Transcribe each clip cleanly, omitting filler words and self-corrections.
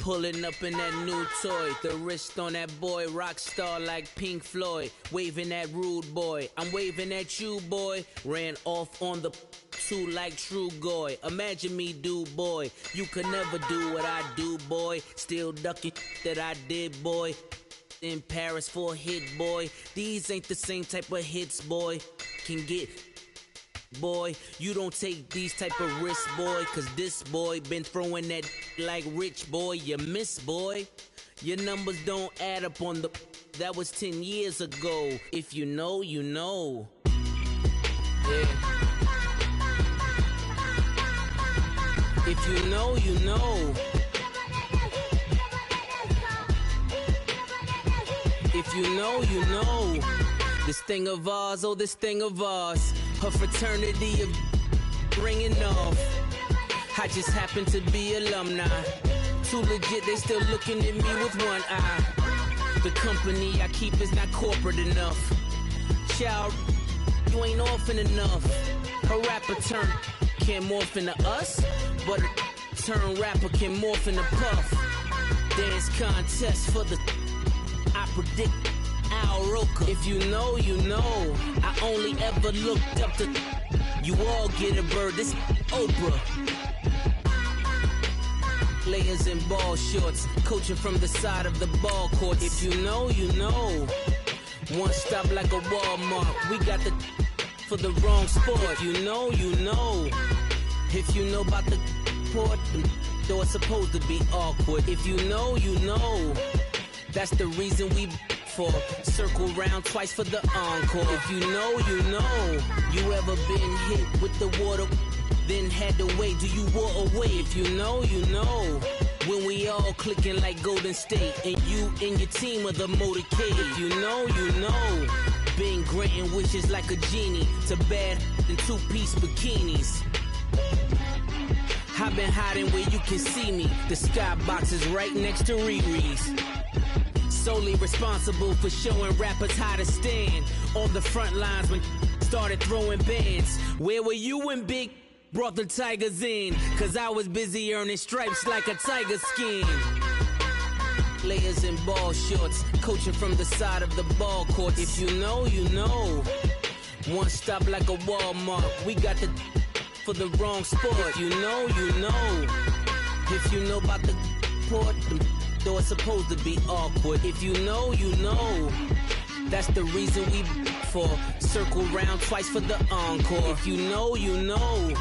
Pulling up in that new toy, the wrist on that boy, rock star like Pink Floyd, waving at rude boy, I'm waving at you boy, ran off on the two like true goy, imagine me do boy, you could never do what I do boy, still ducking that I did boy, in Paris for a hit boy, these ain't the same type of hits boy, can get boy, you don't take these type of risks, boy, cause this boy been throwing that like rich boy, you miss, boy. Your numbers don't add up on the, that was 10 years ago. If you know, you know. Yeah. If you know, you know. If you know, you know. This thing of ours, oh, this thing of ours. Her fraternity of ringing off. I just happen to be alumni. Too legit, they still looking at me with one eye. The company I keep is not corporate enough. Child, you ain't orphan enough. A rapper turn can't morph into us, but a turn rapper can morph into Puff. Dance contest for the, I predict Al Roker. If you know, you know. I only ever looked up to, you all get a bird, this Oprah. Players in ball shorts, coaching from the side of the ball court. If you know, you know. One stop like a Walmart, we got the for the wrong sport. If you know, you know. If you know about the port, though it's supposed to be awkward. If you know, you know. That's the reason we for circle round twice for the encore. If you know, you know. You ever been hit with the water, then had to wait? Do you walk away? If you know, you know. When we all clicking like Golden State, and you and your team are the motorcade. If you know, you know. Been granting wishes like a genie to bad in two-piece bikinis. I've been hiding where you can see me. The skybox is right next to Riri's. Solely responsible for showing rappers how to stand on the front lines when started throwing bands. Where were you when Big brought the Tigers in? Cause I was busy earning stripes like a tiger skin. Players in ball shorts, coaching from the side of the ball court. If you know, you know. One stop like a Walmart, we got the for the wrong sport. If you know, you know. If you know about the port, though it's supposed to be awkward. If you know, you know. That's the reason we for circle round twice for the encore. If you know, you know.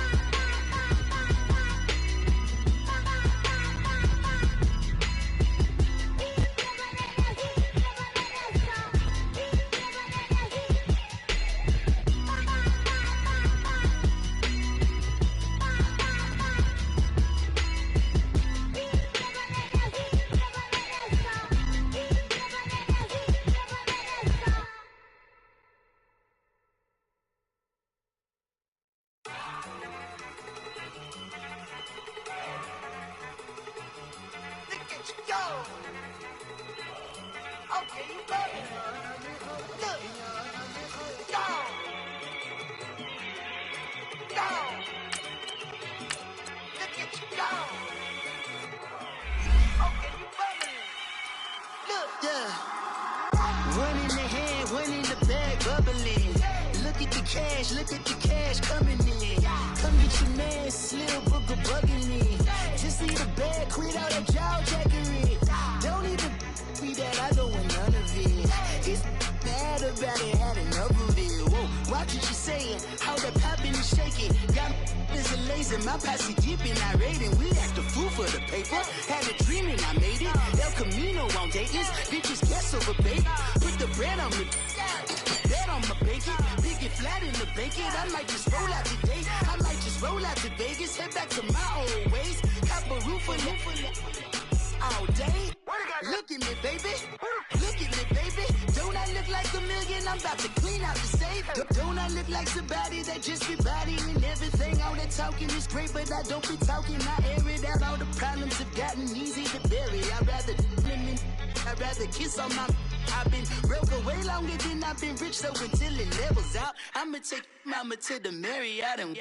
To the Marriott and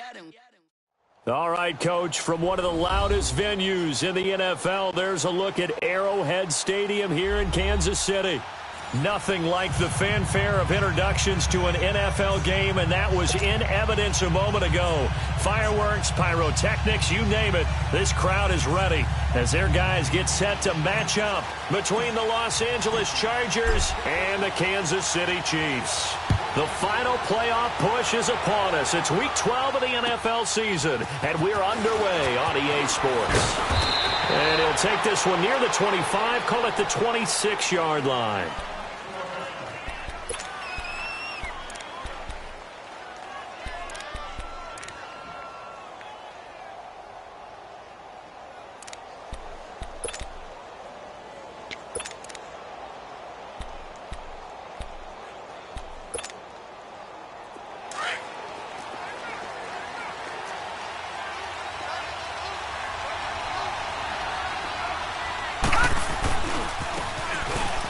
All right, Coach, from one of the loudest venues in the NFL, there's a look at Arrowhead Stadium here in Kansas City. Nothing like the fanfare of introductions to an NFL game, and that was in evidence a moment ago. Fireworks, pyrotechnics, you name it. This crowd is ready as their guys get set to match up between the Los Angeles Chargers and the Kansas City Chiefs. The final playoff push is upon us. It's Week 12 of the NFL season, and we're underway on EA Sports. And he'll take this one near the 25, call it the 26-yard line.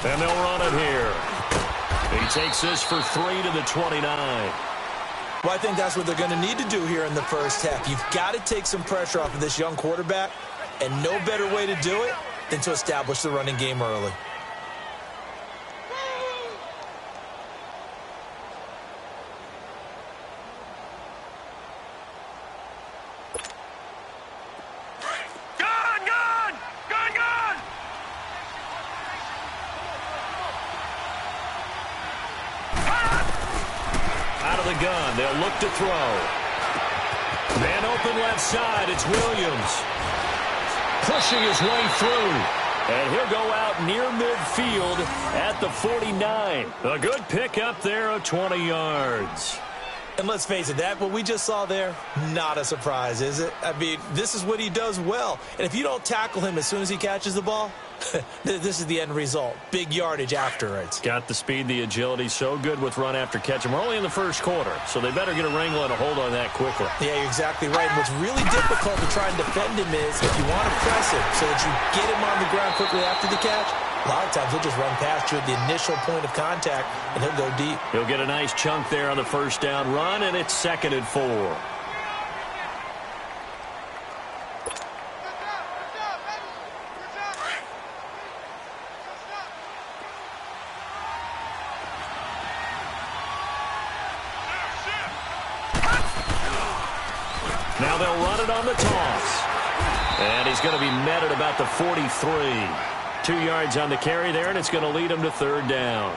And they'll run it here. He takes this for 3 to the 29. Well, I think that's what they're going to need to do here in the first half. You've got to take some pressure off of this young quarterback, and no better way to do it than to establish the running game early. Gun. They'll look to throw. Man open left side. It's Williams. Pushing his way through. And he'll go out near midfield at the 49. A good pick up there of 20 yards. And let's face it, that what we just saw there, not a surprise, is it? I mean, this is what he does well. And if you don't tackle him as soon as he catches the ball, this is the end result. Big yardage afterwards. Got the speed, the agility, so good with run after catch. And we're only in the first quarter, so they better get a wrangle and a hold on that quickly. Yeah, you're exactly right. And what's really difficult to try and defend him is if you want to press him so that you get him on the ground quickly after the catch, a lot of times he'll just run past you at the initial point of contact, and he'll go deep. He'll get a nice chunk there on the first down run, and it's 2nd and 4. Now they'll run it on the toss. And he's going to be met at about the 43. 2 yards on the carry there, and it's going to lead him to 3rd down.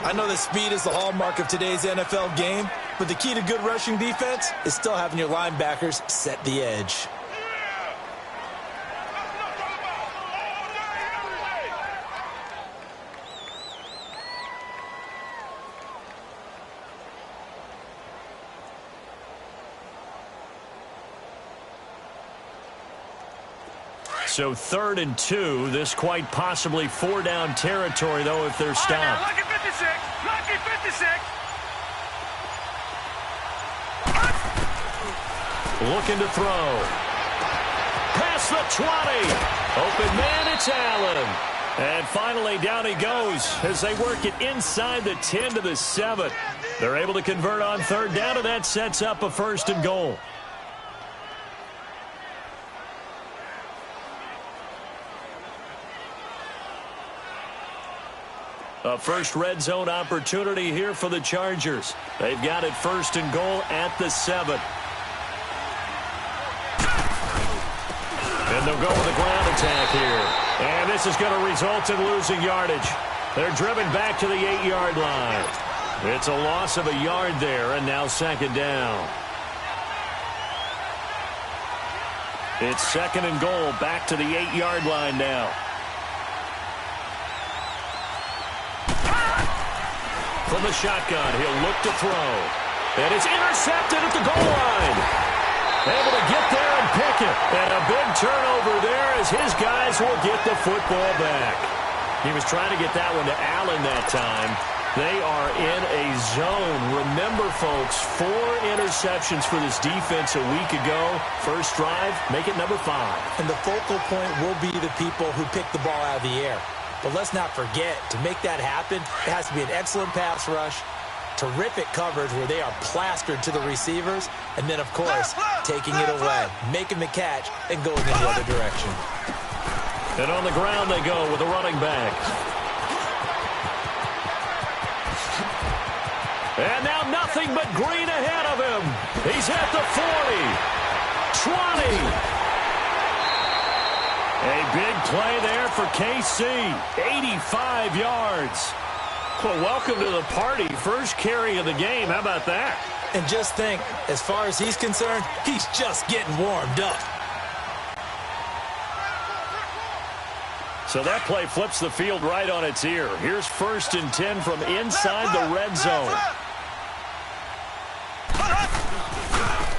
I know that speed is the hallmark of today's NFL game, but the key to good rushing defense is still having your linebackers set the edge. So 3rd and 2. This quite possibly 4-down territory, though, if they're stopped. Lucky 56. Lucky 56. Looking to throw. Past the 20. Open man, it's Allen. And finally, down he goes as they work it inside the 10 to the 7. They're able to convert on 3rd down, and that sets up a 1st and goal. A first red zone opportunity here for the Chargers. They've got it 1st and goal at the 7. And they'll go with a ground attack here. And this is going to result in losing yardage. They're driven back to the 8-yard line. It's a loss of a yard there, and now 2nd down. It's 2nd and goal, back to the 8-yard line now. From the shotgun, he'll look to throw. And it's intercepted at the goal line. Able to get there and pick it. And a big turnover there as his guys will get the football back. He was trying to get that one to Allen that time. They are in a zone. Remember, folks, 4 interceptions for this defense a week ago. First drive, make it number 5. And the focal point will be the people who pick the ball out of the air. But let's not forget, to make that happen, it has to be an excellent pass rush Terrific coverage where they are plastered to the receivers. And then, of course, taking it away, making the catch, and going in the other direction. And on the ground they go with a running back. And now nothing but green ahead of him. He's at the 40, 20. A big play there for KC, 85 yards. Well, welcome to the party. First carry of the game. How about that? And just think, as far as he's concerned, he's just getting warmed up. So that play flips the field right on its ear. Here's 1st and 10 from inside the red zone.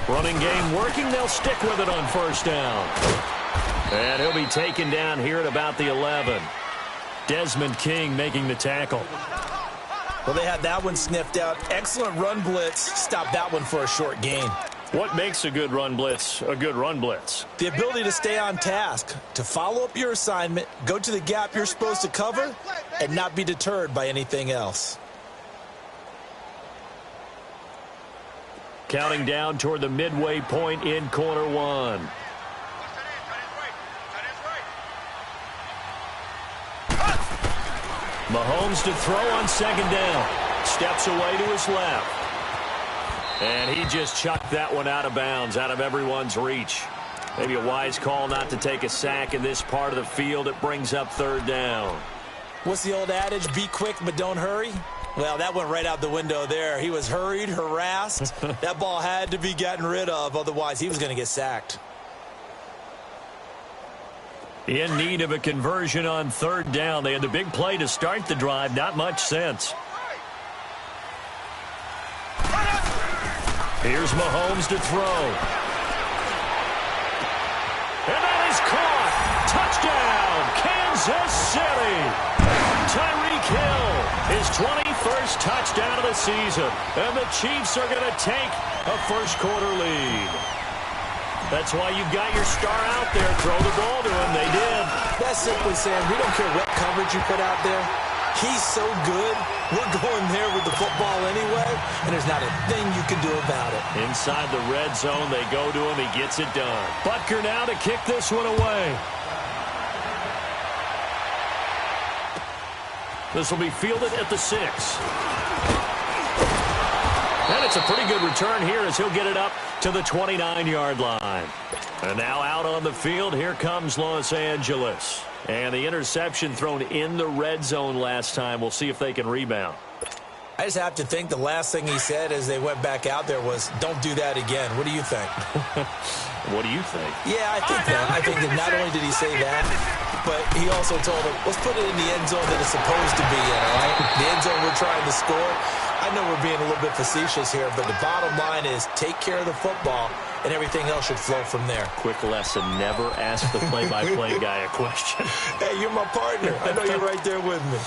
Running game working. They'll stick with it on 1st down. And he'll be taken down here at about the 11. Desmond King making the tackle. Well, they had that one sniffed out. Excellent run blitz. Stop that one for a short gain. What makes a good run blitz a good run blitz? The ability to stay on task, to follow up your assignment, go to the gap you're supposed to cover, and not be deterred by anything else. Counting down toward the midway point in quarter one. Mahomes to throw on 2nd down. Steps away to his left. And he just chucked that one out of bounds, out of everyone's reach. Maybe a wise call not to take a sack in this part of the field. It brings up 3rd down. What's the old adage? Be quick, but don't hurry. Well, that went right out the window there. He was hurried, harassed. That ball had to be gotten rid of. Otherwise, he was going to get sacked. In need of a conversion on 3rd down. They had the big play to start the drive. Not much sense. Here's Mahomes to throw. And that is caught. Touchdown, Kansas City. Tyreek Hill, his 21st touchdown of the season. And the Chiefs are going to take a first-quarter lead. That's why you got your star out there. Throw the ball to him. They did. That's simply saying we don't care what coverage you put out there. He's so good. We're going there with the football anyway, and there's not a thing you can do about it. Inside the red zone, they go to him. He gets it done. Butker now to kick this one away. This will be fielded at the 6. And it's a pretty good return here as he'll get it up to the 29-yard line. And now out on the field, here comes Los Angeles. And the interception thrown in the red zone last time. We'll see if they can rebound. I just have to think the last thing he said as they went back out there was, don't do that again. What do you think? What do you think? Yeah, I think that. I think that not only did he say that, but he also told him, let's put it in the end zone that it's supposed to be in, all right? The end zone we're trying to score. I know we're being a little bit facetious here, but the bottom line is take care of the football, and everything else should flow from there. Quick lesson, never ask the play-by-play guy a question. Hey, you're my partner. I know you're right there with me.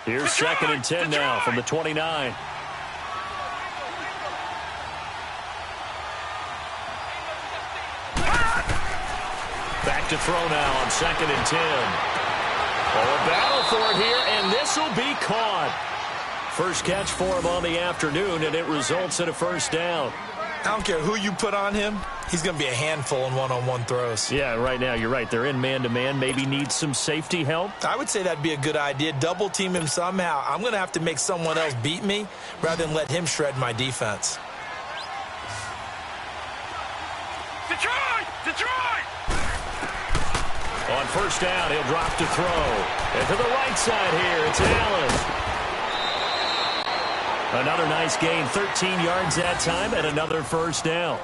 Here's 2nd and 10 now from the 29. Back to throw now on 2nd and 10. Oh, a battle for it here, and this will be caught. First catch for him on the afternoon, and it results in a 1st down. I don't care who you put on him. He's going to be a handful in one-on-one throws. Yeah, right now, you're right. They're in man-to-man. Maybe needs some safety help. I would say that'd be a good idea. Double team him somehow. I'm going to have to make someone else beat me rather than let him shred my defense. Detroit! Detroit! On 1st down, he'll drop to throw. And to the right side here, it's Allen. Another nice gain, 13 yards that time, and another 1st down.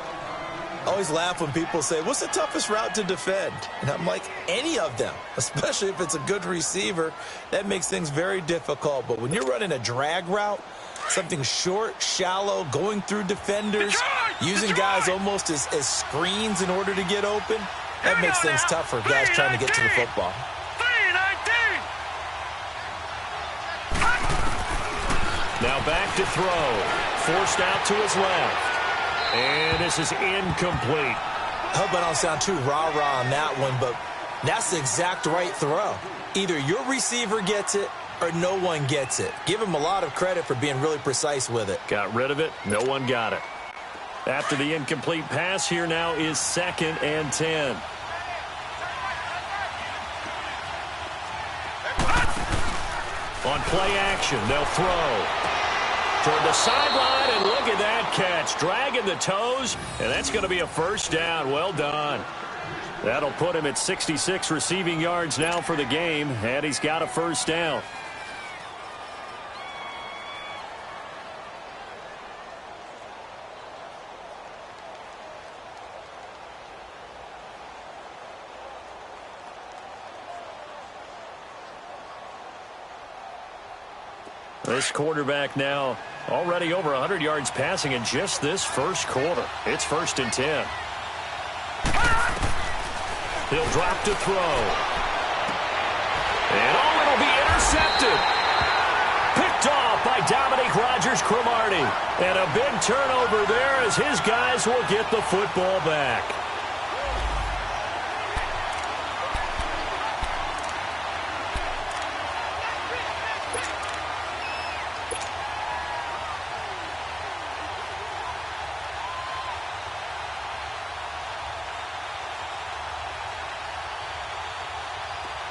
I always laugh when people say, what's the toughest route to defend? And I'm like, any of them, especially if it's a good receiver. That makes things very difficult. But when you're running a drag route, something short, shallow, going through defenders, using guys almost as screens in order to get open, that makes things tough for guys trying to get to the football. 319! Now back to throw. Forced out to his left. And this is incomplete. I hope I don't sound too rah-rah on that one, but That's the exact right throw. Either your receiver gets it or no one gets it. Give him a lot of credit for being really precise with it. Got rid of it. No one got it. After the incomplete pass, here now is 2nd and 10. On play action, they'll throw toward the sideline, and look at that catch. Dragging the toes, and that's going to be a first down. Well done. That'll put him at 66 receiving yards now for the game, and he's got a first down. This quarterback now already over 100 yards passing in just this first quarter. It's 1st and 10. He'll drop to throw. And it'll be intercepted. Picked off by Dominique Rodgers-Cromartie. And a big turnover there as his guys will get the football back.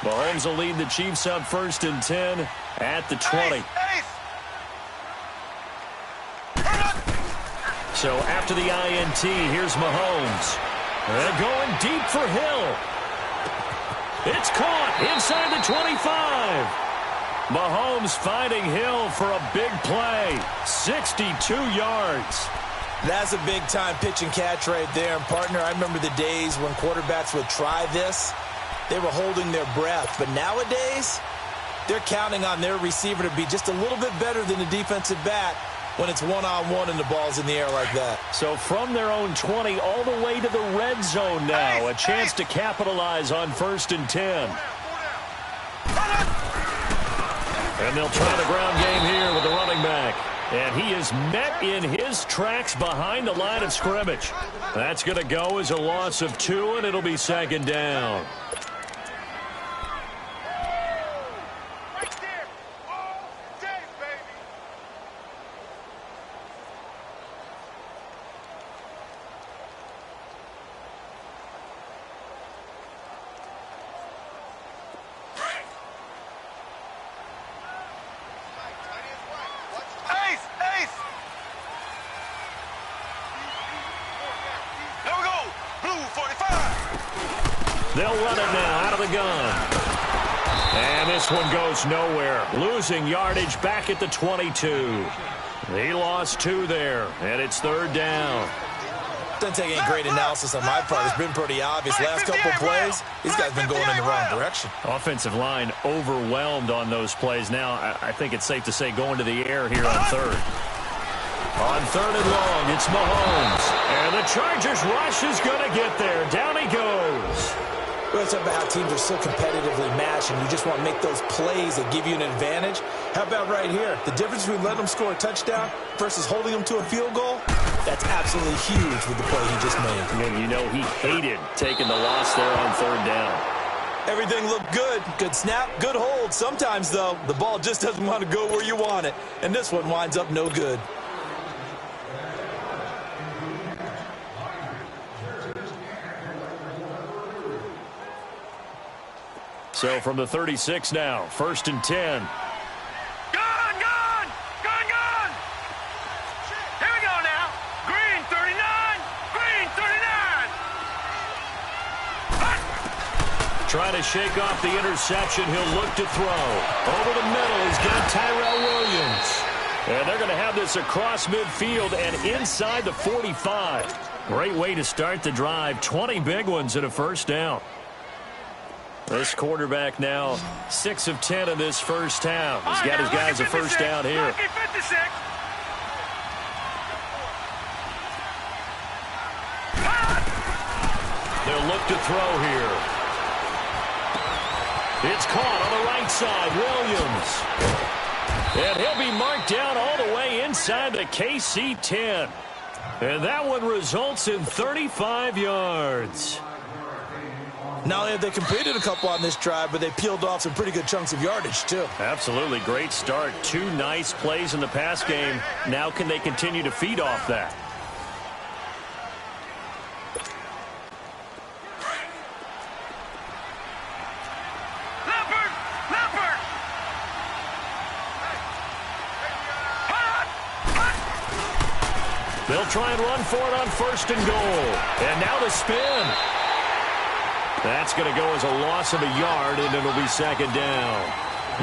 Mahomes will lead the Chiefs up 1st and 10 at the 20. So after the INT, here's Mahomes. They're going deep for Hill. It's caught inside the 25. Mahomes finding Hill for a big play. 62 yards. That's a big-time pitch and catch right there. And, partner, I remember the days when quarterbacks would try this. They were holding their breath. But nowadays, they're counting on their receiver to be just a little bit better than the defensive back when it's one-on-one and the ball's in the air like that. So from their own 20 all the way to the red zone now. A chance to capitalize on 1st and 10. And they'll try the ground game here with the running back. And he is met in his tracks behind the line of scrimmage. That's going to go as a loss of 2, and it'll be 2nd down. They'll run it now out of the gun. And this one goes nowhere. Losing yardage back at the 22. He lost 2 there, and it's 3rd down. Doesn't take any great analysis on my part. It's been pretty obvious. Last couple plays, these guys have been going in the wrong direction. Offensive line overwhelmed on those plays. Now, I think it's safe to say going to the air here on 3rd. On 3rd and long, it's Mahomes. And the Chargers rush is going to get there. Down he goes. We're talking about how teams are so competitively matched, and you just want to make those plays that give you an advantage. How about right here? The difference between letting them score a touchdown versus holding them to a field goal, that's absolutely huge with the play he just made. And you know he hated taking the loss there on 3rd down. Everything looked good. Good snap, good hold. Sometimes, though, the ball just doesn't want to go where you want it, and this one winds up no good. So from the 36 now, 1st and 10. Gun! Here we go now. Green 39. Green 39. Trying to shake off the interception. He'll look to throw. Over the middle, he's got Tyrell Williams. And they're going to have this across midfield and inside the 45. Great way to start the drive. 20 big ones and a first down. This quarterback now 6 of 10 in this first half. He's got his guys a first down here. They'll look to throw here. It's caught on the right side. Williams. And he'll be marked down all the way inside the KC 10. And that one results in 35 yards. Not only have they completed a couple on this drive, but they peeled off some pretty good chunks of yardage, too. Absolutely. Great start. 2 nice plays in the pass game. Now can they continue to feed off that? They'll try and run for it on 1st and goal. And now the spin. That's going to go as a loss of a yard, and it'll be 2nd down.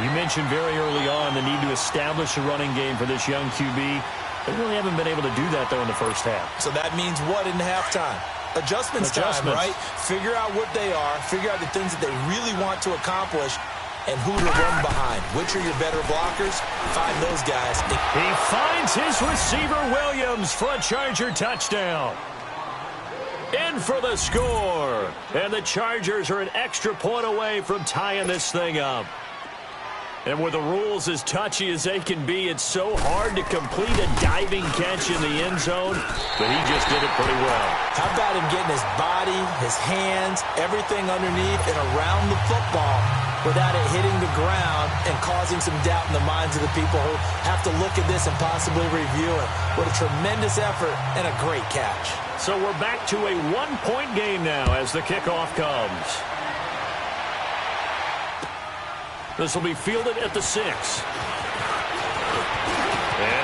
You mentioned very early on the need to establish a running game for this young QB. They really haven't been able to do that, though, in the first half. So that means what in halftime? Adjustments time, right? Figure out what they are. Figure out the things that they really want to accomplish and who to run behind. Which are your better blockers? Find those guys. He finds his receiver, Williams, for a Charger touchdown. In for the score. And the Chargers are an extra point away from tying this thing up. And with the rules as touchy as they can be, it's so hard to complete a diving catch in the end zone, but he just did it pretty well. How about him getting his body, his hands, everything underneath and around the football without it hitting the ground and causing some doubt in the minds of the people who have to look at this and possibly review it. What a tremendous effort and a great catch. So we're back to a 1-point game now as the kickoff comes. This will be fielded at the 6. And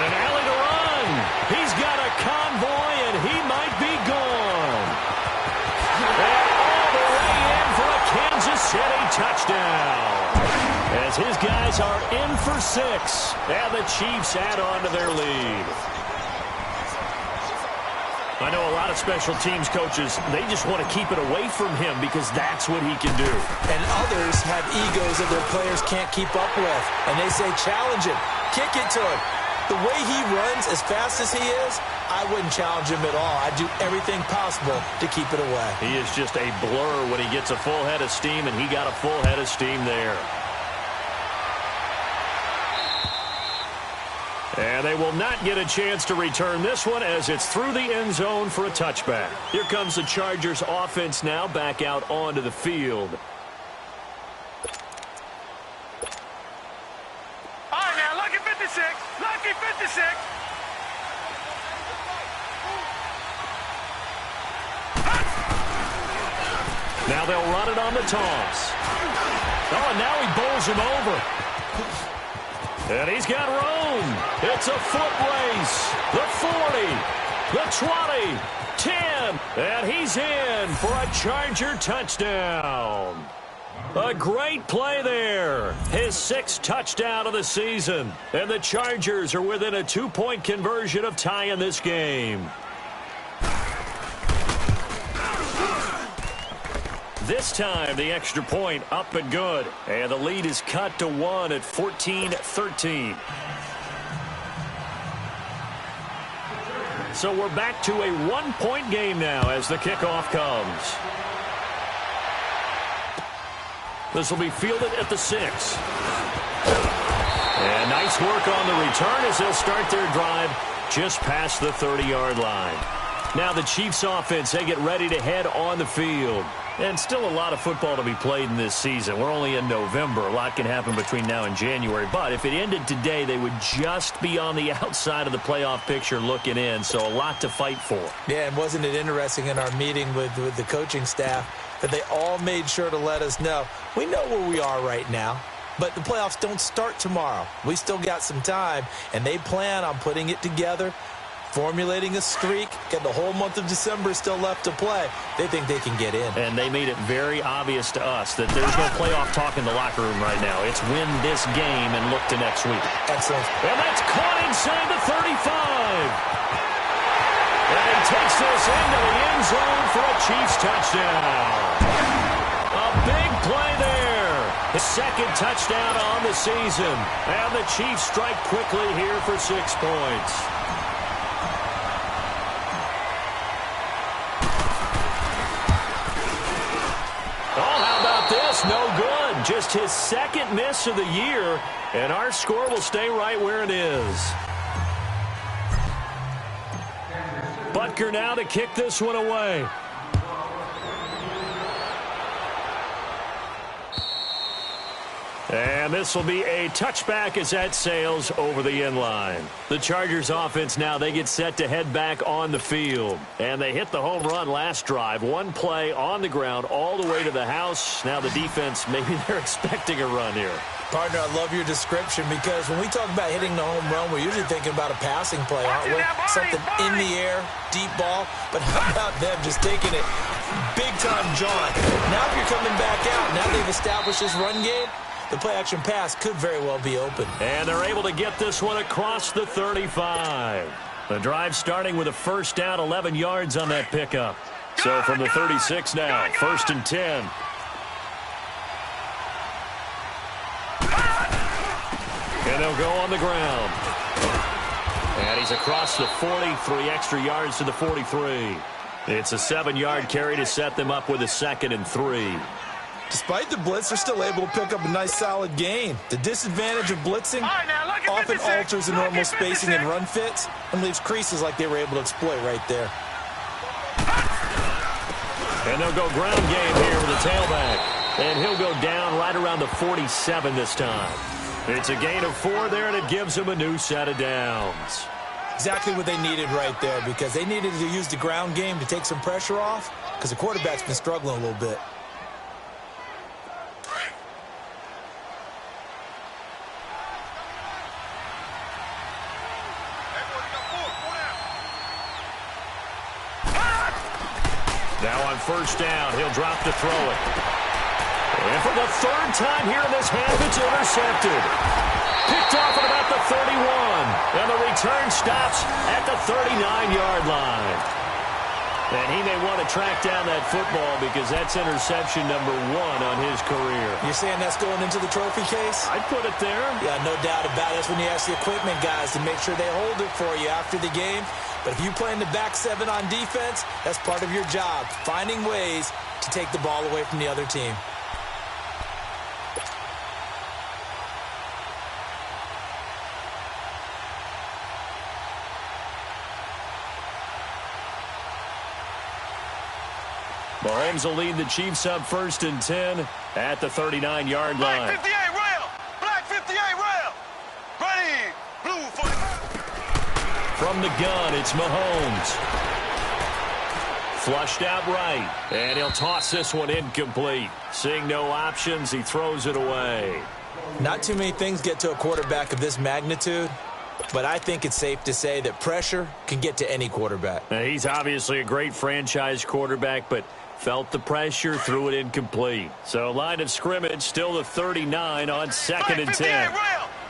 an alley to run. He's got a convoy, and he might be gone. And all the way in for a Kansas City touchdown. As his guys are in for 6, and the Chiefs add on to their lead. I know a lot of special teams coaches, they just want to keep it away from him because that's what he can do. And others have egos that their players can't keep up with. And they say, challenge him, kick it to him. The way he runs as fast as he is, I wouldn't challenge him at all. I'd do everything possible to keep it away. He is just a blur when he gets a full head of steam, and he got a full head of steam there. And they will not get a chance to return this one as it's through the end zone for a touchback. Here comes the Chargers offense now back out onto the field. All right, now, lucky 56. Lucky 56. Now they'll run it on the toss. Oh, and now he bowls him over. And he's got room. It's a foot race. The 40, the 20, 10, and he's in for a Charger touchdown. A great play there. His 6th touchdown of the season. And the Chargers are within a 2-point conversion of tying this game. This time, the extra point up and good. And the lead is cut to 1 at 14-13. So we're back to a 1-point game now as the kickoff comes. This will be fielded at the 6. And nice work on the return as they'll start their drive just past the 30-yard line. Now the Chiefs offense, they get ready to head on the field. And still a lot of football to be played in this season. We're only in November. A lot can happen between now and January. But if it ended today, they would just be on the outside of the playoff picture looking in. So a lot to fight for. Yeah, and wasn't it interesting in our meeting with the coaching staff that they all made sure to let us know, we know where we are right now, but the playoffs don't start tomorrow. We still got some time, and they plan on putting it together, formulating a streak, and the whole month of December is still left to play. They think they can get in. And they made it very obvious to us that there's no playoff talk in the locker room right now. It's win this game and look to next week. Excellent. And that's caught inside the 35. And he takes this into the end zone for a Chiefs touchdown. A big play there. His 2nd touchdown on the season. And the Chiefs strike quickly here for 6 points. No good. Just his 2nd miss of the year, and our score will stay right where it is. Butker now to kick this one away. And this will be a touchback as that sails over the inline. The Chargers offense now, they get set to head back on the field. And they hit the home run last drive. One play on the ground all the way to the house. Now the defense, maybe they're expecting a run here. Partner, I love your description because when we talk about hitting the home run, we're usually thinking about a passing play, aren't we? Something in the air, deep ball. But how about them just taking it big-time jaunt? Now if you're coming back out, now they've established this run game, the play-action pass could very well be open. And they're able to get this one across the 35. The drive starting with a first down, 11 yards on that pickup. So from the 36 now, 1st and 10. And they'll go on the ground. And he's across the 40, 3 extra yards to the 43. It's a 7-yard carry to set them up with a 2nd and 3. Despite the blitz, they're still able to pick up a nice solid gain. The disadvantage of blitzing often alters the normal spacing and run fits and leaves creases like they were able to exploit right there. And they'll go ground game here with the tailback. And he'll go down right around the 47 this time. It's a gain of 4 there, and it gives them a new set of downs. Exactly what they needed right there, because they needed to use the ground game to take some pressure off, because the quarterback's been struggling a little bit. Now on first down, he'll drop to throw it. And for the 3rd time here in this half, it's intercepted. Picked off at about the 31. And the return stops at the 39-yard line. And he may want to track down that football because that's interception number 1 on his career. You're saying that's going into the trophy case? I'd put it there. Yeah, no doubt about it. That's when you ask the equipment guys to make sure they hold it for you after the game. But if you play in the back 7 on defense, that's part of your job, finding ways to take the ball away from the other team. Mahomes will lead the Chiefs up 1st and 10 at the 39-yard line. Black 58 rail! Black 58 rail! Ready! Blue for From the gun, it's Mahomes. Flushed out right. And he'll toss this one incomplete. Seeing no options, he throws it away. Not too many things get to a quarterback of this magnitude, but I think it's safe to say that pressure can get to any quarterback. Now, he's obviously a great franchise quarterback, but felt the pressure, threw it incomplete. So line of scrimmage, still the 39 on 2nd and 10.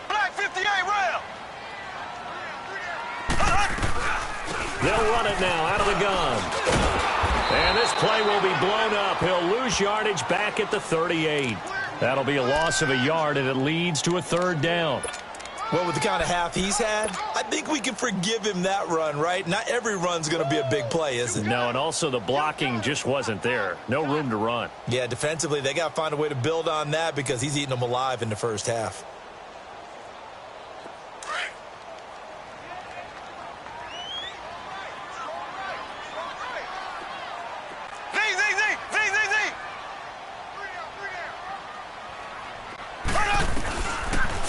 Black 58 rail! They'll run it now out of the gun. And this play will be blown up. He'll lose yardage back at the 38. That'll be a loss of a yard, and it leads to a 3rd down. Well, with the kind of half he's had, I think we can forgive him that run, right? Not every run's going to be a big play, is it? No, and also the blocking just wasn't there. No room to run. Yeah, defensively, they got to find a way to build on that because he's eating them alive in the first half.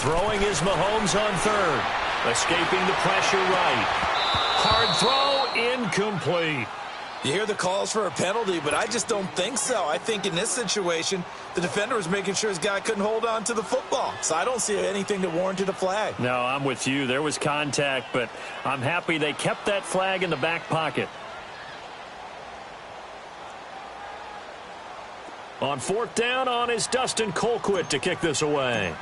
Throwing is Mahomes on 3rd. Escaping the pressure right. Hard throw, incomplete. You hear the calls for a penalty, but I just don't think so. I think in this situation, the defender was making sure his guy couldn't hold on to the football. So I don't see anything that warranted a flag. No, I'm with you. There was contact, but I'm happy they kept that flag in the back pocket. On 4th down on is Dustin Colquitt to kick this away.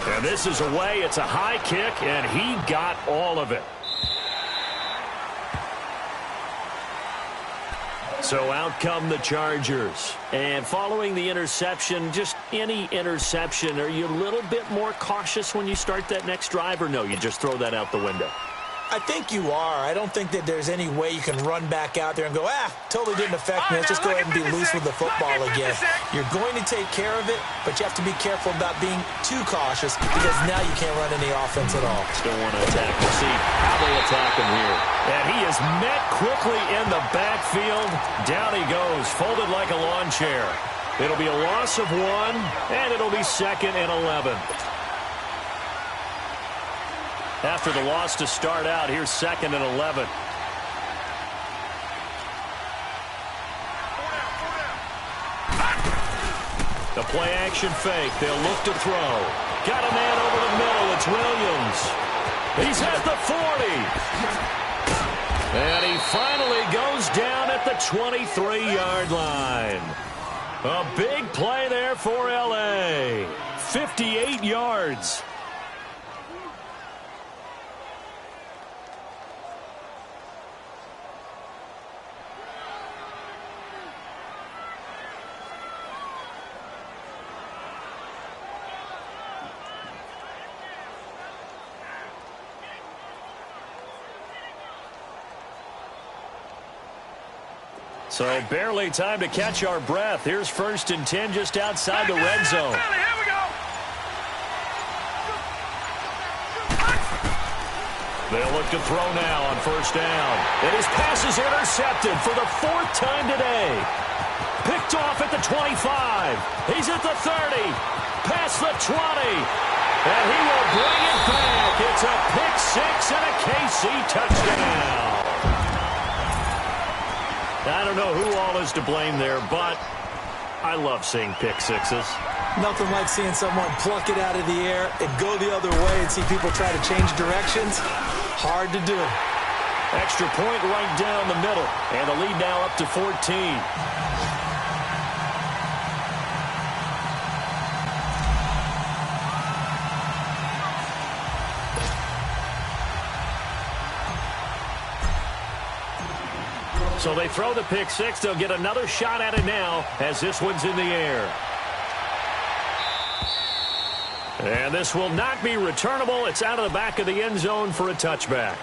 And this is away. It's a high kick, and he got all of it. So out come the Chargers. And following the interception, just any interception, are you a little bit more cautious when you start that next drive, or no, you just throw that out the window? I think you are. I don't think that there's any way you can run back out there and go, totally didn't affect me. Let's just go ahead and be loose with the football again. You're going to take care of it, but you have to be careful about being too cautious because now you can't run any offense at all. Still want to attack. We'll see how they attack him here. And he is met quickly in the backfield. Down he goes, folded like a lawn chair. It'll be a loss of 1, and it'll be 2nd and 11. After the loss to start out, here's 2nd and 11. The play action fake. They'll look to throw. Got a man over the middle. It's Williams. He's at the 40. And he finally goes down at the 23-yard line. A big play there for L.A. 58 yards. So barely time to catch our breath. Here's 1st and 10 just outside the red zone. Here we go. They'll look to throw now on 1st down. And his pass is intercepted for the 4th time today. Picked off at the 25. He's at the 30. Past the 20. And he will bring it back. It's a pick-6 and a KC touchdown. I don't know who all is to blame there, but I love seeing pick-6s. Nothing like seeing someone pluck it out of the air and go the other way and see people try to change directions. Hard to do. Extra point right down the middle, and the lead now up to 14. So they throw the pick-6. They'll get another shot at it now as this one's in the air. And this will not be returnable. It's out of the back of the end zone for a touchback.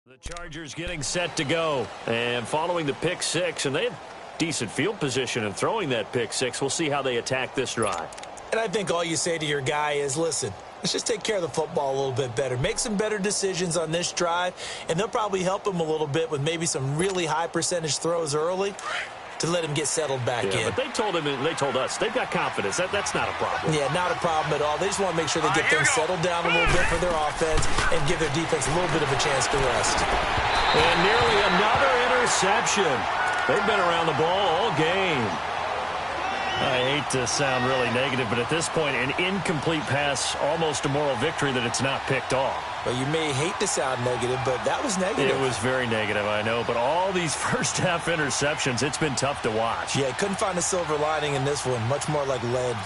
The Chargers getting set to go. And following the pick-6, and they have decent field position in throwing that pick-6. We'll see how they attack this drive. And I think all you say to your guy is, listen, let's just take care of the football a little bit better. Make some better decisions on this drive, and they'll probably help him a little bit with maybe some really high percentage throws early to let him get settled back in. But they told him, and they told us, they've got confidence. That's not a problem. Yeah, not a problem at all. They just want to make sure they get things settled down a little bit for their offense and give their defense a little bit of a chance to rest. And nearly another interception. They've been around the ball all game. I hate to sound really negative, but at this point, an incomplete pass, almost a moral victory that it's not picked off. Well, you may hate to sound negative, but that was negative. It was very negative, I know. But all these first-half interceptions, it's been tough to watch. Yeah, couldn't find a silver lining in this one. Much more like lead.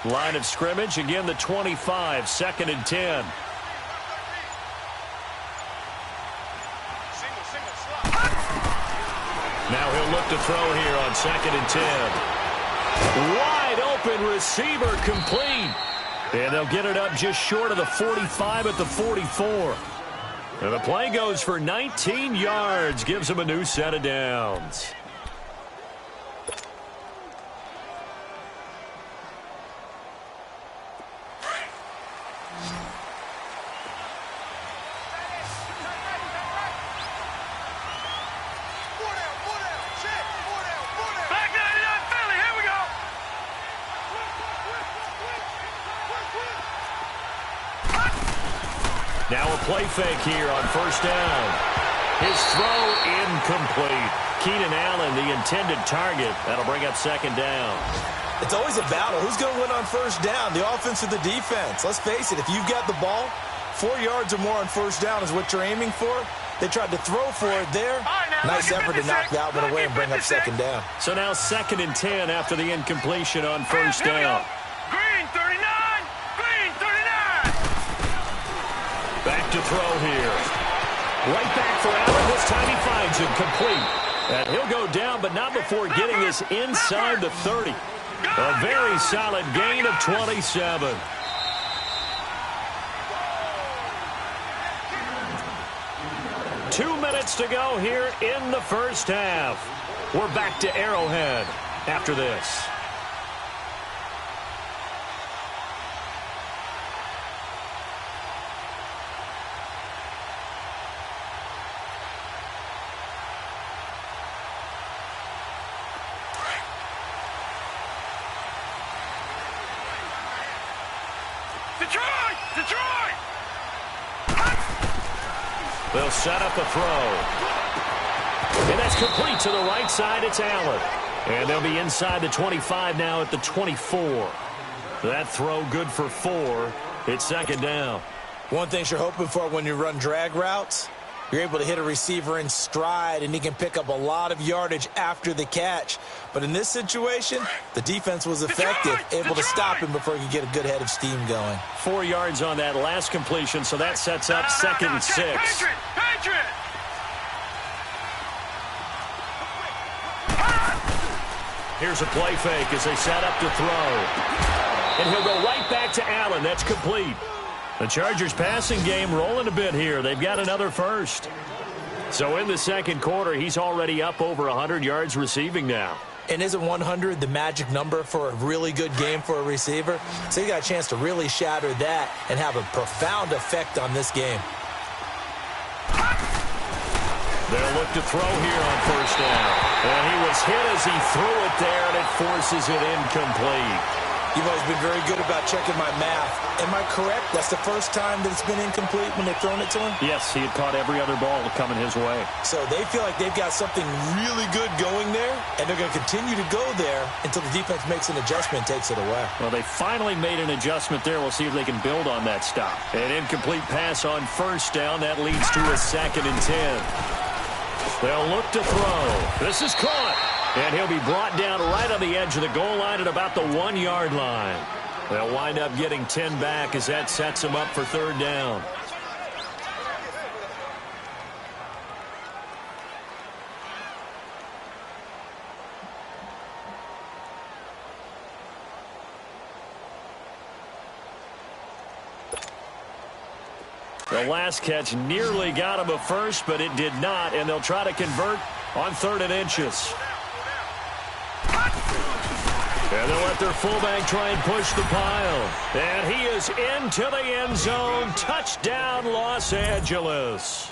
Line of scrimmage, again the 25, 2nd and 10. Now he'll look to throw here on 2nd and 10. Wide open receiver complete. And they'll get it up just short of the 45 at the 44. And the play goes for 19 yards, gives them a new set of downs. Now a play fake here on 1st down. His throw incomplete. Keenan Allen, the intended target. That'll bring up 2nd down. It's always a battle. Who's going to win on 1st down, the offense or the defense? Let's face it, if you've got the ball, 4 yards or more on 1st down is what you're aiming for. They tried to throw for it there. Nice effort to knock that one away and bring up 2nd down. So now 2nd and 10 after the incompletion on 1st down. Green 39! Green 39! Back to throw here. Right back for Allen. This time he finds him complete. And he'll go down, but not before getting this inside the 30. A very solid gain of 27. Two minutes to go here in the first half. We're back to Arrowhead after this. Detroit! They'll set up a throw. And that's complete to the right side. It's Allen. And they'll be inside the 25 now at the 24. That throw good for 4. It's second down. One thing you're hoping for when you run drag routes, you're able to hit a receiver in stride, and he can pick up a lot of yardage after the catch. But in this situation, the defense was effective, able to stop him before he could get a good head of steam going. 4 yards on that last completion, so that sets up second and 6. Patriot! Here's a play fake as they set up to throw. And he'll go right back to Allen. That's complete. The Chargers passing game rolling a bit here. They've got another first. So in the second quarter, he's already up over 100 yards receiving now. And isn't 100 the magic number for a really good game for a receiver? So he got a chance to really shatter that and have a profound effect on this game. They'll look to throw here on first down. And he was hit as he threw it there, and it forces it incomplete. You've always been very good about checking my math. Am I correct? That's the first time that it's been incomplete when they've thrown it to him? Yes, he had caught every other ball coming his way. So they feel like they've got something really good going there, and they're going to continue to go there until the defense makes an adjustment and takes it away. Well, they finally made an adjustment there. We'll see if they can build on that stop. An incomplete pass on first down. That leads to a second and 10. They'll look to throw. This is caught. And he'll be brought down right on the edge of the goal line at about the 1 yard line. They'll wind up getting 10 back as that sets them up for third down. The last catch nearly got him a first, but it did not, and they'll try to convert on 3rd and inches. And they'll let their fullback try and push the pile. And he is into the end zone. Touchdown, Los Angeles.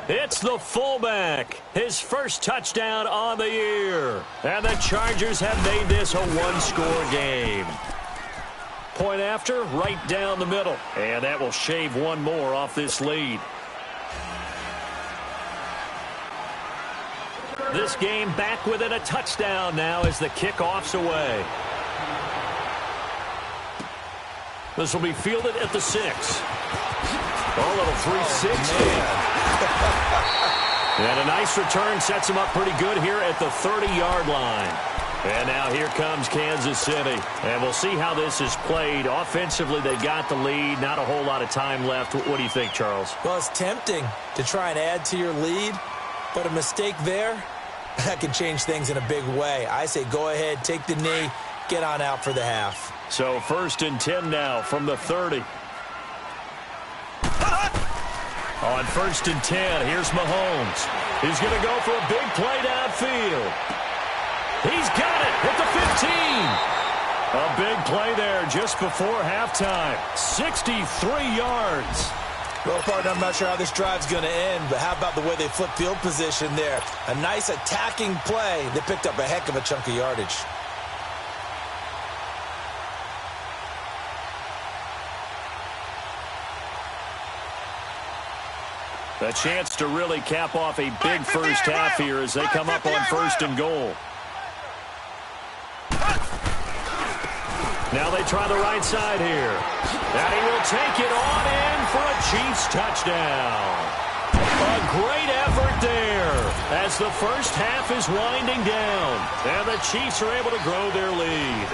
It's the fullback. His first touchdown on the year. And the Chargers have made this a one-score game. Point after, right down the middle. And that will shave one more off this lead. This game back within a touchdown now as the kickoff's away. This will be fielded at the 6. Oh, little 3-6. And a nice return sets him up pretty good here at the 30-yard line. And now here comes Kansas City. And we'll see how this is played. Offensively, they got the lead. Not a whole lot of time left. What do you think, Charles? Well, it's tempting to try and add to your lead, but a mistake there, that can change things in a big way. I say go ahead, take the knee, get on out for the half. So 1st and 10 now from the 30. On 1st and 10, here's Mahomes. He's going to go for a big play downfield. He's got it at the 15. A big play there just before halftime. 63 yards. Well, partner, I'm not sure how this drive's going to end, but how about the way they flip field position there? A nice attacking play that picked up a heck of a chunk of yardage. A chance to really cap off a big first half here as they come up on 1st and goal. Now they try the right side here. And he will take it on in for a Chiefs touchdown. A great effort there as the first half is winding down. And the Chiefs are able to grow their lead.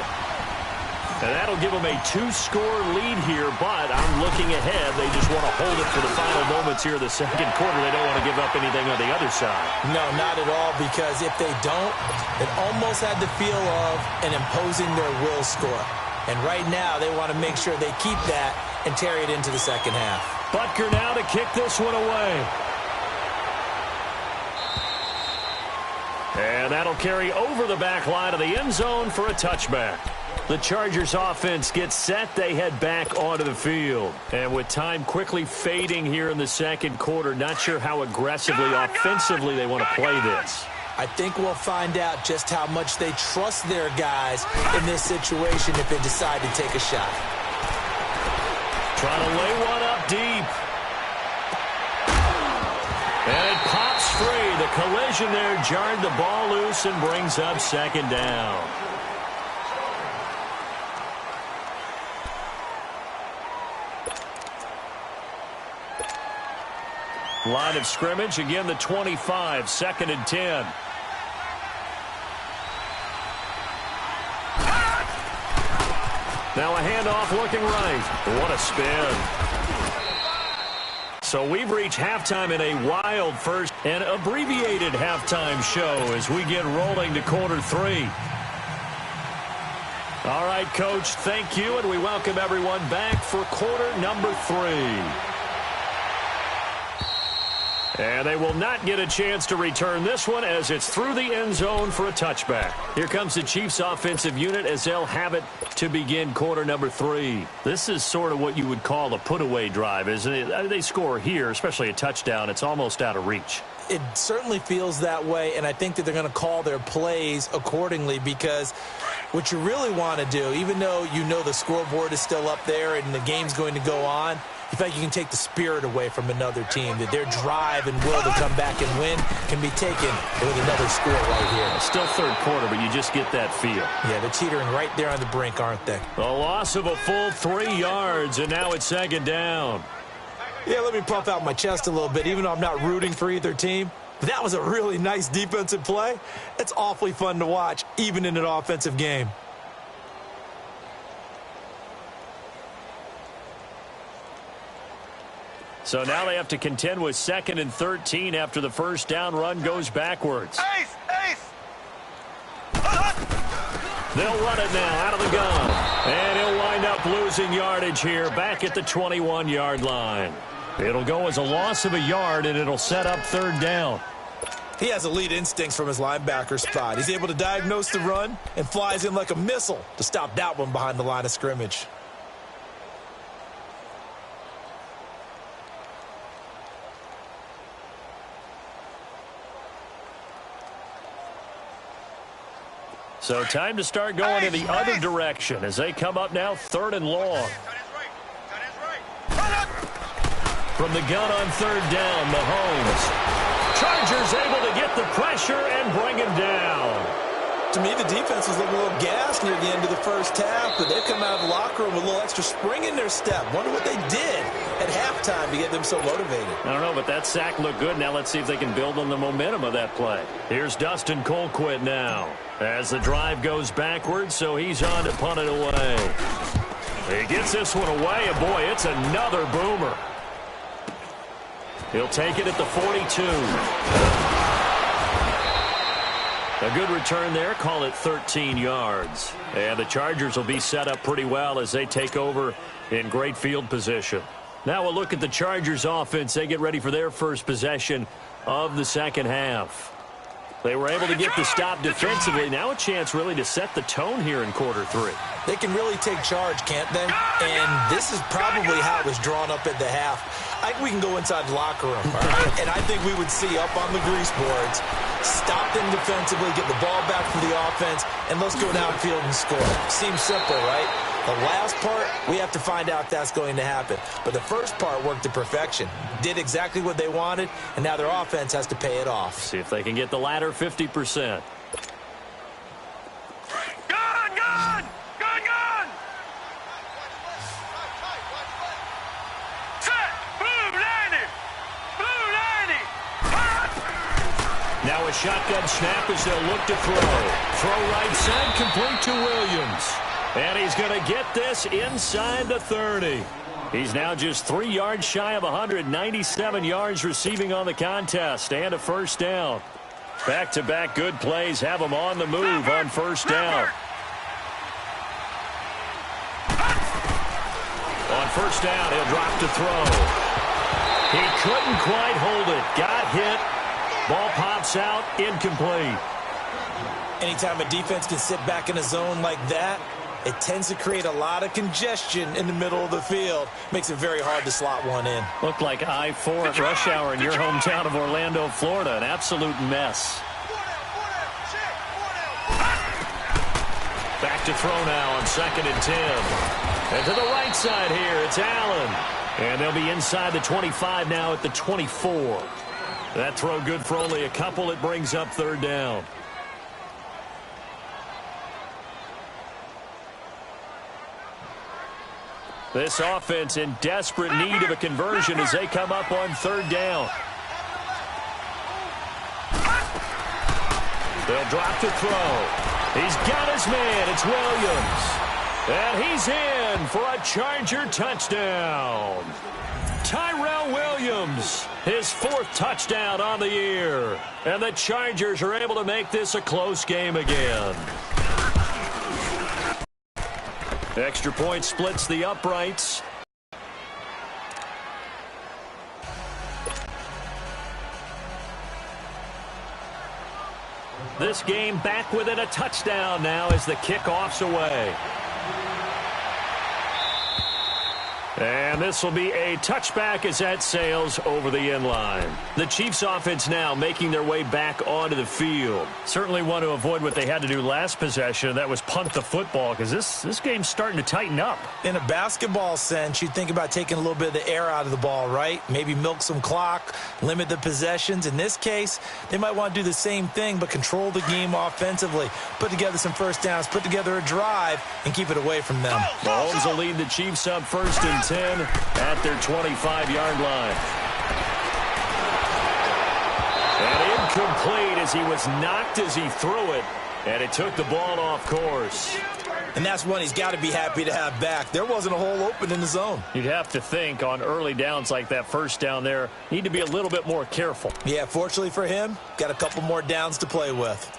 And that'll give them a 2-score lead here, but I'm looking ahead. They just want to hold it for the final moments here of the second quarter. They don't want to give up anything on the other side. No, not at all, because if they don't, it almost had the feel of an imposing their will score. And right now, they want to make sure they keep that and carry it into the second half. Butker now to kick this one away. And that'll carry over the back line of the end zone for a touchback. The Chargers offense gets set. They head back onto the field. And with time quickly fading here in the second quarter, not sure how aggressively, offensively they want to play this. I think we'll find out just how much they trust their guys in this situation if they decide to take a shot. Trying to lay one up deep. And it pops free. The collision there jarred the ball loose and brings up second down. Line of scrimmage, again the 25, 2nd and 10. Now a handoff looking right. What a spin. So we've reached halftime in a wild first and abbreviated halftime show as we get rolling to quarter 3. All right, Coach, thank you, and we welcome everyone back for quarter number 3. And they will not get a chance to return this one as it's through the end zone for a touchback. Here comes the Chiefs offensive unit as they'll have it to begin quarter number 3. This is sort of what you would call a put-away drive, isn't it? They score here, especially a touchdown. It's almost out of reach. It certainly feels that way, and I think that they're going to call their plays accordingly, because what you really want to do, even though you know the scoreboard is still up there and the game's going to go on, you feel like you can take the spirit away from another team, that their drive and will to come back and win can be taken with another score right here. Still third quarter, but you just get that feel. Yeah, they're teetering right there on the brink, aren't they? A loss of a full 3 yards, and now it's second down. Yeah, let me puff out my chest a little bit, even though I'm not rooting for either team. That was a really nice defensive play. It's awfully fun to watch, even in an offensive game. So now they have to contend with 2nd and 13 after the first down run goes backwards. Ace! Ace! They'll run it now out of the gun. And he'll wind up losing yardage here back at the 21-yard line. It'll go as a loss of a yard, and it'll set up third down. He has elite instincts from his linebacker spot. He's able to diagnose the run and flies in like a missile to stop that one behind the line of scrimmage. So time to start going in the other direction as they come up now 3rd and long. From the gun on 3rd down, Mahomes. Chargers able to get the pressure and bring him down. To me, the defense was looking a little gassed near the end of the first half, but they've come out of the locker room with a little extra spring in their step. Wonder what they did at halftime to get them so motivated. I don't know, but that sack looked good. Now let's see if they can build on the momentum of that play. Here's Dustin Colquitt now as the drive goes backwards, so he's on to punt it away. He gets this one away, and boy, it's another boomer. He'll take it at the 42. A good return there. Call it 13 yards. And the Chargers will be set up pretty well as they take over in great field position. Now we'll look at the Chargers offense. They get ready for their first possession of the second half. They were able to get the stop defensively. Now a chance really to set the tone here in quarter 3. They can really take charge, can't they? And this is probably how it was drawn up at the half. I think we can go inside the locker room, all right? And I think we would see up on the grease boards, stop them defensively, get the ball back for the offense, and let's go downfield and score. Seems simple, right? The last part, we have to find out if that's going to happen. But the first part worked to perfection. Did exactly what they wanted, and now their offense has to pay it off. See if they can get the latter 50%. Now a shotgun snap as they'll look to throw. Throw right side, complete to Williams. And he's going to get this inside the 30. He's now just 3 yards shy of 197 yards receiving on the contest and a first down. Back-to-back good plays have him on the move on first down. On first down, he'll drop to throw. He couldn't quite hold it. Got hit. Ball pops out. Incomplete. Anytime a defense can sit back in a zone like that, it tends to create a lot of congestion in the middle of the field. Makes it very hard to slot one in. Looked like I-4 at rush hour in your hometown of Orlando, Florida. An absolute mess. Back to throw now on 2nd and 10. And to the right side here, it's Allen. And they'll be inside the 25 now at the 24. That throw good for only a couple. It brings up 3rd down. This offense in desperate need of a conversion as they come up on 3rd down. They'll drop to throw. He's got his man. It's Williams. And he's in for a Charger touchdown. Tyrell Williams, his 4th touchdown on the year. And the Chargers are able to make this a close game again. Extra point splits the uprights. This game back within a touchdown now as the kickoff's away. And this will be a touchback as that sails over the end line. The Chiefs offense now making their way back onto the field. Certainly want to avoid what they had to do last possession. That was punt the football because this game's starting to tighten up. In a basketball sense, you think about taking a little bit of the air out of the ball, right? Maybe milk some clock, limit the possessions. In this case, they might want to do the same thing but control the game offensively. Put together some first downs, put together a drive, and keep it away from them. Mahomes will lead the Chiefs up 1st and 10 at their 25-yard line. And incomplete as he was knocked as he threw it, and it took the ball off course. And that's one he's got to be happy to have back. There wasn't a hole open in the zone. You'd have to think on early downs like that first down there, need to be a little bit more careful. Yeah, fortunately for him, got a couple more downs to play with.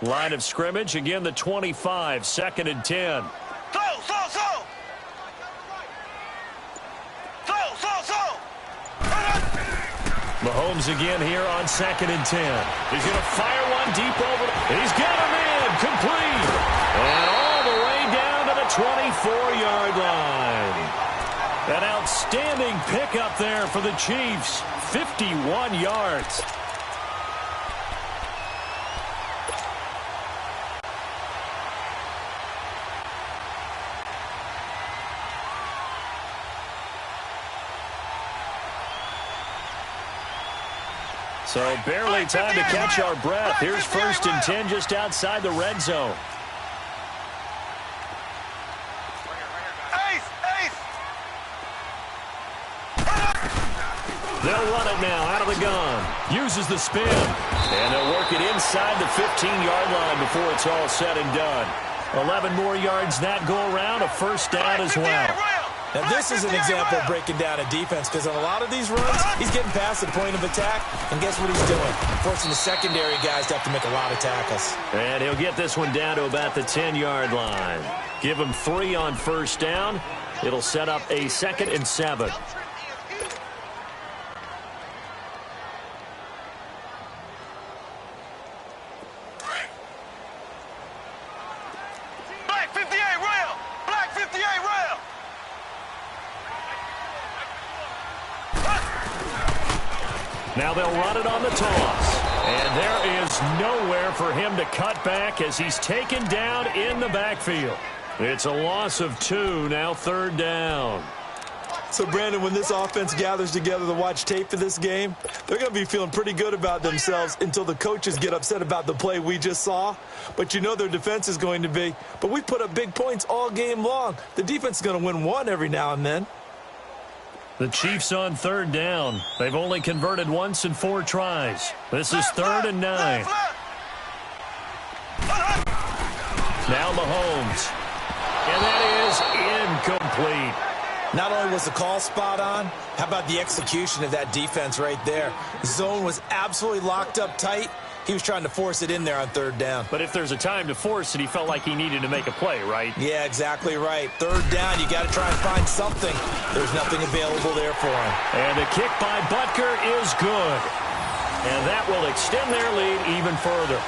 Line of scrimmage, again the 25, 2nd and 10. Mahomes again here on 2nd and 10. He's going to fire one deep over. He's got him in, complete. And all the way down to the 24-yard line. An outstanding pickup there for the Chiefs, 51 yards. So barely time to catch our breath. Here's 1st and 10 just outside the red zone. They'll run it now out of the gun. Uses the spin. And they'll work it inside the 15-yard line before it's all said and done. 11 more yards that go around, a first down as well. Now, this is an example of breaking down a defense because on a lot of these runs, he's getting past the point of attack, and guess what he's doing? Forcing the secondary guys to have to make a lot of tackles. And he'll get this one down to about the 10-yard line. Give him 3 on first down. It'll set up a 2nd and 7. Now they'll run it on the toss. And there is nowhere for him to cut back as he's taken down in the backfield. It's a loss of 2, now 3rd down. So, Brandon, when this offense gathers together to watch tape for this game, they're going to be feeling pretty good about themselves until the coaches get upset about the play we just saw. But you know their defense is going to be. But we put up big points all game long. The defense is going to win one every now and then. The Chiefs on third down. They've only converted once in 4 tries. This is 3rd and 9. Now Mahomes. And that is incomplete. Not only was the call spot on, how about the execution of that defense right there? The zone was absolutely locked up tight. He was trying to force it in there on 3rd down. But if there's a time to force it, he felt like he needed to make a play, right? Yeah, exactly right. 3rd down, you got to try and find something. There's nothing available there for him. And the kick by Butker is good. And that will extend their lead even further.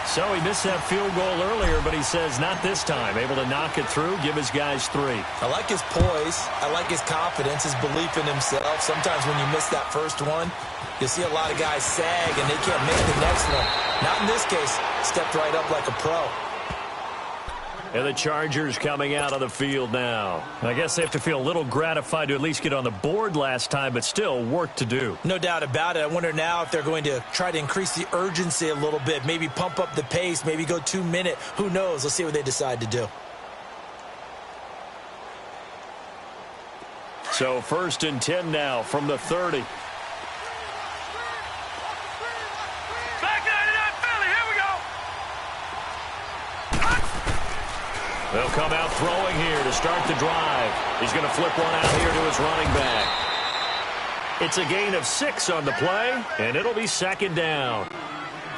So he missed that field goal earlier, but he says not this time. Able to knock it through, give his guys 3. I like his poise. I like his confidence, his belief in himself. Sometimes when you miss that first one, you'll see a lot of guys sag and they can't make the next one. Not in this case. Stepped right up like a pro. And the Chargers coming out of the field now. I guess they have to feel a little gratified to at least get on the board last time, but still work to do. No doubt about it. I wonder now if they're going to try to increase the urgency a little bit, maybe pump up the pace, maybe go 2-minute. Who knows? Let's see what they decide to do. So 1st and 10 now from the 30. They'll come out throwing here to start the drive. He's going to flip one out here to his running back. It's a gain of 6 on the play, and it'll be 2nd down.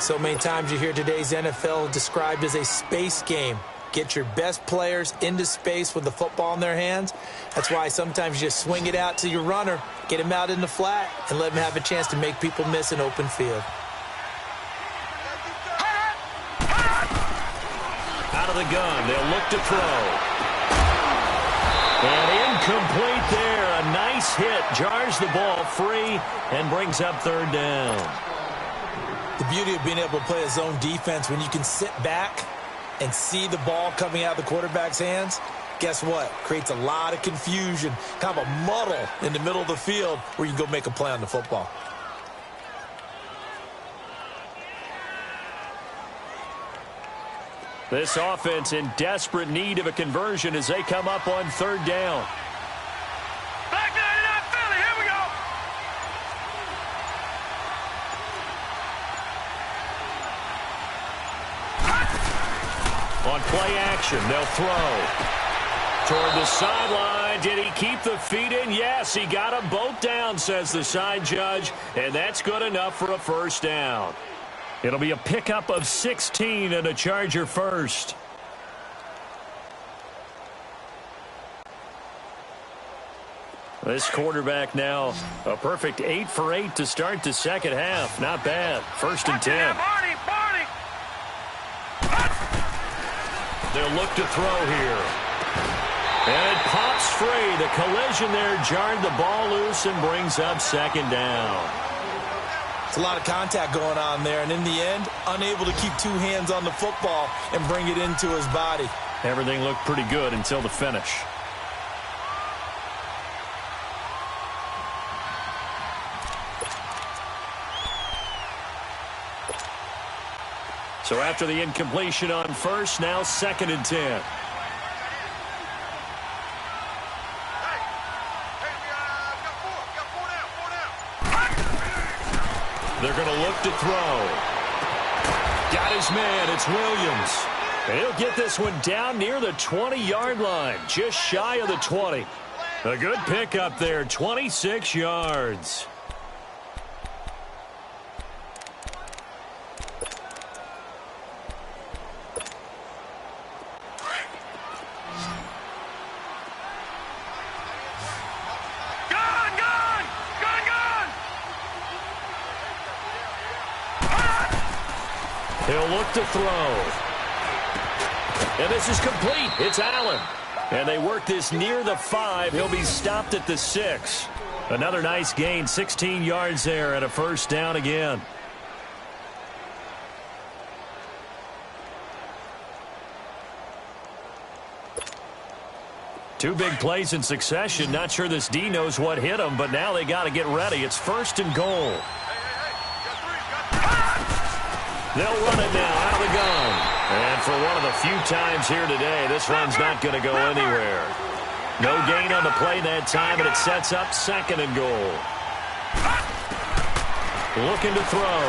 So many times you hear today's NFL described as a space game. Get your best players into space with the football in their hands. That's why sometimes you just swing it out to your runner, get him out in the flat, and let him have a chance to make people miss an open field. Out of the gun, they'll look to throw. And incomplete there. A nice hit. Jars the ball free and brings up 3rd down. The beauty of being able to play a zone defense when you can sit back and see the ball coming out of the quarterback's hands, guess what? Creates a lot of confusion, kind of a muddle in the middle of the field where you can go make a play on the football. This offense in desperate need of a conversion as they come up on 3rd down. Back 99 Philly, here we go. On play action, they'll throw. Toward the sideline, did he keep the feet in? Yes, he got them both down, says the side judge, and that's good enough for a 1st down. It'll be a pickup of 16 and a Charger first. This quarterback now a perfect 8 for 8 to start the 2nd half. Not bad. 1st and 10. Barney. They'll look to throw here. And it pops free. The collision there jarred the ball loose and brings up 2nd down. It's a lot of contact going on there, and in the end, unable to keep 2 hands on the football and bring it into his body. Everything looked pretty good until the finish. So after the incompletion on 1st, now 2nd and 10. They're going to look to throw. Got his man. It's Williams. And he'll get this one down near the 20-yard line, just shy of the 20. A good pickup there, 26 yards. He'll look to throw. And this is complete. It's Allen. And they work this near the 5. He'll be stopped at the 6. Another nice gain, 16 yards there and a 1st down again. Two big plays in succession. Not sure this D knows what hit him, but now they got to get ready. It's 1st and goal. They'll run it now out of the gun. And for one of the few times here today, this run's not going to go anywhere. No gain on the play that time, and it sets up 2nd and goal. Looking to throw.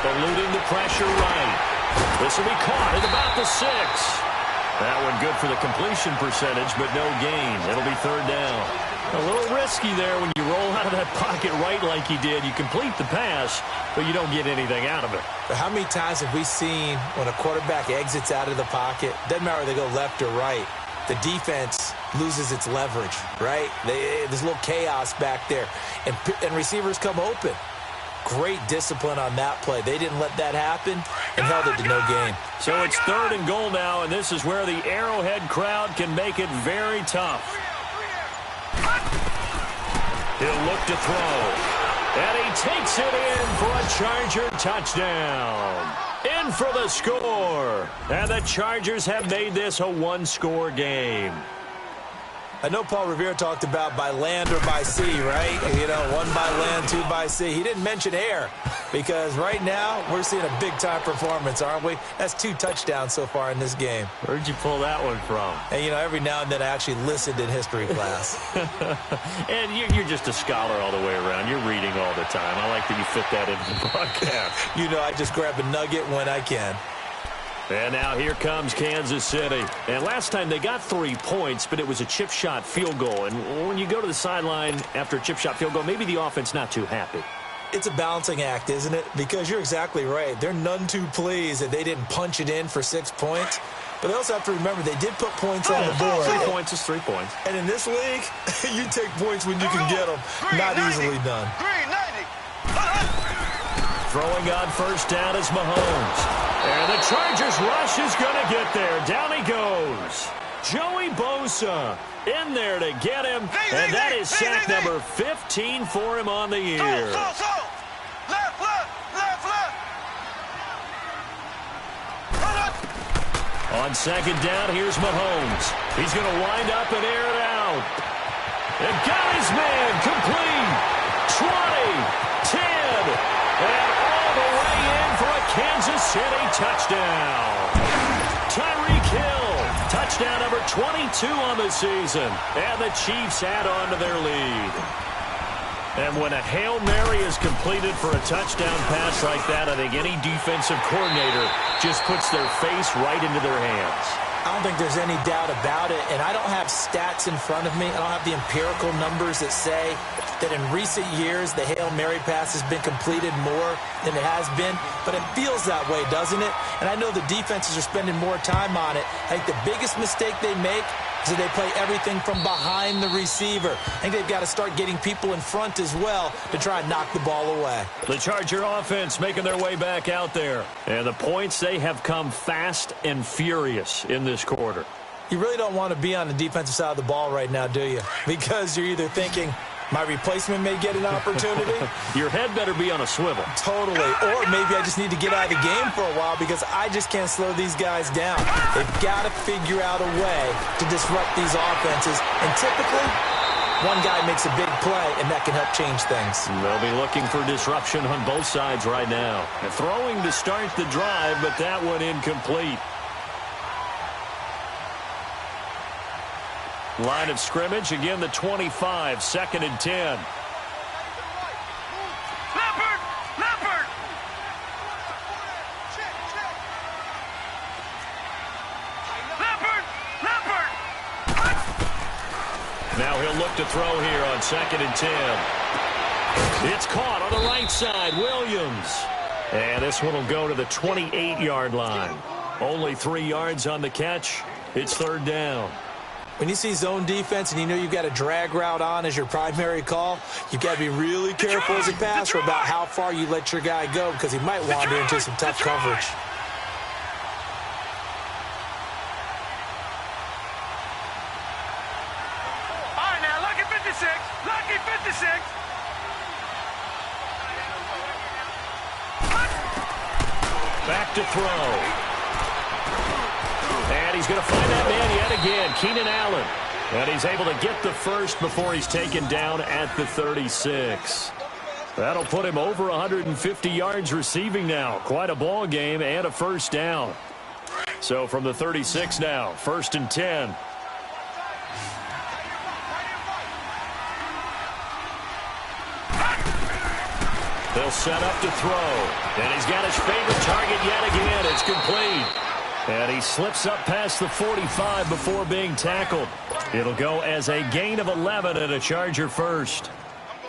Eluding the pressure right. This will be caught at about the 6. That one good for the completion percentage, but no gain. It'll be 3rd down. A little risky there when you roll out of that pocket right like he did. You complete the pass, but you don't get anything out of it. But how many times have we seen when a quarterback exits out of the pocket, doesn't matter whether they go left or right, the defense loses its leverage, right? There's a little chaos back there, and receivers come open. Great discipline on that play. They didn't let that happen and held it to no gain. So it's 3rd and goal now, and this is where the Arrowhead crowd can make it very tough. He'll look to throw. And he takes it in for a Charger touchdown. In for the score. And the Chargers have made this a 1-score game. I know Paul Revere talked about by land or by sea, right? You know, 1 by land, 2 by sea. He didn't mention air because right now we're seeing a big-time performance, aren't we? That's 2 touchdowns so far in this game. Where'd you pull that one from? And, you know, every now and then I actually listened in history class. And you're just a scholar all the way around. You're reading all the time. I like that you fit that into the broadcast. You know, I just grab a nugget when I can. And now here comes Kansas City. And last time they got 3 points, but it was a chip shot field goal. And when you go to the sideline after a chip shot field goal, maybe the offense not too happy. It's a balancing act, isn't it? Because you're exactly right. They're none too pleased that they didn't punch it in for 6 points. But they also have to remember they did put points on the board. 3 points is 3 points. And in this league, you take points when you can get them. Not easily done. Throwing on 1st down is Mahomes. And the Chargers rush is going to get there. Down he goes. Joey Bosa in there to get him. And that is sack number 15 for him on the year. Left. On 2nd down, here's Mahomes. He's going to wind up and air it out. And got his man complete. 20, 10, and all the way in for a Kansas City touchdown. Tyreek Hill, touchdown number 22 on the season. And the Chiefs add on to their lead. And when a Hail Mary is completed for a touchdown pass like that, I think any defensive coordinator just puts their face right into their hands. I don't think there's any doubt about it, and I don't have stats in front of me. I don't have the empirical numbers that say that in recent years the Hail Mary pass has been completed more than it has been, but it feels that way, doesn't it? And I know the defenses are spending more time on it. I think the biggest mistake they make is that they play everything from behind the receiver. I think they've got to start getting people in front as well to try and knock the ball away. The Charger offense making their way back out there. And the points, they have come fast and furious in this quarter. You really don't want to be on the defensive side of the ball right now, do you? Because you're either thinking, my replacement may get an opportunity. Your head better be on a swivel. Totally. Or maybe I just need to get out of the game for a while because I just can't slow these guys down. They've got to figure out a way to disrupt these offenses. And typically, one guy makes a big play, and that can help change things. They'll be looking for disruption on both sides right now. And throwing to start the drive, but that one incomplete. Line of scrimmage, again the 25, 2nd and 10. Leopard! Now he'll look to throw here on 2nd and 10. It's caught on the right side, Williams. And this one will go to the 28-yard line. Only 3 yards on the catch. It's 3rd down. When you see zone defense and you know you've got a drag route on as your primary call, you've got to be really careful as a passer about how far you let your guy go because he might wander into some tough coverage. All right, now, lucky 56. Lucky 56. Back to throw. And he's going to find that man yet again, Keenan Allen. And he's able to get the first before he's taken down at the 36. That'll put him over 150 yards receiving now. Quite a ball game and a first down. So from the 36 now, 1st and 10. They'll set up to throw. And he's got his favorite target yet again. It's complete. And he slips up past the 45 before being tackled. It'll go as a gain of 11 and a Charger first.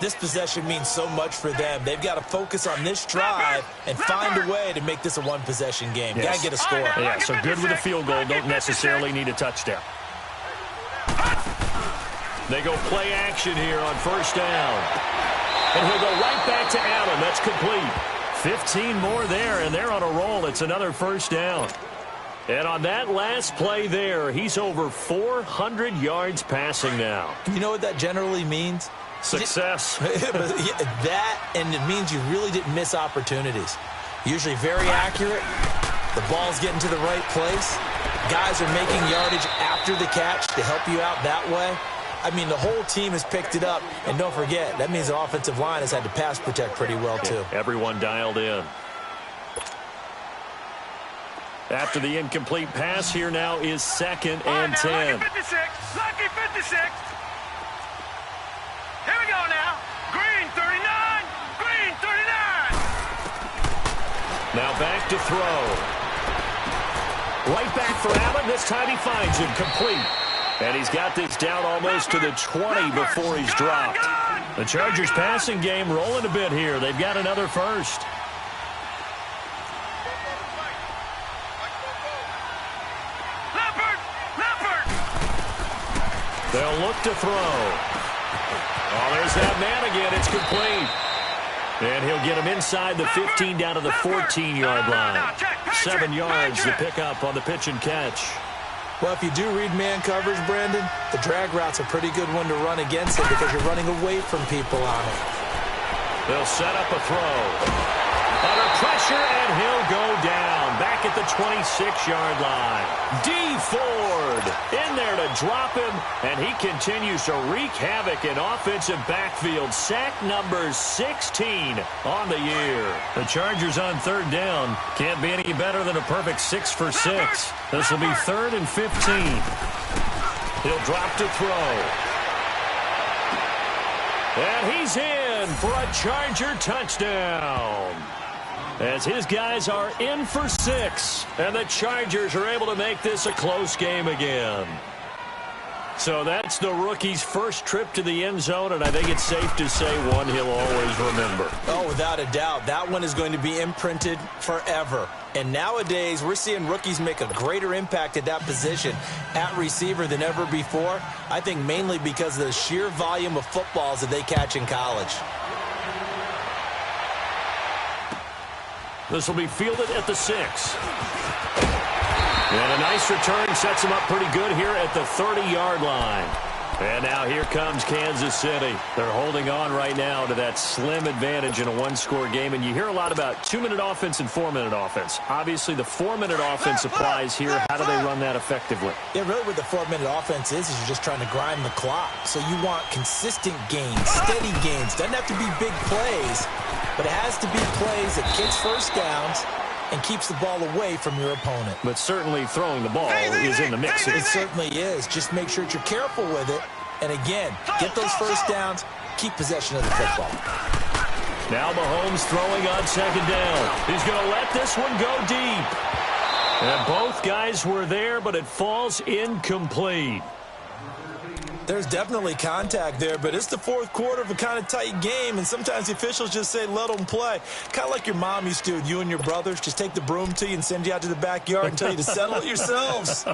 This possession means so much for them. They've got to focus on this drive and find a way to make this a one-possession game. Yes. Got to get a score. Yeah, so good with a field goal. Don't necessarily need a touchdown. They go play action here on first down. And he'll go right back to Allen. That's complete. 15 more there, and they're on a roll. It's another first down. And on that last play there, he's over 400 yards passing now. You know what that generally means? Success. That, and it means you really didn't miss opportunities. Usually very accurate. The ball's getting to the right place. Guys are making yardage after the catch to help you out that way. I mean, the whole team has picked it up. And don't forget, that means the offensive line has had to pass protect pretty well, too. Everyone dialed in. After the incomplete pass, here now is 2nd and 10. Lucky 56. Lucky 56. Here we go now. Green 39. Green 39. Now back to throw. Right back for Allen. This time he finds him complete. And he's got this down almost to the 20 before he's dropped. The Chargers passing game rolling a bit here. They've got another first. They'll look to throw. Oh, there's that man again. It's complete. And he'll get him inside the 15 down to the 14-yard line. 7 yards to pick up on the pitch and catch. Well, if you do read man coverage, Brandon, the drag route's a pretty good one to run against it because you're running away from people on it. They'll set up a throw. Under pressure, and he'll go down. Back at the 26-yard line. D. Ford in there to drop him, and he continues to wreak havoc in offensive backfield. Sack number 16 on the year. The Chargers on 3rd down. Can't be any better than a perfect 6 for 6. This will be 3rd and 15. He'll drop to throw. And he's in for a Charger touchdown. As his guys are in for 6. And the Chargers are able to make this a close game again. So that's the rookie's first trip to the end zone, and I think it's safe to say one he'll always remember. Oh, without a doubt. That one is going to be imprinted forever. And nowadays, we're seeing rookies make a greater impact at that position at receiver than ever before. I think mainly because of the sheer volume of footballs that they catch in college. This will be fielded at the 6. And a nice return sets him up pretty good here at the 30-yard line. And now here comes Kansas City. They're holding on right now to that slim advantage in a one-score game. And you hear a lot about 2-minute offense and 4-minute offense. Obviously, the 4-minute offense applies here. How do they run that effectively? Yeah, really what the 4-minute offense is you're just trying to grind the clock. So you want consistent gains, steady gains. Doesn't have to be big plays, but it has to be plays that gets first downs and keeps the ball away from your opponent. But certainly throwing the ball is in the mix. It certainly is. Just make sure that you're careful with it. And again, get those first downs, keep possession of the football. Now Mahomes throwing on 2nd down. He's going to let this one go deep. And both guys were there, but it falls incomplete. There's definitely contact there, but it's the 4th quarter of a kind of tight game, and sometimes the officials just say, let them play. Kind of like your mom used to with you and your brothers. Just take the broom to you and send you out to the backyard and tell you to settle it yourselves.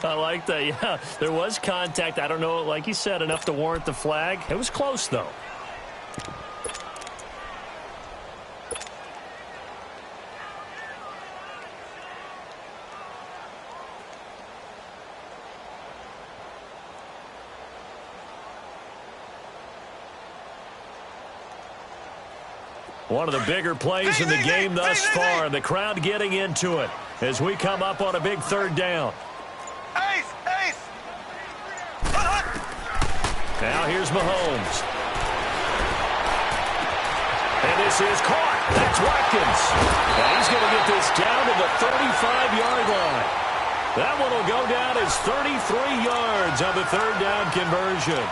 I like that, yeah. There was contact. I don't know, like you said, enough to warrant the flag. It was close, though. One of the bigger plays in the game thus far. The crowd getting into it as we come up on a big 3rd down. Now here's Mahomes. And this is caught. That's Watkins. And he's going to get this down to the 35-yard line. That one will go down as 33 yards on the third down conversion.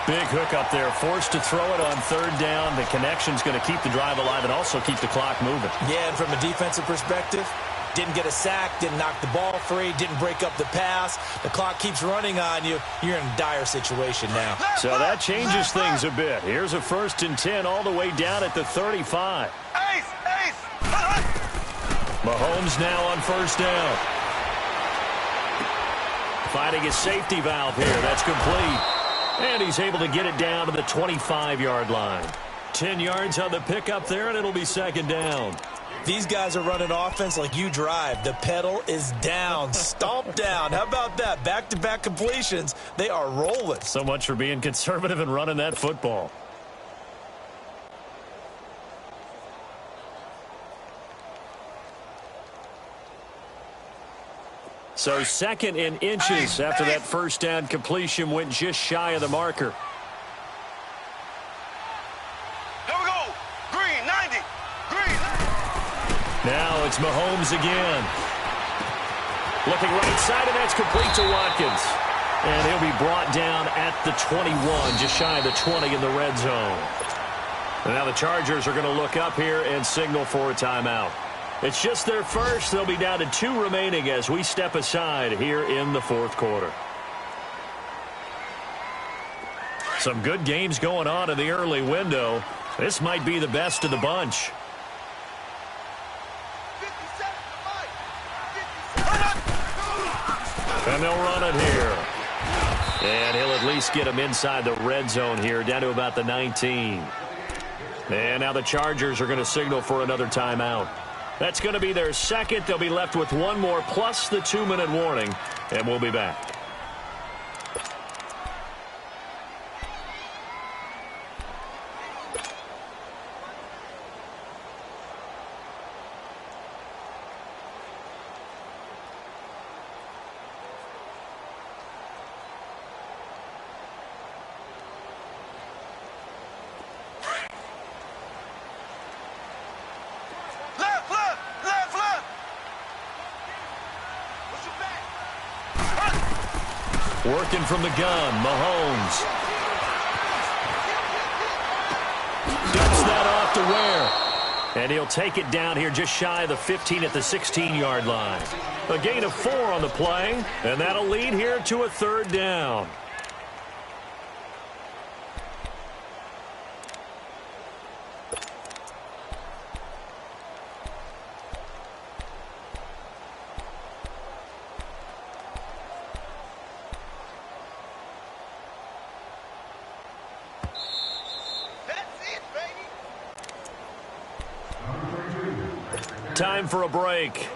Big hook up there, forced to throw it on third down. The connection's going to keep the drive alive and also keep the clock moving. Yeah, and from a defensive perspective, didn't get a sack, didn't knock the ball free, didn't break up the pass. The clock keeps running on you. You're in a dire situation now. So that changes things a bit. Here's a 1st and 10 all the way down at the 35. Mahomes now on first down. Finding his safety valve here. That's complete. And he's able to get it down to the 25-yard line. 10 yards on the pickup there, and it'll be second down. These guys are running offense like you drive. The pedal is down, stomp down. How about that? Back-to-back completions. They are rolling. So much for being conservative and running that football. So 2nd and inches after that first down completion went just shy of the marker. Here we go. Green, 90. Green. Now it's Mahomes again. Looking right side, and that's complete to Watkins. And he'll be brought down at the 21, just shy of the 20 in the red zone. And now the Chargers are going to look up here and signal for a timeout. It's just their first. They'll be down to 2 remaining as we step aside here in the fourth quarter. Some good games going on in the early window. This might be the best of the bunch. And they'll run it here. And he'll at least get him inside the red zone here, down to about the 19. And now the Chargers are going to signal for another timeout. That's going to be their second. They'll be left with one more plus the 2-minute warning, and we'll be back. Working from the gun, Mahomes. Dumps that off to Ware. And he'll take it down here just shy of the 15 at the 16-yard line. A gain of 4 on the play, and that'll lead here to a third down. Time for a break.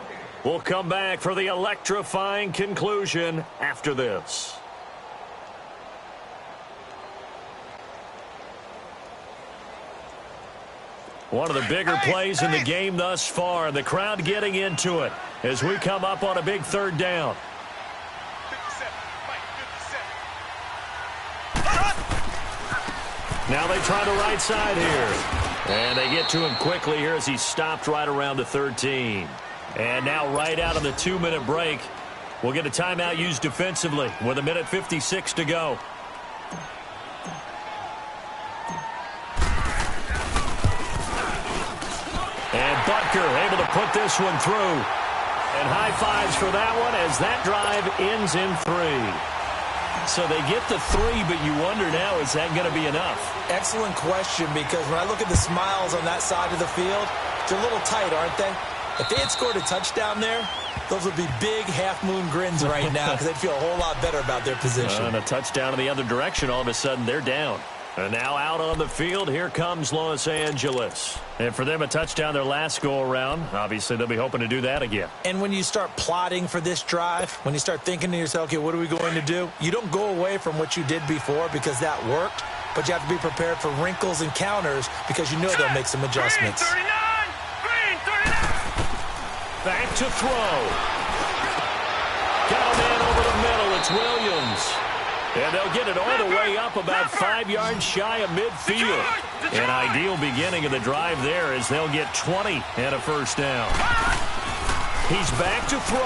We'll come back for the electrifying conclusion after this. One of the bigger plays in the game thus far. The crowd getting into it as we come up on a big third down. Now they try the right side here. And they get to him quickly here as he stopped right around the 13. And now right out of the 2-minute break, we'll get a timeout used defensively with 1:56 to go. And Butker able to put this one through. And high fives for that one as that drive ends in 3. So they get the 3, but you wonder now, is that going to be enough? Excellent question, because when I look at the smiles on that side of the field, they're a little tight, aren't they? If they had scored a touchdown there, those would be big half-moon grins right now because they'd feel a whole lot better about their position. And a touchdown in the other direction, all of a sudden they're down. And now out on the field, here comes Los Angeles. And for them, a touchdown their last go-around. Obviously, they'll be hoping to do that again. And when you start plotting for this drive, when you start thinking to yourself, okay, what are we going to do? You don't go away from what you did before because that worked, but you have to be prepared for wrinkles and counters because you know they'll make some adjustments. Green 39! Green 39! Back to throw. Got a man over the middle. It's Williams. And they'll get it all the way up about 5 yards shy of midfield. An ideal beginning of the drive there as they'll get 20 and a first down. He's back to throw.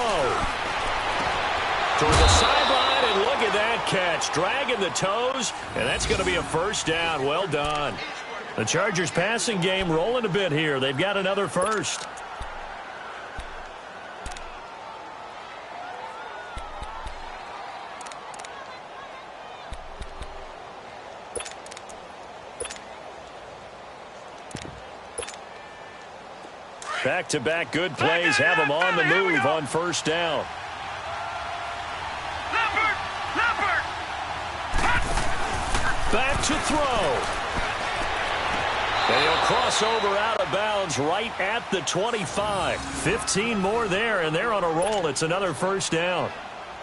Toward the sideline, and look at that catch. Dragging the toes, and that's going to be a first down. Well done. The Chargers passing game rolling a bit here. They've got another first. Back-to-back good plays have them on the move on first down. Back to throw. And he'll cross over out of bounds right at the 25. 15 more there, and they're on a roll. It's another first down.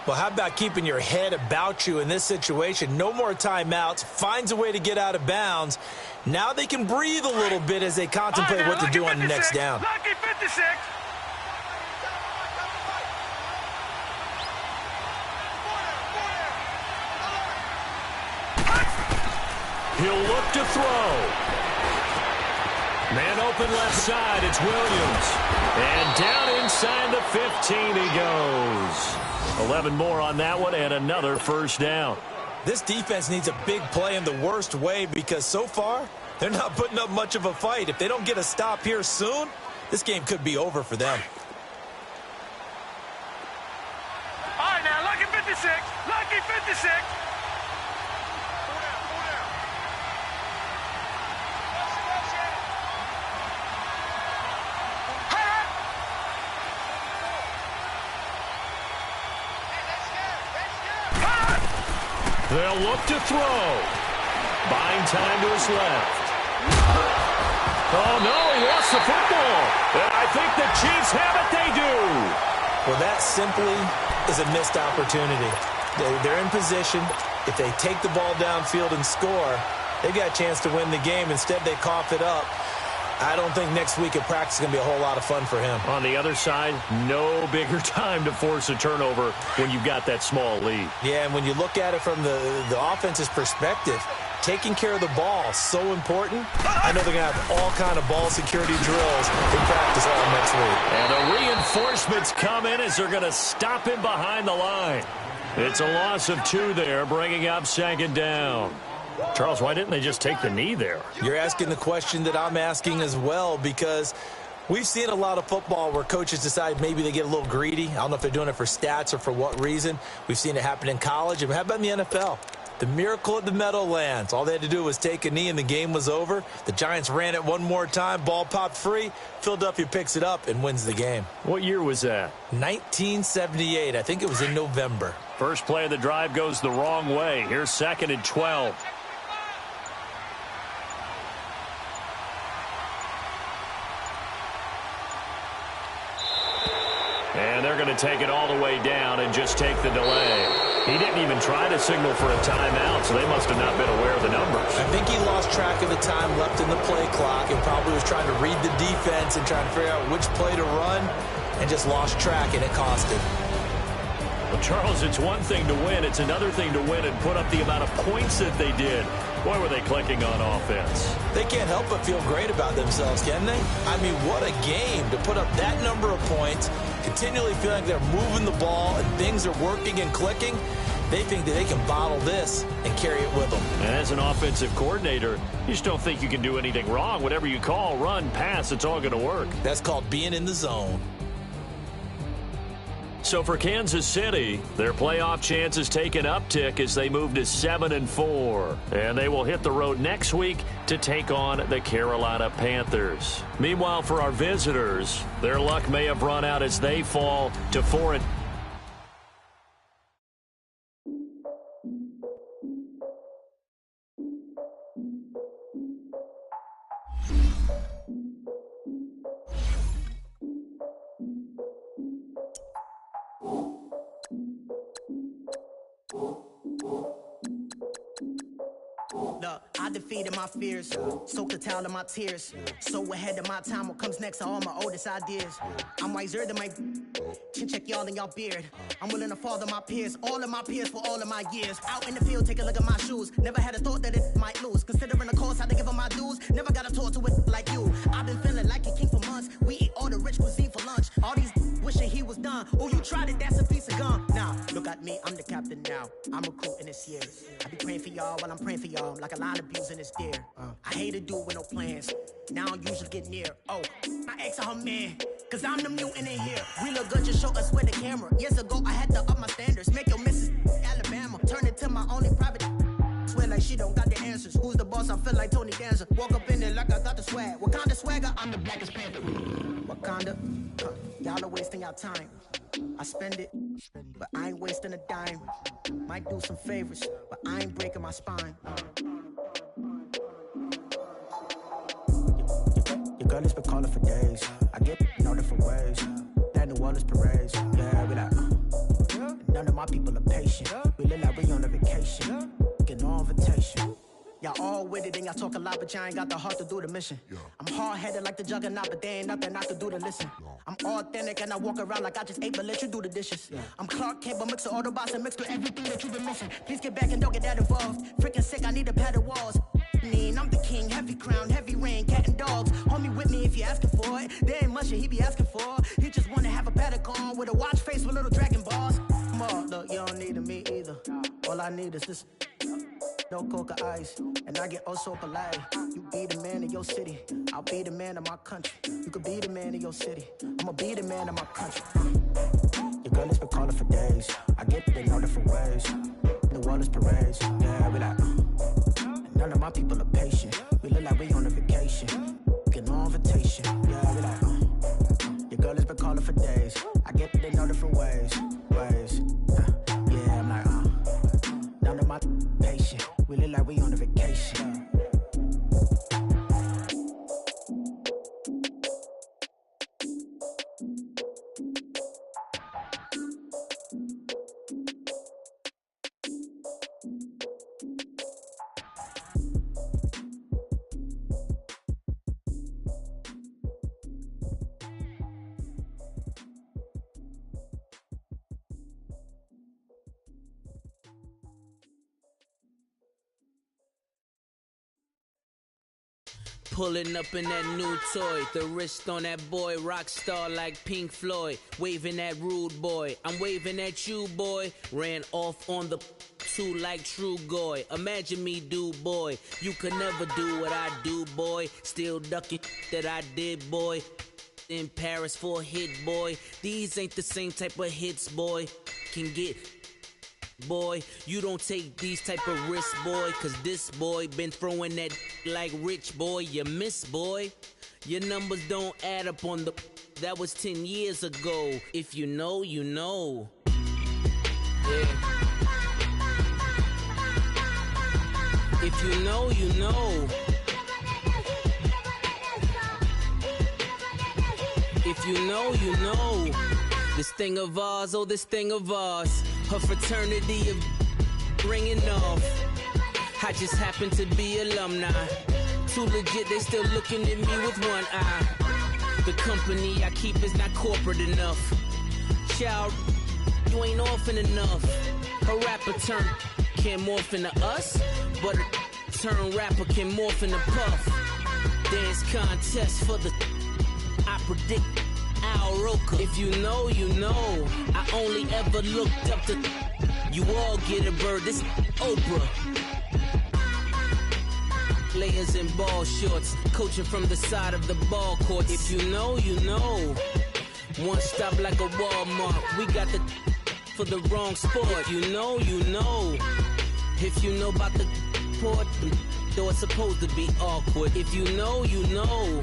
Well, how about keeping your head about you in this situation? No more timeouts. Finds a way to get out of bounds. Now they can breathe a little bit as they contemplate what to do on the next down. Lucky 56. He'll look to throw. Man open left side, it's Williams. And down inside the 15 he goes. 11 more on that one and another first down. This defense needs a big play in the worst way because so far they're not putting up much of a fight. If they don't get a stop here soon, this game could be over for them. All right, now, lucky 56. Lucky 56. They'll look to throw. Buying time to his left. Oh, no, he lost the football. And I think the Chiefs have it. They do. Well, that simply is a missed opportunity. They're in position. If they take the ball downfield and score, they've got a chance to win the game. Instead, they cough it up. I don't think next week at practice is going to be a whole lot of fun for him. On the other side, no bigger time to force a turnover when you've got that small lead. Yeah, and when you look at it from the offense's perspective, taking care of the ball is so important. I know they're going to have all kind of ball security drills in practice all next week. And the reinforcements come in as they're going to stop him behind the line. It's a loss of 2 there, bringing up second down. Charles, why didn't they just take the knee there? You're asking the question that I'm asking as well, because we've seen a lot of football where coaches decide maybe they get a little greedy. I don't know if they're doing it for stats or for what reason. We've seen it happen in college. And how about in the NFL? The miracle at the Meadowlands. All they had to do was take a knee and the game was over. The Giants ran it one more time. Ball popped free. Philadelphia picks it up and wins the game. What year was that? 1978. I think it was in November. First play of the drive goes the wrong way. Here's 2nd and 12. And they're going to take it all the way down and just take the delay. He didn't even try to signal for a timeout, so they must have not been aware of the numbers. I think he lost track of the time left in the play clock and probably was trying to read the defense and trying to figure out which play to run and just lost track, and it cost him. Well, Charles, it's one thing to win. It's another thing to win and put up the amount of points that they did. Boy, were they clicking on offense. They can't help but feel great about themselves, can they? I mean, what a game to put up that number of points, continually feeling like they're moving the ball and things are working and clicking. They think that they can bottle this and carry it with them. And as an offensive coordinator, you just don't think you can do anything wrong. Whatever you call, run, pass, it's all going to work. That's called being in the zone. So for Kansas City, their playoff chances take an uptick as they move to 7-4. And they will hit the road next week to take on the Carolina Panthers. Meanwhile, for our visitors, their luck may have run out as they fall to 4-. defeated my fears. Soaked the towel of my tears. So ahead of my time, what comes next are all my oldest ideas. I'm wiser than my chin check y'all in y'all beard. I'm willing to father my peers, all of my peers for all of my years. Out in the field, take a look at my shoes. Never had a thought that it might lose. Considering the cost, how to give them my dues. Never got a talk to it like you. I've been feeling like a king for months. We eat all the rich cuisine for lunch. All these wishing he was done. Oh, you tried it, that's a piece of gum. Now, look at me, I'm the captain now. I'm recruiting this year. I be praying for y'all while I'm praying for y'all. Like a line of bees in this deer. I hate to do with no plans. Now I usually get near. Oh, my ex are her man. Cause I'm the mutant in here. We look good, just show us where the camera. Years ago, I had to up my standards. Make your missus Alabama. Turn it to my only private. Swear like she don't got the answers. Who's the boss? I feel like Tony Danza. Walk up in there like I got the swag. What kind of swagger? I'm the blackest panther. Wakanda. Y'all are wasting your time. I spend it, but I ain't wasting a dime. Might do some favors, but I ain't breaking my spine. Your girl has been calling for days. I get in all different ways. That New Orleans parades. Yeah, we like, none of my people are patient. We live like we on a vacation. Get no invitation. Y'all all with it and y'all talk a lot, but y'all ain't got the heart to do the mission. I'm hard-headed like the juggernaut, but there ain't nothing I can do to listen. I'm authentic and I walk around like I just ate, but let you do the dishes. I'm Clark Kent, but mix of Autobots and mixed with everything that you've been missing. Please get back and don't get that involved. Freaking sick, I need a pad of walls. I'm the king, heavy crown, heavy rain, cat and dogs. Homie with me if you're asking for it. There ain't much that he be asking for. He just wanna have a paddock on with a watch face with little dragon balls. Look, you don't need me either. All I need is this. No coca ice, and I get oh so polite. You be the man of your city, I'll be the man of my country. You could be the man of your city, I'ma be the man of my country. Your girl has been calling for days. I get it in all different ways. New Orleans parades, yeah, we like. None of my people are patient. We look like we on a vacation. Get no invitation, yeah, we like. Your girl has been calling for days. I get it in all different ways. Yeah, I'm like, none of my patient. We look like we on a vacation. Pulling up in that new toy, the wrist on that boy, rock star like Pink Floyd, waving at rude boy, I'm waving at you boy, ran off on the two like True Goy, imagine me do boy, you could never do what I do boy, still ducking that I did boy, in Paris for a hit boy, these ain't the same type of hits boy, can get boy, you don't take these type of risks, boy, cause this boy been throwing that like rich boy, you miss, boy. Your numbers don't add up on the, that was 10 years ago. If you know, you know. Yeah. If you know, you know. If you know, you know. This thing of ours, oh, this thing of ours. Her fraternity of ringing off. I just happen to be alumni. Too legit, they still looking at me with one eye. The company I keep is not corporate enough. Child, you ain't orphan enough. A rapper turn can't morph into us, but a turn rapper can morph into Puff. Dance contest for the, I predict Al Roker. If you know, you know. I only ever looked up to, you all get a bird, this Oprah. Layers in ball shorts, coaching from the side of the ball court. If you know, you know. One stop like a Walmart. We got the for the wrong sport. If you know, you know. If you know about the port, though it's supposed to be awkward. If you know, you know.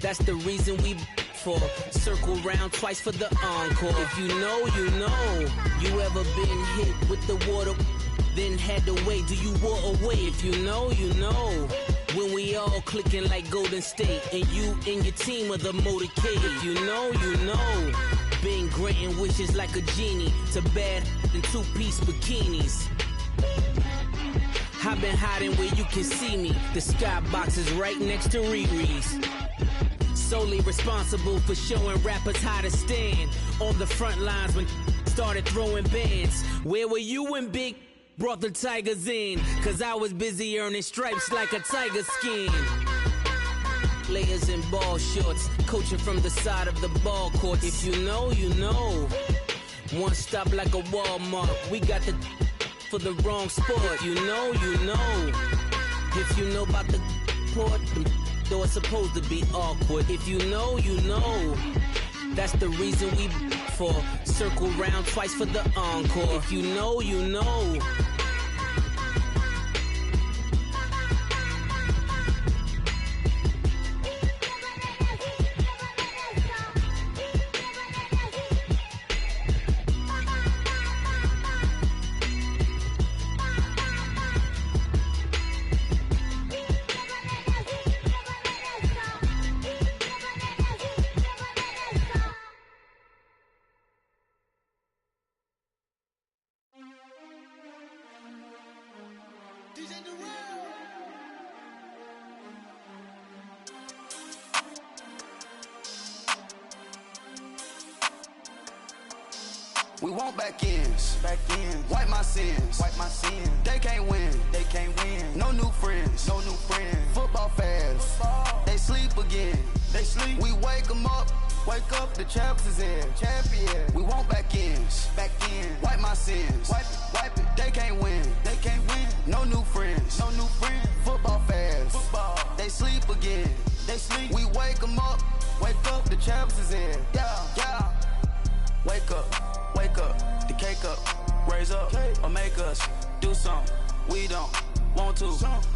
That's the reason we for circle round twice for the encore. If you know, you know. You ever been hit with the water? Then had to wait, do you walk away? If you know, you know. When we all clicking like Golden State, and you and your team are the motorcade. If you know, you know. Been granting wishes like a genie to bad in two-piece bikinis. I've been hiding where you can see me. The skybox is right next to Riri's. Solely responsible for showing rappers how to stand on the front lines when started throwing bands. Where were you when Big brought the Tigers in? Cause I was busy earning stripes like a tiger skin. Layers in ball shorts, coaching from the side of the ball court. If you know, you know. One stop like a Walmart. We got the for the wrong sport. You know, you know. If you know about the port, though it's supposed to be awkward. If you know, you know. That's the reason we for circle round twice for the encore. If you know, you know. We want back ends, wipe my sins, They can't win, No new friends, Football fans, they sleep again, We wake them up, the champs is in, We want back ends, wipe my sins, wipe it, They can't win, No new friends, Football fans, they sleep again, We wake them up, the champs is in, yeah. Wake up, the cake up, raise up, or make us do something we don't want to.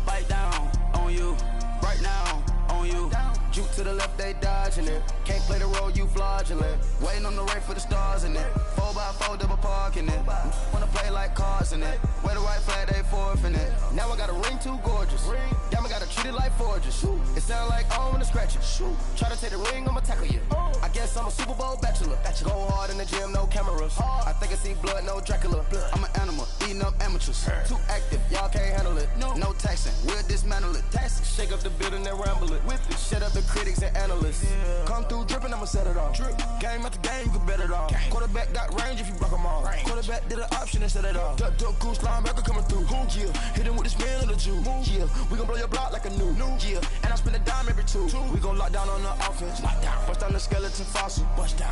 Bite down on you, right now on you. Juke to the left, they dodging it. Can't play the role, you fraudulent. Waiting on the rain for the stars in it. 4x4 double parking it. Wanna play like cars in it. Wear the right flag, they forfeit it. Now I got a ring too gorgeous. Damn, I gotta treat it like forges. It sound like I wanna scratch it. Try to take the ring, I'ma tackle you. I guess I'm a Super Bowl bachelor. Go hard in the gym, no cameras. I think I see blood, no Dracula. I'm an animal, eating up amateurs. Too active, y'all can't handle it. No taxing, we'll dismantle it. Shake up the building and ramble it. Whip it, shut up the critics and analysts. Come through dripping, I'ma set it off. Game after game, you can bet it off. Quarterback got range if you block them all. Quarterback did an option and set it off. Duck goose linebacker coming through. Yeah, hit him with the spin of the Jew. Yeah, we gon' blow your block like a new. Yeah, and I spend a dime every two. We gon' lock down on the offense. Bust down the skeleton fossil.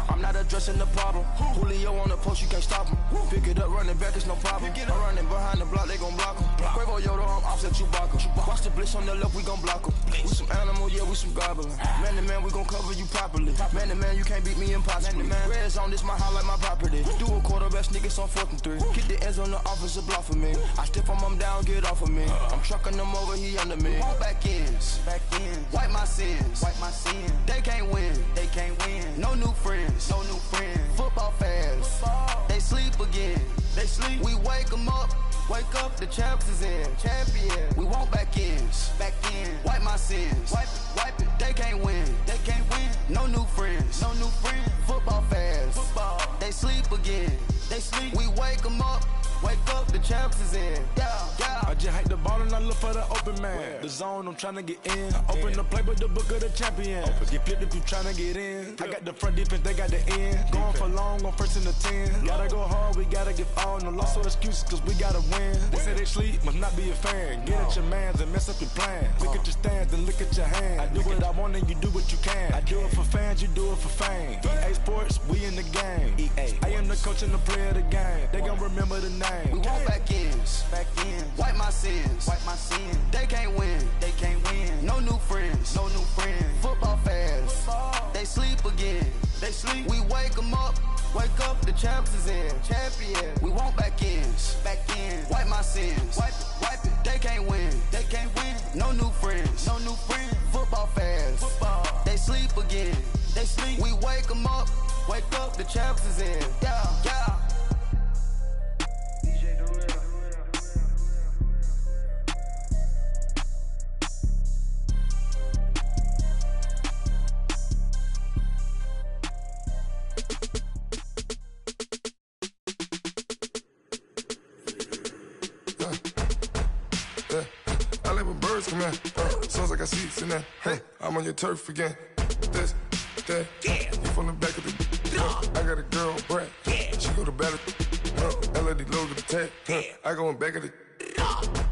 I'm not addressing the problem. Julio on the post, you can't stop him. Pick it up, running back, it's no problem. I'm running behind the block, they gon' block him. Quavo Yoda, I'm offset Chewbacca. Watch the blitz on the left, we gon' block him. We some animal, yeah, we some goblin. Man to man, we gon' cover you properly. Man to man, you can't beat me impossibly. Red zone, this my highlight, my property. Do a quarterback sneakers on 4th and 3. Get the ends on the offensive block for me. I step on him down, get off of me. I'm trucking them over, he under me. Walk back ends, wipe my sins, They can't win, No new friends, Football fans, they sleep again, We wake them up, the champs is in, We want back ends, wipe my sins, wipe it, They can't win, No new friends, Football fans, they sleep again, We wake them up, the champs is in, yeah. I just hike the ball and I look for the open man. The zone, I'm tryna get in. Open the play, but the book of the champion. Get flipped if you tryna get in. I got the front defense, they got the end. Going for long, on 1st and the 10. Gotta go hard, we gotta give all. No loss or excuses, cause we gotta win. They say they sleep, must not be a fan. Get at your mans and mess up your plans. Look at your stands and look at your hands. I do what I want and you do what you can. I do it for fans, you do it for fame. EA Sports, we in the game. I am the coach and the player of the game. They gon' remember the name. We want back ends, wipe my sins, They can't win, No new friends, Football fans, they sleep again, We wake them up, the champs is in, We want back ends, wipe my sins, wipe it, They can't win, No new friends, Football fans, they sleep again, We wake them up, the champs is in, yeah. man. Sounds like I seats in there. Hey, I'm on your turf again. This, that, you from the back of the. I got a girl, Brad. She go to battle. LOD load the tag. I go in back of the.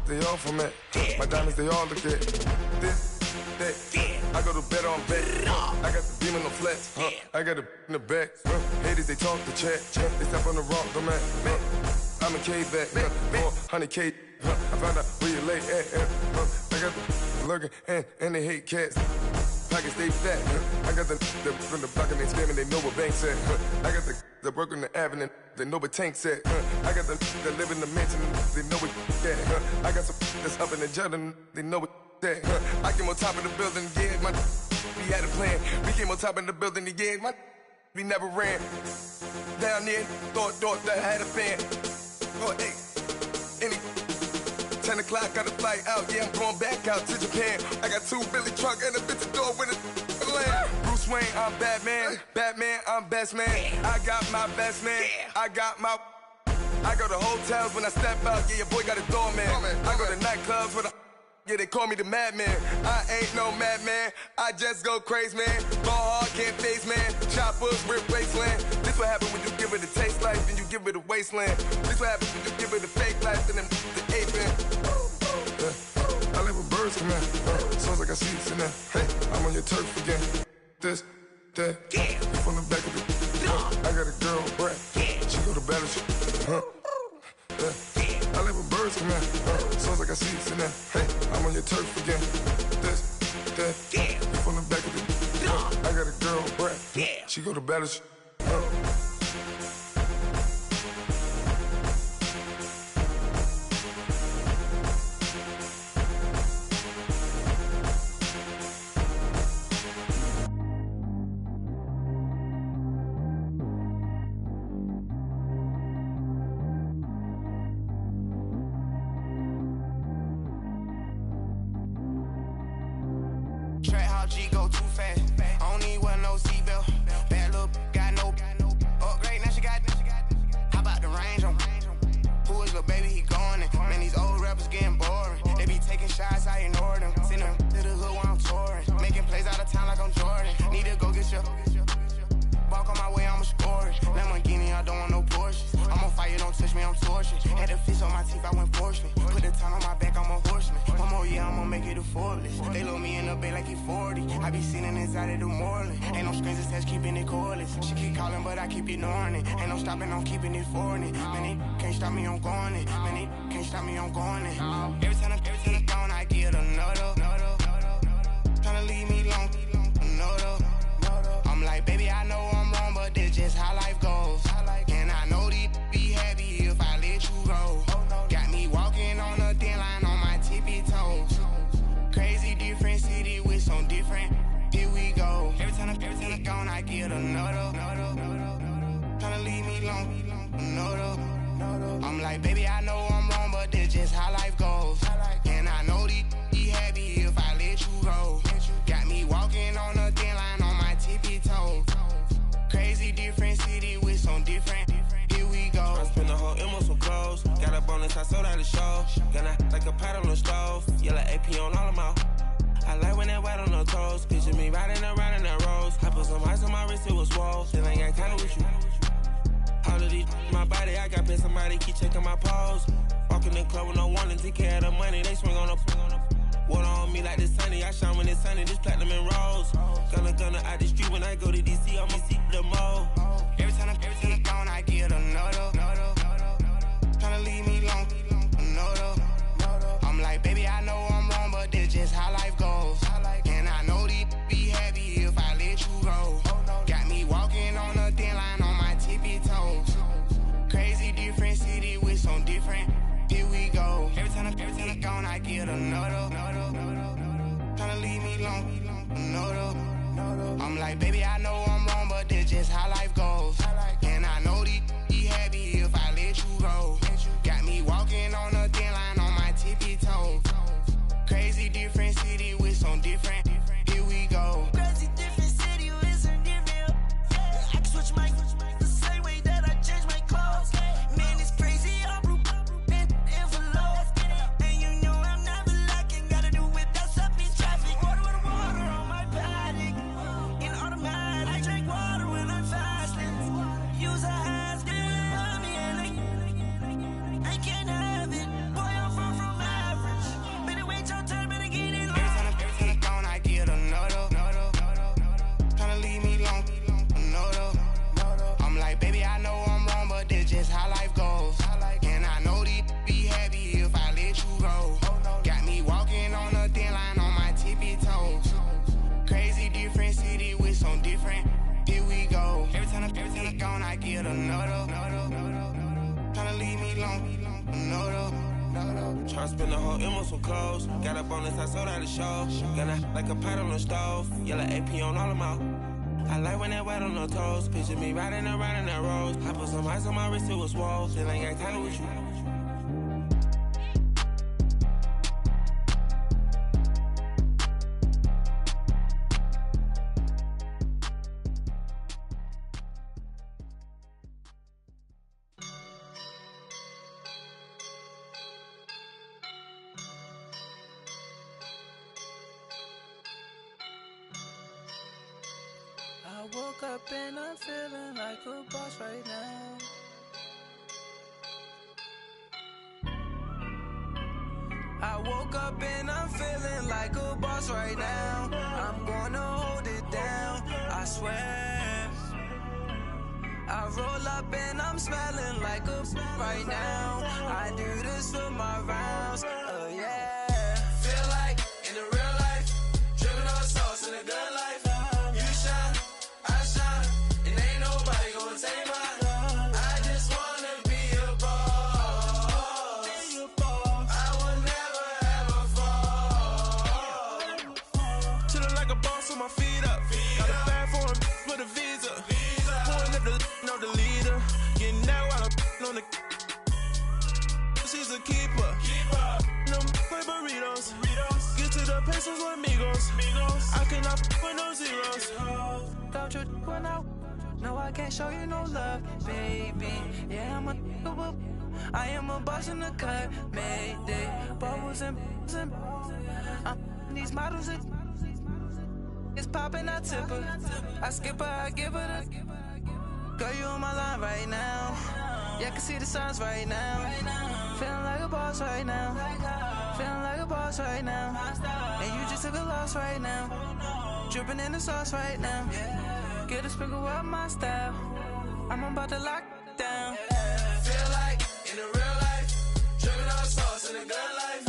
They all from that. My diamonds, they all look at. This, that. I go to bed on bed. I got the demon on flats. I got it in the back. Haters, they talk the chat. They step on the rock, I'm at. I'm a K-back. 400K. I found out where you lay at. I got the lurking and they hate cats. Pockets stay fat. I got the from the block and they scamming, they know what banks at. I got the work on the avenue, they know what tanks at. I got the live in the mansion, they know what that. I got some that's up in the jungle, they know what that. I came on top of the building, yeah, my we had a plan. We came on top of the building, yeah, my we never ran. Down there, thought that I had a fan. Oh, hey, any 10 o'clock, got a flight out, yeah, I'm going back out to Japan. I got 2 Billy truck and a bitch door with a land. Bruce Wayne, I'm Batman. Batman, I'm best man. I got my best man. I got my. I go to hotels when I step out, yeah, your boy got a doorman. I go to nightclubs with a. Yeah, they call me the madman. I ain't no madman. I just go crazy, man. Ball hard, can't face, man. Choppers, rip wasteland. This what happen when you give it a taste life, then you give it a wasteland. This what happen when you give it a fake life, then the ape man. I live with birds come in. Sounds like I seats in there. Hey, I'm on your turf again. This, that, you from the back of the. I got a girl, Brad. She go to battle. I live with birds come in. Sounds like I seats in there. Hey, I'm on your turf again. This, that, you from the back of the. I got a girl, Brad. She go to battle. G go too fast. I don't need wear no seatbelt. Bad look, got no upgrade. Now she got. How about the range on? Who is little baby? He going in. Man, these old rappers getting boring. They be taking shots, I ignore them. Send them to the hood while I'm touring. Making plays out of town like I'm Jordan. Need to go get your. Walk on my way, I'ma score it. Lamborghini, I don't want no Porsches. I'm on fire, don't touch me, I'm tortured. Had the fish on my teeth, I went fortunate. Put the time on my back, I'm a horseman. One more year, I'ma make it a Forbes. They load me in the bay like he 40. I be sitting inside of the Moreland. Ain't no strings attached, keeping it cordless. She keep calling, but I keep ignoring it. Ain't no stopping, I'm keeping it for it. Man, they can't stop me, I'm going it. Man, they can't stop me, I'm going it. Every time I'm gone, I get another. Tryna leave me long, another. I'm like, baby, I know I'm wrong, but this just how life goes. And I know these be happy if I let you go. Got me walking on a thin line on my tippy toes. Crazy different city with some different. Here we go. Every time I'm gone, I get another. Tryna leave me long, another. I'm like, baby, I know I'm wrong, but this just how life goes. And I know these be happy if I let you go. Got me walking on a thin line on my tippy toes. Crazy different city with some different. Here we go. I spend the whole M on some clothes. Got a bonus, I sold out the show. Gonna like a pot on the stove. Yellow AP on all of my. I like when that white on the toes. Picture me riding around in that rose. I put some ice on my wrist, it was swole. Still ain't got time with you. All of these, my body, I got paid somebody, keep checking my pose. Walking in the club with no warning, take care of the money, they swing on the. Water on me like the sunny, I shine when it's sunny, this platinum and rose. Gonna out the street when I go to DC, I'ma see the mall. Every time I'm gone, I get another. Tryna leave me long, another. I'm like, baby, I know I'm wrong, but this just how life goes. And I know these be happy if I let you go. Got me walking on a thin line on my tippy toes. Crazy different city with some different. Here we go. Every time I'm gone, I get another. Tryna leave me long, another. I'm like, baby, I know I'm wrong, but this just how life goes. And I know these be happy if I let you go. Got me walking on a thin line on my tippy toes. Crazy different city with some different. Here we go. Crazy different city with some different. I can switch my the same way that I change my clothes. Man, it's crazy. I'm blue envelope. And you know I'm never lacking. Gotta do it. That's it's so different. Here we go. Every time I get gone, I get another. Tryna leave me alone, another. Tryna spend the whole M on some clothes. Got up on this, I sold out the show. Got a like a pot on the stove. Yellow AP on all of my. I like when that wet on the toes. Picture me riding around in that rose. I put some ice on my wrist, it was swole. Still ain't got time with you. I woke up and I'm feeling like a boss right now. I woke up and I'm feeling like a boss right now. I'm gonna hold it down, I swear. I roll up and I'm smelling like a right now. I do this for my rounds, yeah. Feel like in the real life, dripping on sauce in the good life. You shine, I shine, and ain't nobody gonna take mine. I just wanna be a boss. I will never ever fall. Chillin' like a boss with my feet up. Got a bag for him with a visa. Pulling up the know the leader. Getting that while I'm on the. She's a keeper. No play burritos. Get to the pesos with amigos. I cannot with no zeros. Don't you run out? No, I can't show you no love, baby. Yeah, I am a boss in the cut, mayday. Bubbles and these models, it's popping, I tip her. I skip her, I give her the. Girl, you on my line right now. Yeah, I can see the signs right now. Feeling like a boss right now. Feeling like a boss right now. And you just took a loss right now. Dripping in the sauce right now. Get a sprinkle up my style. I'm about to lock down. Feel like in the real life, dripping on sauce in the good life.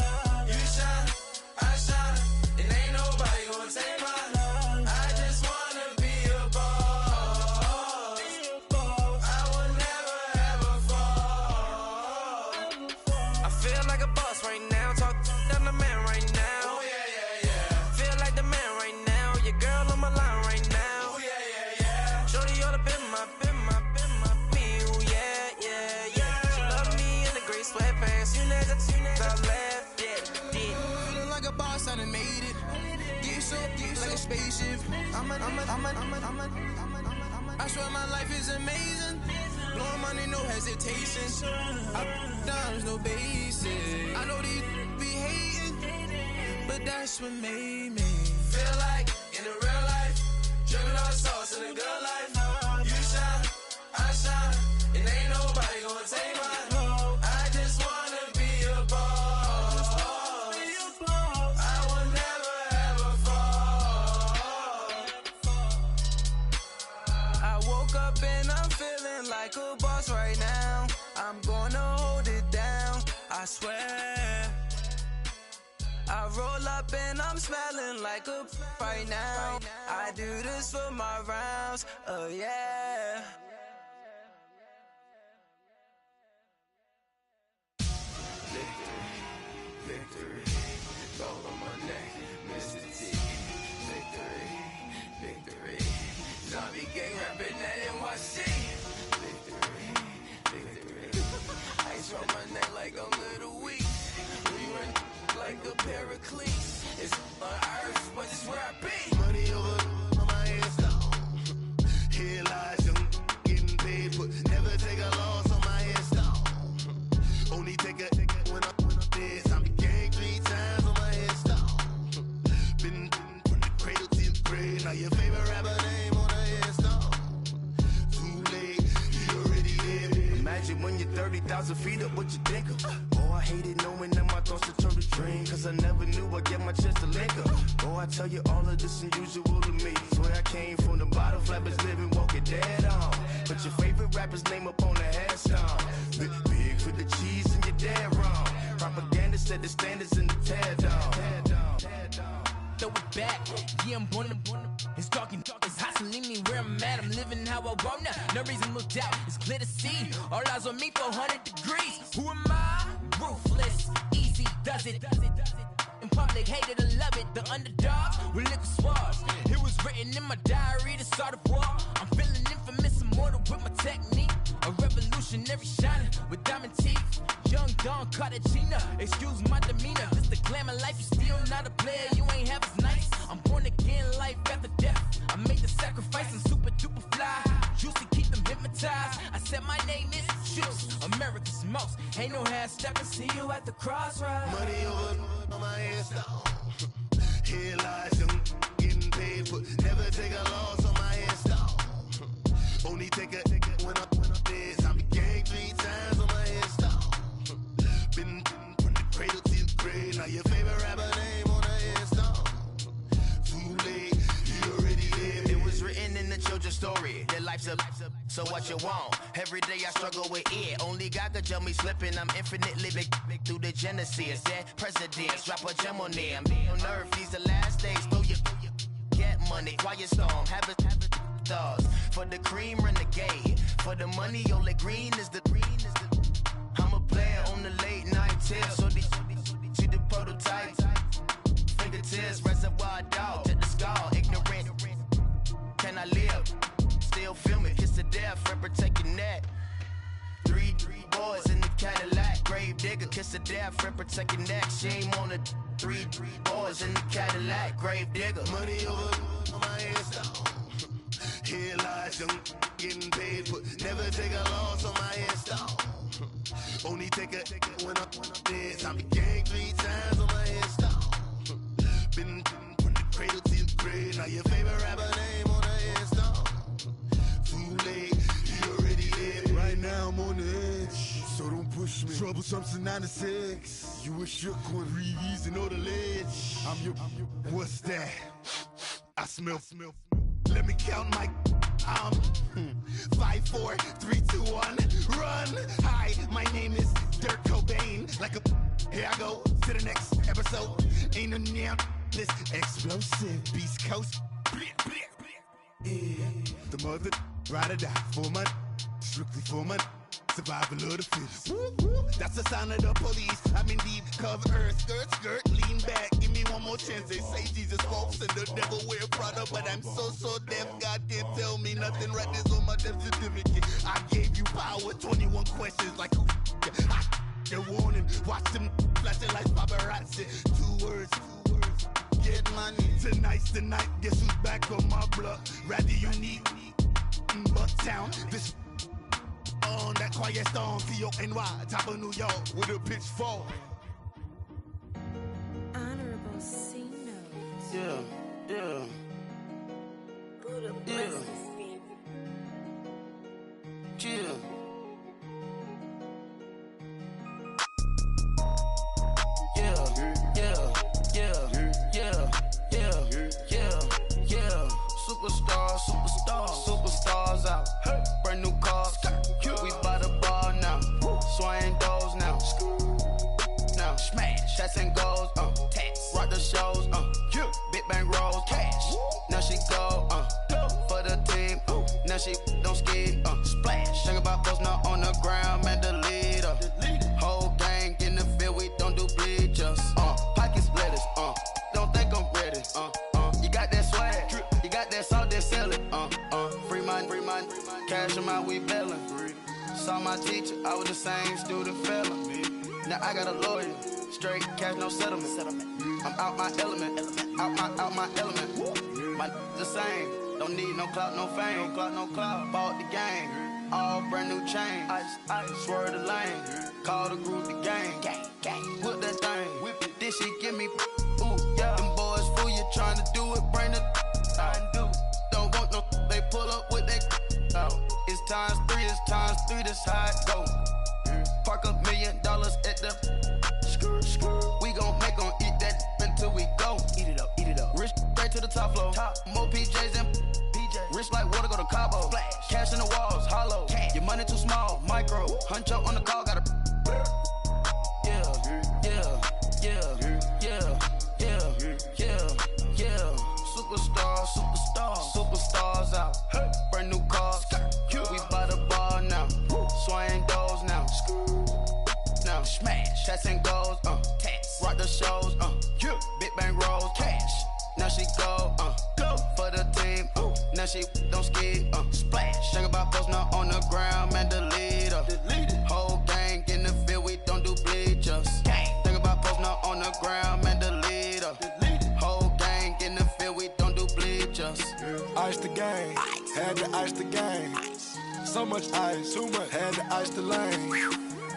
You shine, I shine, and ain't nobody gonna take mine. I just wanna be a boss. I will never ever fall. I feel like a boss right now. Talk down the man right now. Oh yeah. Feel like the man right now. Your girl on my line right now. Oh yeah. Shorty oughta been my me. Ooh, yeah. She love me in the gray sweatpants. You never left. Yeah. Feeling like a boss, I done made it. Get so like a spaceship. I swear my life is amazing. Blowing money, no hesitation. There's no basic. I know these be hating, but that's what made me. Feel like in the real life, dripping on sauce in the good life. You shine, I shine, and ain't nobody gonna take mine. I just wanna be a boss. I will never ever fall. I woke up and I'm feeling like a boss right now. I'm gonna hold it down, I swear. I roll up and I'm smelling like a right now. I do this for my rounds, yeah. Victory, gold on my neck, Mr. T. Victory, zombie gang rapping at NYC. Victory, ice on my neck like a little weak. We run like a paraclete. It's on earth, but it's where I be. Money over on my headstone. Here lies young getting paid, but never take a loss on my headstone. Only take a when I'm dead. Zombie gang 3 times on my headstone. Been from the cradle to the grave. Now your favorite rapper name on the headstone. Too late, you already dead. Imagine when you're 30,000 feet up, what you think of? Oh, I hated knowing that my thoughts would turn to dream. Cause I never knew I'd get my chance to link up. Oh, I tell you all of this unusual to me. Swear I came from the bottom, flappers living, walking dead on. Put your favorite rapper's name up on the headstone. Big for the cheese and you're dead wrong. Propaganda set the standards in the tear down. Throw it back, yeah, I'm born. It's dark, it's hot, so living how I want now. No reasonable doubt, it's clear to see. All eyes on me, 400 degrees. Who am I? Ruthless, easy, does it. In public, hated or love it. The underdogs with liquor swabs. It was written in my diary to start a war. I'm feeling infamous, immortal with my technique. A revolutionary shining with diamond teeth. Young Don Cartagena, excuse my demeanor. This the glamour life, you still not a player, you ain't half as nice. I'm born again, life after death. I made the sacrifice and super duper fly. Juicy, keep them hypnotized. I said my name is Juice, America's most. Ain't no half stepping, see you at the crossroads. Money over on my headstone. Here lies young, getting paid, but never take a loss on my headstone. Only take a when I'm dead. I be gang 3 times on my headstone. Been from the cradle to the grave. Now your favorite rapper name on the headstone. Too late, you already lived. It was written in the children's story. Their life's a so what you want? Every day I struggle with it. Only God could tell me slipping. I'm infinitely big through the genesis. Yeah, presidents drop a gem on them. On earth, these the last days. Throw your get money. Quiet storm. Have it stars. For the cream, renegade. For the money, only green is the. I'm a player on the late night tips. So they see the prototype. Fingertips, reservoir dog. To the skull, ignorant. Can I live? Still film it, kiss to death, friend, protect your neck. Three boys in the Cadillac, grave digger, kiss to death, friend, protect your neck. Shame on the three boys in the Cadillac, grave digger. Money over on my headstone. Here lies young, getting paid, but never take a loss on my headstone. Only take a when I'm dead. I be gang 3 times on my headstone. Been from the cradle to the grave. Now your favorite rapper name on the headstone. Too late, you already lived. Right now I'm on the edge, so don't push me. Troublesome to 96. You a shook one, Reeves and all the ledge. I'm your. What's that? I smell. Let me count my 5, 4, 3, 2, 1, run. Hi, my name is Dirk Cobain. Like a here I go to the next episode. Ain't no damn this explosive Beast Coast. Yeah. The mother ride or die for my strictly for my survival of the fittest. That's the sound of the police. I'm in deep cover earth, skirt, lean back. Give me one more chance. They say Jesus walks and the devil wear Prada, but I'm so deaf. God can't tell me nothing. Right this on my death certificate. I gave you power. 21 questions like who? They're warning. Watch them flashing like paparazzi. 2 words. Get money. Tonight's the night. Guess who's back on my block? Rather unique. Bucktown. This. On that quiet storm, T-O-N-Y, top of New York, with a pitchfork. Honorable C notes. Yeah. Buddha Yeah. Superstars out. Brand new cars. We buy the ball now. Swaying doors now. Now smash. Shots and goals. Tax. Rock the shows. Big bang rolls. Cash. Now she go. For the team. Now she don't ski. Splash. Think about post now on the ground. Man, the leader. Whole gang in the field. We don't do bleachers. Pockets lettuce. Don't think I'm ready. You got that swag. You got that salt, that sell it. Free mind. Cash them out, we bailin'. Saw my teacher, I was the same student fella. Now I got a lawyer, straight cash, no settlement. I'm out my element, out my element. My the same, don't need no clout, no fame. No clout, bought the game, all brand new chain. Ice, swerve the lane, call the group the gang. Whip that thing, whip it, this shit give me. Ooh, yeah. Them boys fool you trying to do it, bring the don't want no, they pull up with that. It's times 3, that's how it go. Park $1 million at the we gon' make them eat that until we go. Eat it up. Rich straight to the top floor. More PJs than PJs. Rich like water, go to Cabo. Splash. Cash in the walls, hollow. Cash. Your money too small, micro. Hunch up on the call, gotta. Yeah. Superstars out. Brand new car. she don't ski, splash. Think about posting her on the ground, man, delete her. Whole gang in the field, we don't do bleachers. Think about posting her on the ground, man, delete her. Whole gang in the field, we don't do bleachers. Ice the game, had to ice the game. So much ice, too much, had to ice the lane.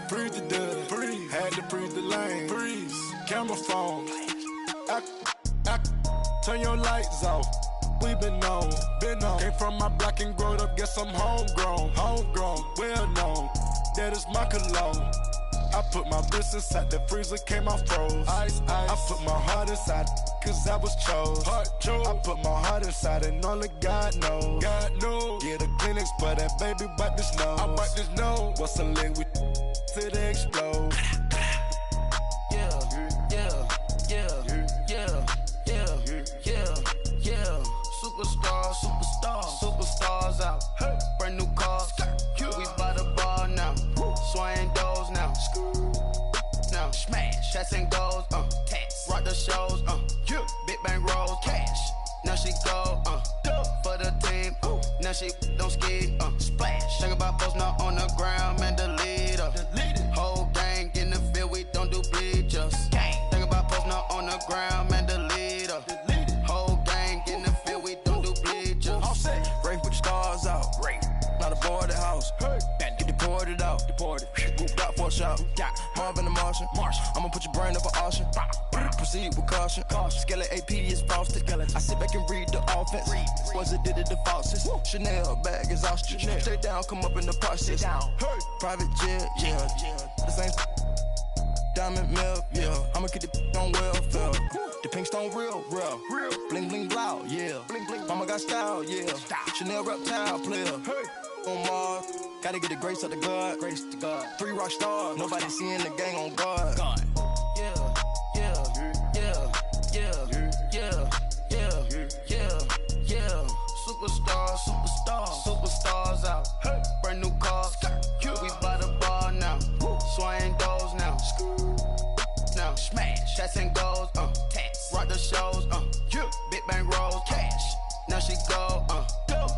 Freeze the dud, freeze, had to freeze the lane. Freeze, camera phone. Turn your lights off. We been on. Came from my block and growed up, guess I'm homegrown, well known. That is my cologne. I put my wrist inside the freezer, came out froze. Ice. I put my heart inside, cause I was chose. I put my heart inside and only God knows. Yeah, the clinics, but that baby wipe this nose. I wipe this nose. What's a leg with till they explode? Superstars out. Brand new cars. We by the bar now. Swaying doors now. Now smash. Shots and goals. Rock the shows. Big bang rolls. Cash. Now she go. For the team. Now she don't ski. Splash. Think about posting her on the ground, man, delete her. Whole gang in the field, we don't do bleachers. Think about posting her on the ground, man, delete her. Whole gang in the field, we don't do bleachers. All set. Rain put the stars out. Not a boarded house. Get deported out. Moved out for a shot. Marvin the Martian. I'ma put your brain up for auction. Proceed with caution. Skeleton AP is frosted. I sit back and read the offense. Was it did it the faucets? Chanel bag is ostrich. Stay down, come up in the process. Private jet, yeah. The same diamond milk, yeah. I'ma keep the on welfare. The pink stone real. Bling bling blow, yeah. Mama got style, yeah. Chanel reptile player. On Mars, gotta get the grace of the God. 3 rock stars, nobody seeing the gang on guard. Superstars out. Brand new cars. We by the bar now. Swaying doors now. Now smash. Shots and goals. Rock the shows. Big bang rolls. Cash. Now she go.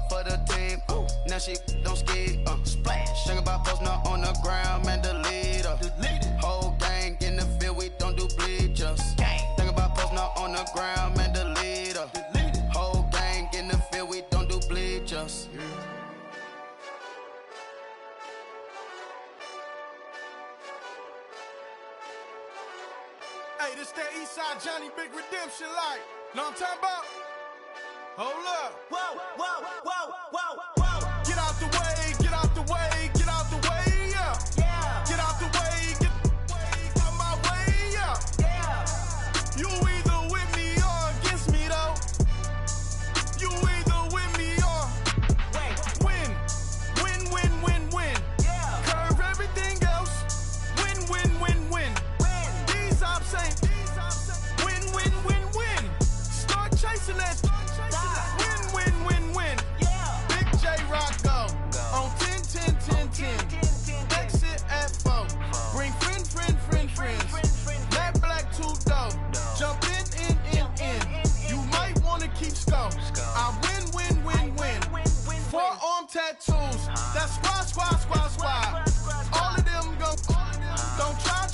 For the team. Now she don't ski. Splash. Think about posting her on the ground, man, delete her. Whole gang in the field, we don't do bleachers. Think about posting her on the ground, man, delete her. Whole gang in the field, we don't do bleachers. Hey, this that Eastside Johnny Big Redemption like. Know what I'm talking about? Hold up. Whoa. Get out the way, get out the way, get out the way, yeah. Get out the way, get out my way, yeah. You either with me or against me, though. You either with me or win. Curve everything else. Win. These ops ain't win. Start chasing that. Win. Big J Rock go on 10. Exit at 4. Bring friends. Matt Black 2 dope. Jump in. You might wanna keep score. I win. Forearm tattoos. That's squad. All of them go. Don't try.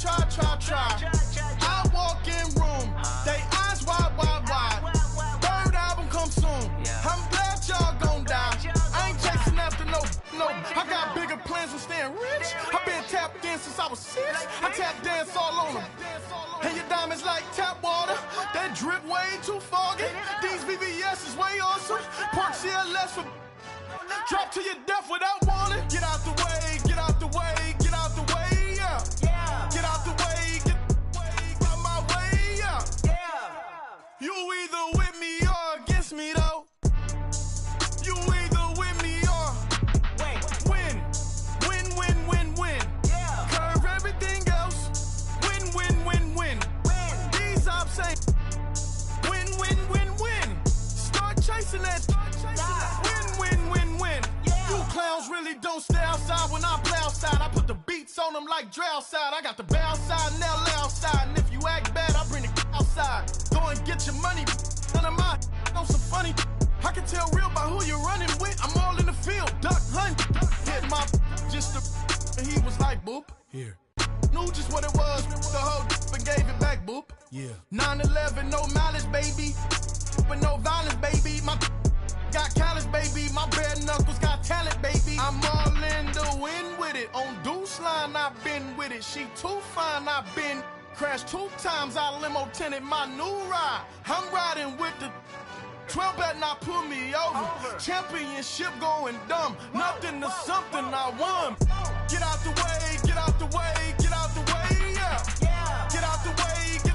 I walk in room. They eyes wide. Third album come soon. I'm glad y'all gon' die. I ain't chasing after no. I got bigger plans than staying rich. I been tapped in since I was 6. I tap dance all on them. And your diamonds like tap water. That drip way too foggy. These VVS is way awesome. Park CLS for drop to your death without warning. Get out the way, yeah. Get out the way, get out my way, yeah. You either with me or against me, though. You either with me or win. Curve everything else. Win. These ops ain't win. Start chasing that. Win. You clowns really don't stay outside when I play outside. I put the beats on them like Dre outside. I got the bow side and LA outside. And if you act bad, I bring the outside. Go and get your money. None of my on some funny. I can tell real by who you're running with. I'm all in the field, duck hunt. Hit my just and he was like, boop. Here. Knew just what it was, the whole and gave it back, boop. Yeah. 9/11, no malice, baby. But no violence, baby. My got callous, baby. My bare knuckles got talent, baby. I'm all in the wind with it. On Deuce line, I've been with it. She too fine, I've been crashed 2 times. I limo tinted my new ride. I'm riding with the 12 better not pull me over. Championship going dumb. Nothing to something I won. Get out the way, get out the way, get out the way, yeah. Get out the way, get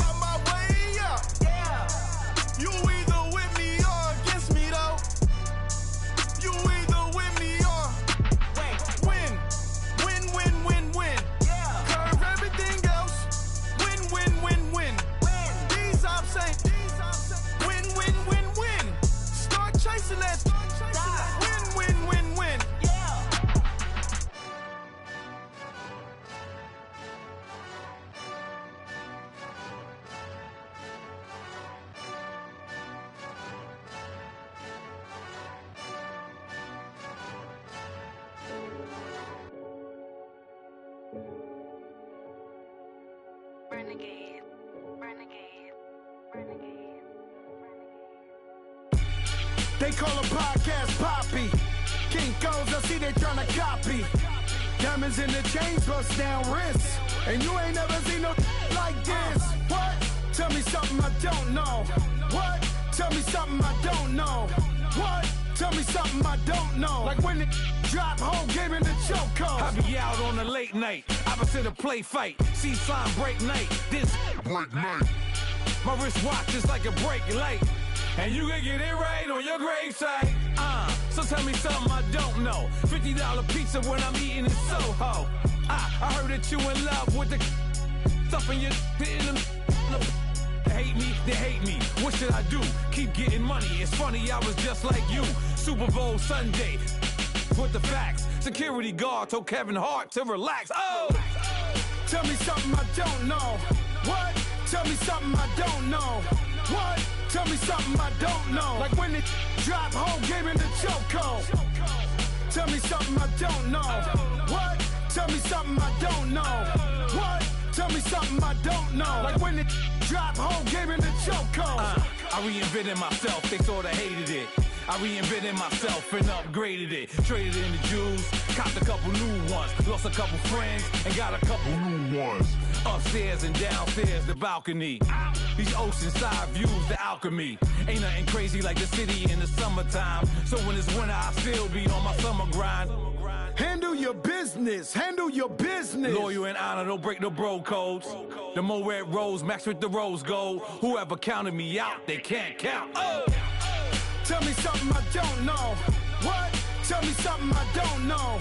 out my way, yeah. You either with me or against me, though. You either with me or win. Win, win, win, win. Curve everything else. Win, win, win, win. These ops ain't. Win, win, win, win. Start chasing that. Win, win, win, win. Renegade, renegade, renegade. They call a podcast Poppy. Kinkos, I see they tryna copy. Diamonds in the chains, bust down wrists. And you ain't never seen no like this. What? Tell me something I don't know. What? Tell me something I don't know. What? Tell me something I don't know. Like when it drop, whole game in the chokehold. I be out on a late night, opposite a play fight. See sign break night, this break night. My wristwatch is like a brake light. And you can get it right on your gravesite. So tell me something I don't know. $50 pizza when I'm eating in Soho. I heard that you in love with the stuff in your hate me, they hate me. What should I do? Keep getting money. It's funny, I was just like you. Super Bowl Sunday. With the facts. Security guard told Kevin Hart to relax. Oh! Tell me something I don't know. What? Tell me something I don't know. What? Tell me something I don't know. Like when it drop, whole game in the chokehold. Tell me something I don't know. What? Tell me something I don't know. What? Tell me something I don't know. Like when it drop, whole game in the chokehold. I reinvented myself, they sorta hated it. I reinvented myself and upgraded it. Traded in the Jews, copped a couple new ones. Lost a couple friends and got a couple new ones. Upstairs and downstairs, the balcony. These oceanside views, the alchemy. Ain't nothing crazy like the city in the summertime. So when it's winter, I still be on my summer grind. Handle your business, handle your business. Loyal and honor, don't break no bro codes. The more red rose, max with the rose gold. Whoever counted me out, they can't count. Oh! Tell me something I don't know. What? Tell me something I don't know.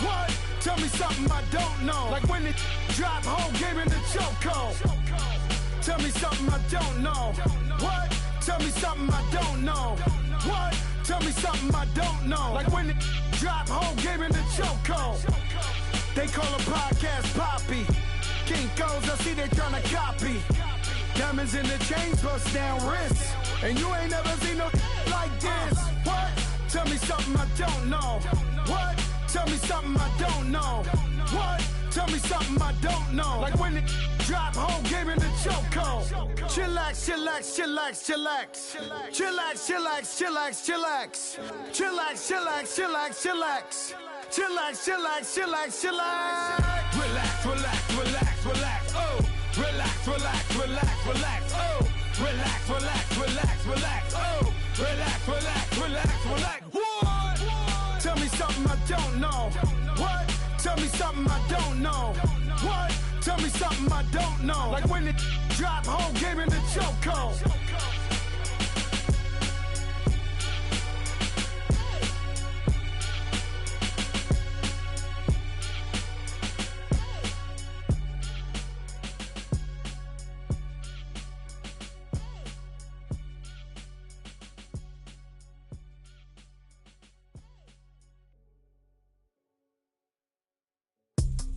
What? Tell me something I don't know. Like when it drop, whole game in the chokehold. Tell me something I don't know. What? Tell me something I don't know. What? Tell me something I don't know. Like when it drop, whole game in the chokehold. They call a podcast Poppy. Kinkos, I see they tryna copy. Diamonds in the chains, bust down wrists. And you ain't never seen no like this. What? Tell me something I don't know. What? Tell me something I don't know. What? Tell me something I don't know. Like when it drop, whole game in the chokehold. Chillax, chillax, chillax, chillax. Chillax, chillax, chillax, chillax. Chillax, chillax, chillax, chillax. Chillax, chillax, chillax, chillax. Relax, relax, relax, relax. Oh! Relax, relax, relax, relax. Oh! Relax, relax, relax, relax. Oh! Relax, relax, relax, relax. What? Tell me something I don't know. What? Tell me something I don't know. What? Tell me something I don't know. Like when it drop, whole game in the chokehold.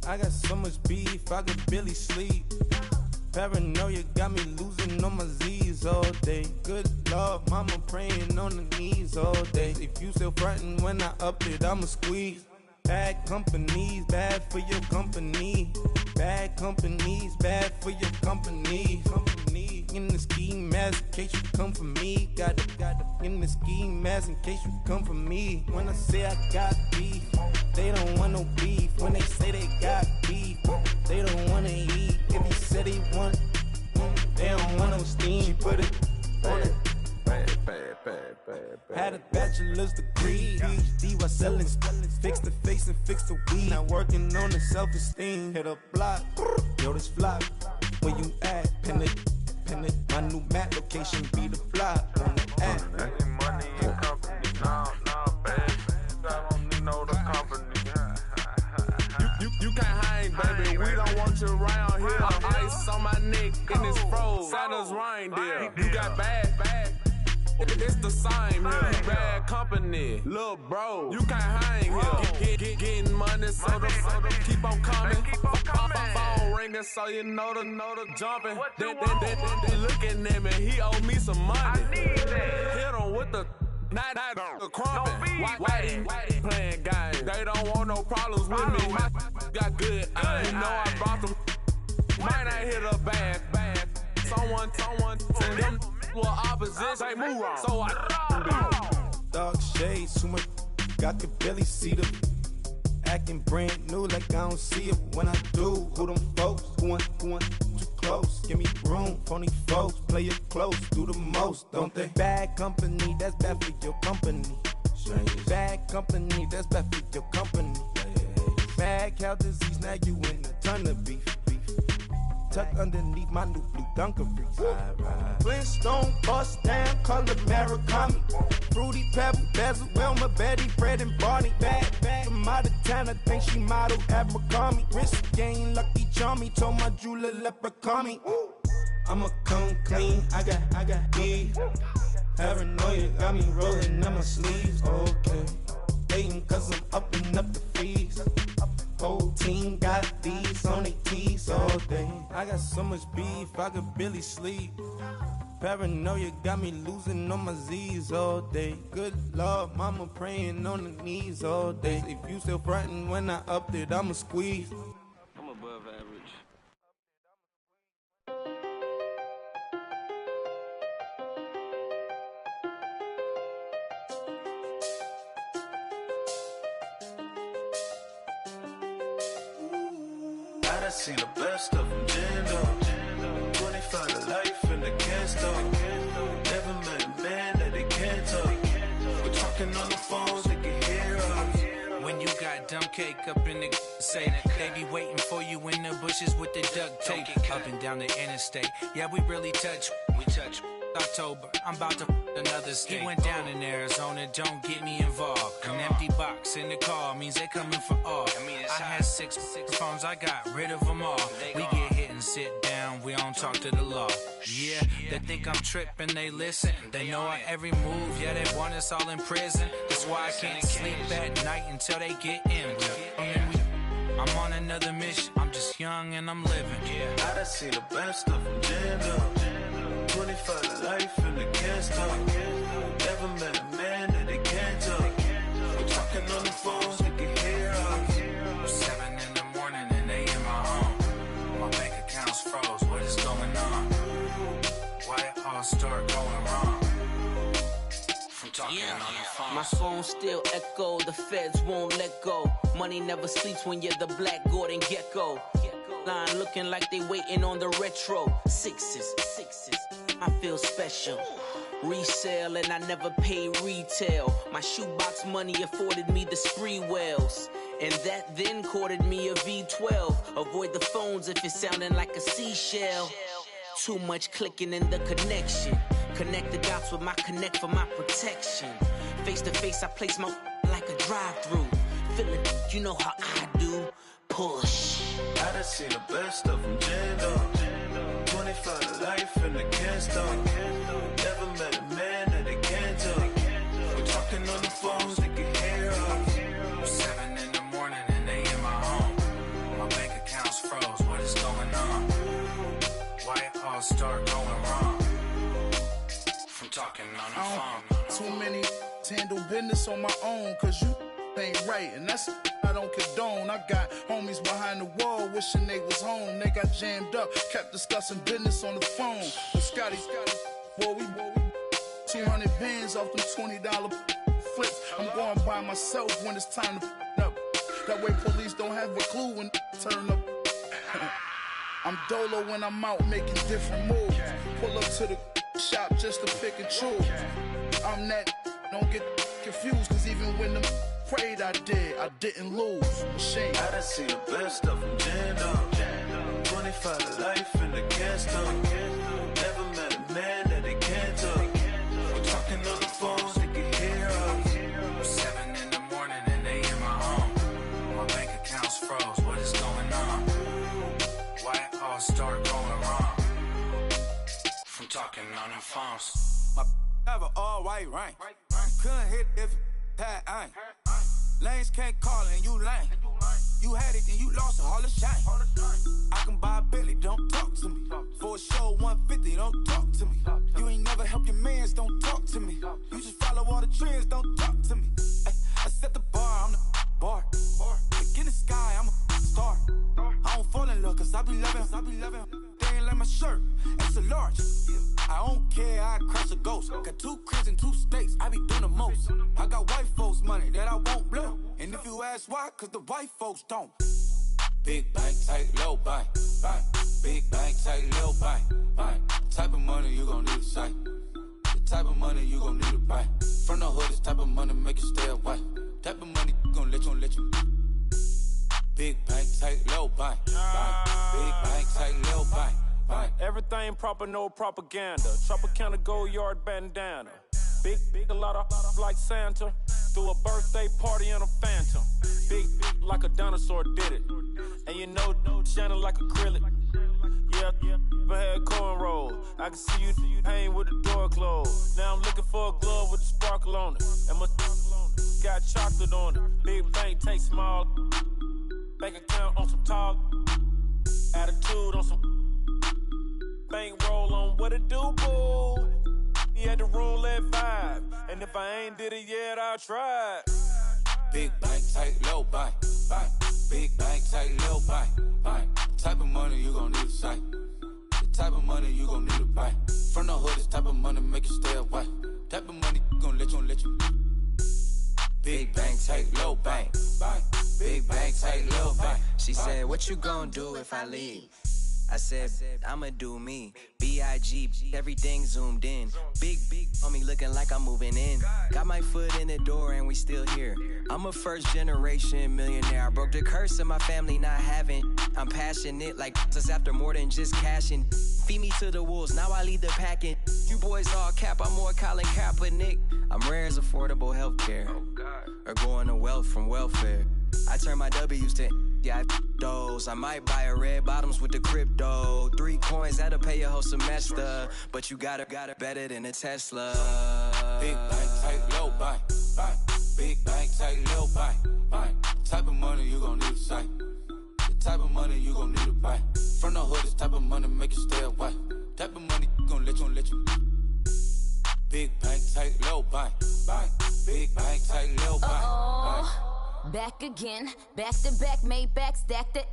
I got so much beef, I could barely sleep. Paranoia got me losing on my Z's all day. Good Lord, mama praying on the knees all day. If you still frontin' when I up it, I'ma squeeze. Bad companies, bad for your company. Bad companies, bad for your company. Company in the ski mask in case you come for me. Got it in the ski mask in case you come for me. When I say I got beef, they don't want no beef. When they say they got beef, they don't wanna eat. If you said they want, they don't want no steam. Put it on it. Had a bachelor's degree, PhD while selling. Fix the face and fix the weed. Now working on the self-esteem. Hit a block, yo this flop. Where you at? Pin it. My new map location be the flop on the app. Money and company, no, baby. I don't need no the company. You can't hang, baby. We don't want you around here. Ice on my neck and it's froze. Santa's reindeer. You got bad. It's the same here. You bad company, little bro. You can't hang here. Getting money, so the keep on coming. Phone ringing, so you know the jumping. They looking at me, he owe me some money. Hit him with the night crumping. Whitey playing games. They don't want no problems with me. My got good. You know I brought them. Might not hit a bad. Someone tell them. Well, opposition, they move wrong. So I dark shades, too much. I could barely see them. Acting brand new, like I don't see it when I do. Who them folks? Who want too close? Give me room, phony folks. Play it close, do the most, don't they? Bad company, that's bad for your company. Bad company, that's bad for your company. Bad cow disease, now you in a ton of beef. Tuck underneath my new blue dungarees. Flintstone bust down, color Murakami. Fruity Pebble, Basil, Wilma, Betty, Fred, and Barney. Bad from out of town, I think she model Abercrombie. Wrist game, Lucky Charmy, told my jeweler leprechaun. I'ma come clean, I got beef. Paranoia got me rolling on my sleeves. Okay, hating cause I'm upping up the fees. Whole team got these on their teeth all day. I got so much beef, I could barely sleep. Paranoia got me losing on my Z's all day. Good Lord, mama praying on the knees all day. If you still frontin' when I upped it, I'ma squeeze. I'm above average. I seen the best of them, Jando. 25 to life in the can't stop. Never met a man that they can't talk. We're talking on the phones, they can hear us. When you got dumb cake up in the say, they be waiting for you in the bushes with the duct tape. Up and down the interstate, yeah, we really touch. We touch. October, I'm about to another state. He went down in Arizona, don't get me involved. An empty box in the car means they coming for all. I had six phones, I got rid of them all. We get hit and sit down, we don't talk to the law. Yeah, they think I'm tripping, they listen. They know our every move, yeah, they want us all in prison. That's why I can't sleep at night until they get in. I'm on another mission, I'm just young and I'm living. I done seen the best of them, Jando. 25 to life and they can't stop. Never met a man that they can't talk. We're talking on the phones, they can hear us. 7 in the morning and they in my home. My bank account's froze, what is going on? Why it all start going wrong? From talking on the phone. My phone still echo, the feds won't let go. Money never sleeps when you're the Black Gordon Gecko. Line looking like they waiting on the retro. Sixes, I feel special. Resale and I never pay retail. My shoebox money afforded me the spree wells. And that then courted me a V12. Avoid the phones if it's sounding like a seashell. Too much clicking in the connection. Connect the dots with my connect for my protection. Face to face I place my like a drive-through. Feeling you know how I do. Push. I done seen the best of them, Jando. 25 to life and they can't stop. Never met a man that they can't talk. We're talking on the phones, they can hear us. 7 in the morning and they in my home. My bank account's froze, what is going on? Why this on my own, cause you ain't right, and that's I don't condone. I got homies behind the wall wishing they was home. They got jammed up, kept discussing business on the phone. But Scotty, boy, we 200 bands off them $20 flips. I'm going by myself when it's time to up. That way police don't have a clue when turn up. I'm dolo when I'm out making different moves. Pull up to the shop just to pick and choose. I'm that, don't get confused, cause even when the prayed I didn't lose. Shame. I done seen the best of them jammed up. 25 to life in the gas tank. Never met a man that they can't talk. We're talking on the phones, they can hear us. 7 in the morning and they in my home. My bank account's froze, what is going on? Why it all start going wrong? From talking on the phones. My have an all-white rank. Couldn't hit if it had ain't. Lanes can't call and you lame. You had it and you lost all the shine. I can buy a Billy, don't talk to me. For a show 150, don't talk to me. You ain't never helped your mans, don't talk to me. You just follow all the trends, don't talk to me. I set the bar, I'm the bar. Look in the sky, I'm a star. I don't fall in love cause I be loving. They ain't like my shirt, it's a large. I don't care, I crush a ghost. Got 2 cribs in 2 states, I be doing the most. I got white folks money that I won't blow. And if you ask why, cause the white folks don't. Big bank, tight, low buy. Big bank, tight, low buy. Type of money you gon' need to sight. The type of money you gon' need to buy. From the hood, this type of money make you stay away. Type of money gon' let you. Big bank, tight, low buy. Big bank, tight, low buy. Everything proper, no propaganda. Tropicana Gold Yard bandana. Big, a lot of like Santa. Threw a birthday party in a phantom. Big like a dinosaur did it. And you know, shining like acrylic. Yeah, I had cornrow. I can see you hang with the door closed. Now I'm looking for a glove with a sparkle on it. And my got chocolate on it. Big bank, take small. Bank account on some tall. Attitude on some. Bank roll on what it do, boo. He had the roulette vibe. And if I ain't did it yet, I'll try. Big bank, tight, low buy. Big bank, tight, low buy. Type of money you gon' need to sight. The type of money you gon' need to buy. From the hood, this type of money make you stay away. Type of money gon' let you. Big bank, tight, low buy. Big bank, tight, low buy. She said, what you gon' do if I leave? I said, I'ma do me. B.I.G. Everything zoomed in. Big on me looking like I'm moving in. Got my foot in the door and we still here. I'm a first generation millionaire. I broke the curse of my family not having. I'm passionate like us after more than just cashing. Feed me to the wolves, now I lead the packing. You boys all cap, I'm more Colin Kaepernick. I'm rare as affordable healthcare. Or going to wealth from welfare. I turn my W's to those. I might buy a red bottoms with the crypto. 3 coins, that'll pay your whole semester. But you got it better than a Tesla. Big bank, tight, low buy. Big bank, tight, low buy. Type of money you gon' need to sight. The type of money you gon' need to buy. From the hood, this type of money make you stay away. Type of money gon' let you. Big bank, tight, low buy. Big bank, tight, low buy. Back again, back to back, made back, stacked it.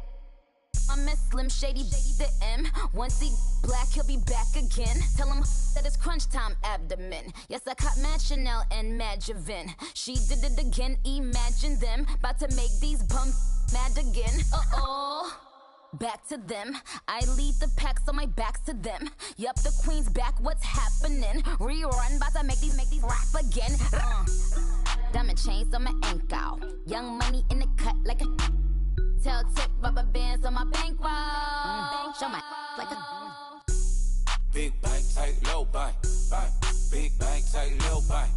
I'm a Slim Shady, the M. Once he black, he'll be back again. Tell him that it's crunch time abdomen. Yes, I caught Mad Chanel and Mad Javin. She did it again, imagine them. About to make these bums mad again. Back to them. I lead the pack, so my back's to them. Yup, the queen's back, what's happening? Rerun, about to make these rap again. Diamond chains on my ankle. Young money in the cut like a tail tip, rubber bands on my bankroll. Show my like a Big bank, tight, low buy. Big bank, tight, low buy.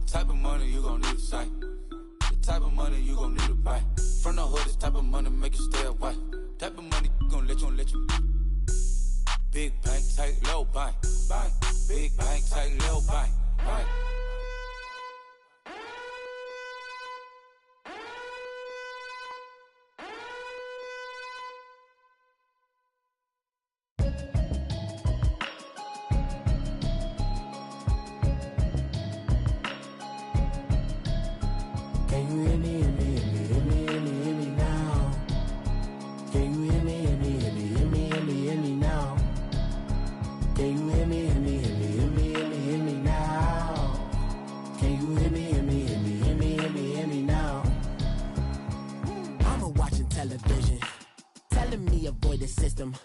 Type of money you gon' need to sight. The type of money you gon' need to buy. From the hood, this type of money make you stay away. Type of money gon' let you. Big bank, tight, low buy. Big bank, tight, low buy. Can you hear me, hear me, hear me, hear me, hear me, hear me now? Can you hear me, hear me, hear me, hear me, hear me, hear me now? Can you hear me, hear me, hear me, hear me, hear me, hear me now? Can you hear me, hear me, hear me, hear me, hear me, hear me now? Mama watching television, telling me avoid the system.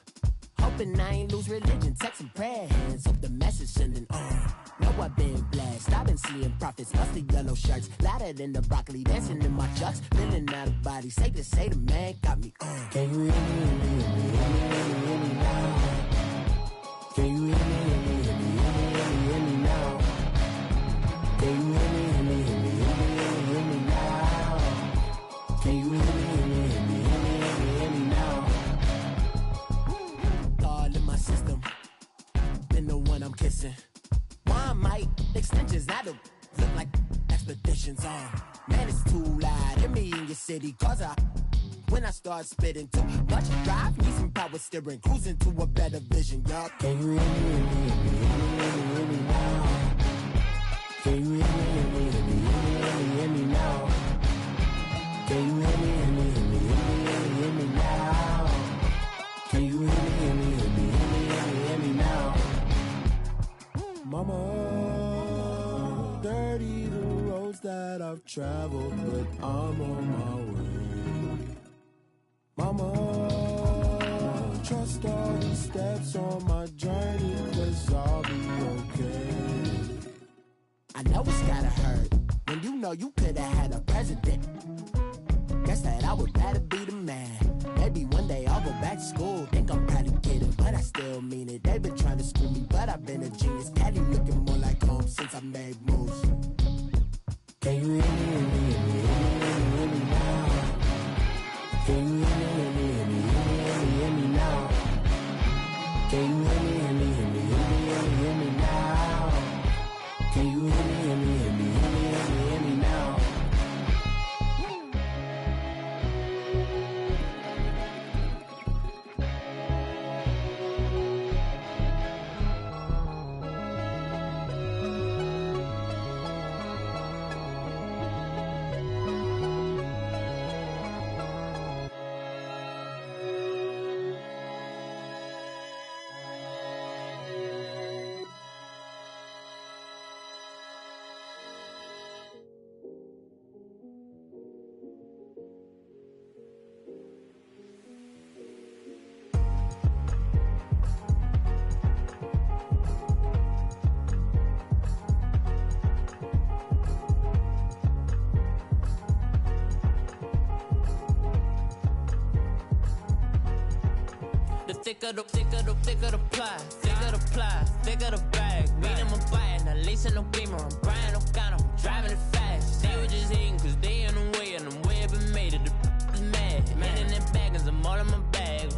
Hoping I ain't lose religion, texting prayer hands, hope the message sending on. Know I've been blessed, I've been seeing prophets, busted yellow shirts, louder than the broccoli, dancing in my chucks, feeling out of body, say the man got me on. Can you hear me, hear me, hear me, hear me, hear me, hear me now? Can you hear me, hear me, hear me, hear me, hear me, hear me now? Can you hear me, hear me, hear me, hear me, hear me, hear me now? Can you hear me, hear me, hear me, hear me, hear me, hear me now? All in my system, been the one I'm kissing. One mic extensions, I don't look like expeditions on. Man, it's too loud. Hear me in your city, cause when I start spitting too much drive, need some power steering, cruising to a better vision, y'all. Can you hear me, hear me, hear me, hear me, hear me, hear me now? Can you hear me, hear me, hear me, hear me, hear me, hear me now? Can you hear me, hear me, hear me, hear me, hear me, hear me now? Can you hear me, hear me, hear me, hear me, hear me, hear me now? Mama, 30 the roads that I've traveled, but I'm on my way. Mama, trust all the steps on my journey, 'cause I'll be okay. I know it's gotta hurt when you know you could've had a president. Guess that I would rather be the man. Maybe one day I'll go back to school. Think I'm probably kidding, but I still mean it. They've been trying to screw me, but I've been a genius. Caddy looking more like home since I made moves. Can you hear me, hear me, hear me, hear me, hear me, hear me now? Can you hear me, hear me, hear me, hear me, hear me, hear me now? Can you hear me, hear me, hear me, hear me, hear me, hear me now? Can you hear me, hear me, hear me, hear me, hear me, hear me now? Thicker the ply, thicker the bag. Beat them a bite, now lease in no beamer. I'm Brian O'Connor, I'm driving it fast. They were just hating cause they in the way, and the way I've been made it, the is mad. Man in them baggins, I'm all in my bag.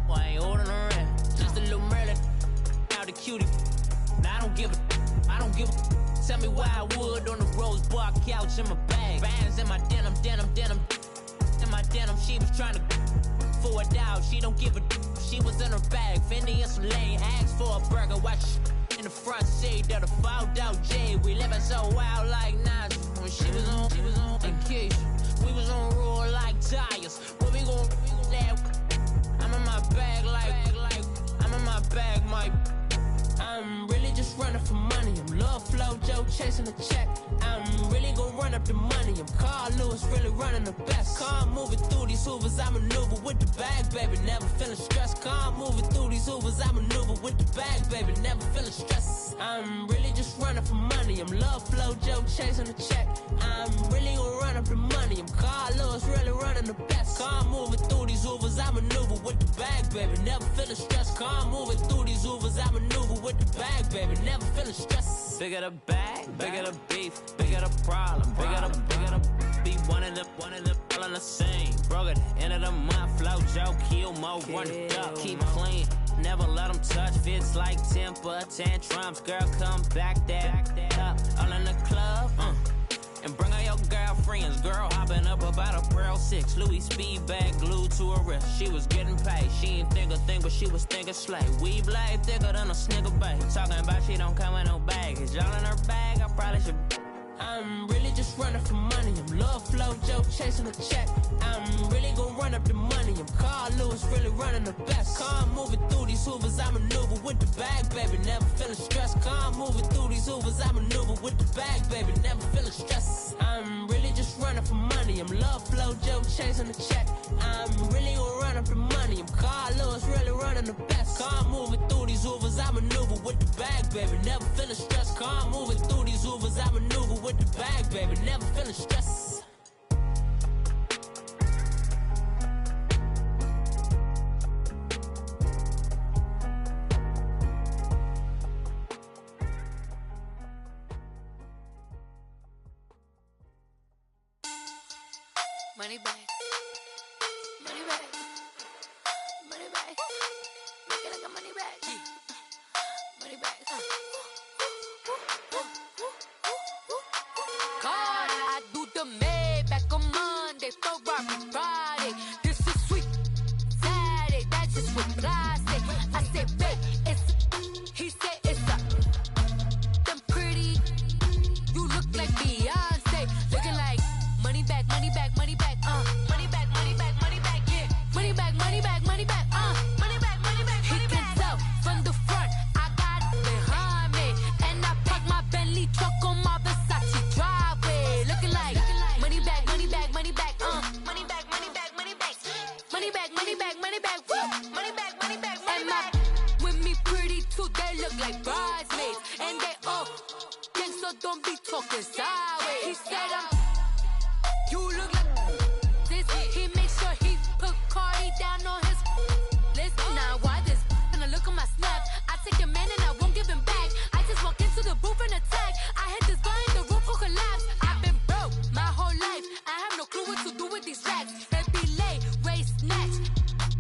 Well, I ain't holding around, just a little Merlin, out the cutie. Now I don't give a, tell me why I would on the rose bar couch in my bag. Bands in my denim, in my denim, she was trying to for it out, she don't give a she was in her bag, Fendi and some lane, asked for a burger, watch in the front seat of the fouled out J. We living so wild like Nas. When she was on vacation, we was on roll like tires. When we gon' let, I'm in my bag like I'm in my bag, my. I'm really just running for money. I'm Love Flow Joe chasing the check. I'm really gon' run up the money. I'm Carl Lewis, really running the best. Car moving through these hoovers, I maneuver with the bag, baby. Never feeling stressed. Car moving through these hoovers, I maneuver with the bag, baby. Never feeling stressed. I'm really just running for money. I'm Love Flow Joe chasing the check. I'm really gon' run up the money. I'm Carl Lewis, really running the best. Car moving through these hoovers, I maneuver with the bag, baby. Never feeling stressed. Car moving through these hoovers, I maneuver with the bag, baby. Never feeling stressed. Bigger the bag, bigger the beef, bigger the problem, bigger the be one in the all in the same. Broke at the end of the month, flow Joe, kill mo, run it up, keep clean. Never let them touch, fits like temper tantrums. Girl, come back that up, all in the club, and bring her your girlfriends. Girl hopping up about a Pearl 6 Louis speed bag glued to her wrist. She was getting paid, she ain't think a thing, but she was thinking slay. We blade thicker than a snigger bag. Talking about she don't come with no baggage. Y'all in her bag, I probably should. I'm really just just running for money. I'm love flow, Joe, chasing a check. I'm really gonna run up the money. I'm Carl Lewis, really running the best. Car moving through these Hoovers, I maneuver with the bag, baby. Never feeling stressed. Car moving through these Hoovers, I maneuver with the bag, baby. Never feeling stressed. I'm really just running for money. I'm love flow, Joe, chasing the check. I'm really gonna run up the money. I'm Carl Lewis, really running the best. Car moving through these Hoovers, I maneuver with the bag, baby. Never feeling stressed. Car moving through these Hoovers, I maneuver with the bag, baby. Never feeling stressed. Money bag, money bag, money bag. Make it like a money bag, money bag. God, I do the Maybach on Monday, Ferrari Friday. This is sweet Saturday, that's just what I say. I say, babe, it's he said it's a them pretty. You look like Beyonce, looking like money bag, money bag, money bag, money bag, money bag, money bag, yeah, money bag, money bag, money bag, money bag, money bag. He can tell from the front, I got it behind me, and I park my Bentley truck on my Versace driveway, looking like money bag, money bag, money bag, money bag, money bag, money bag, money bag, money bag, money bag, woo, money bag, money bag, money bag. With me pretty too, they look like bridesmaids, and they all think so. Don't be talking sideways. He said you look like this. He makes sure he put Cardi down on his list. Now why this? When I look at my snap, I take your man and I won't give him back. I just walk into the booth and attack. I hit this guy in the roof will collapse. I've been broke my whole life. I have no clue what to do with these racks. Baby lay, waist snatch,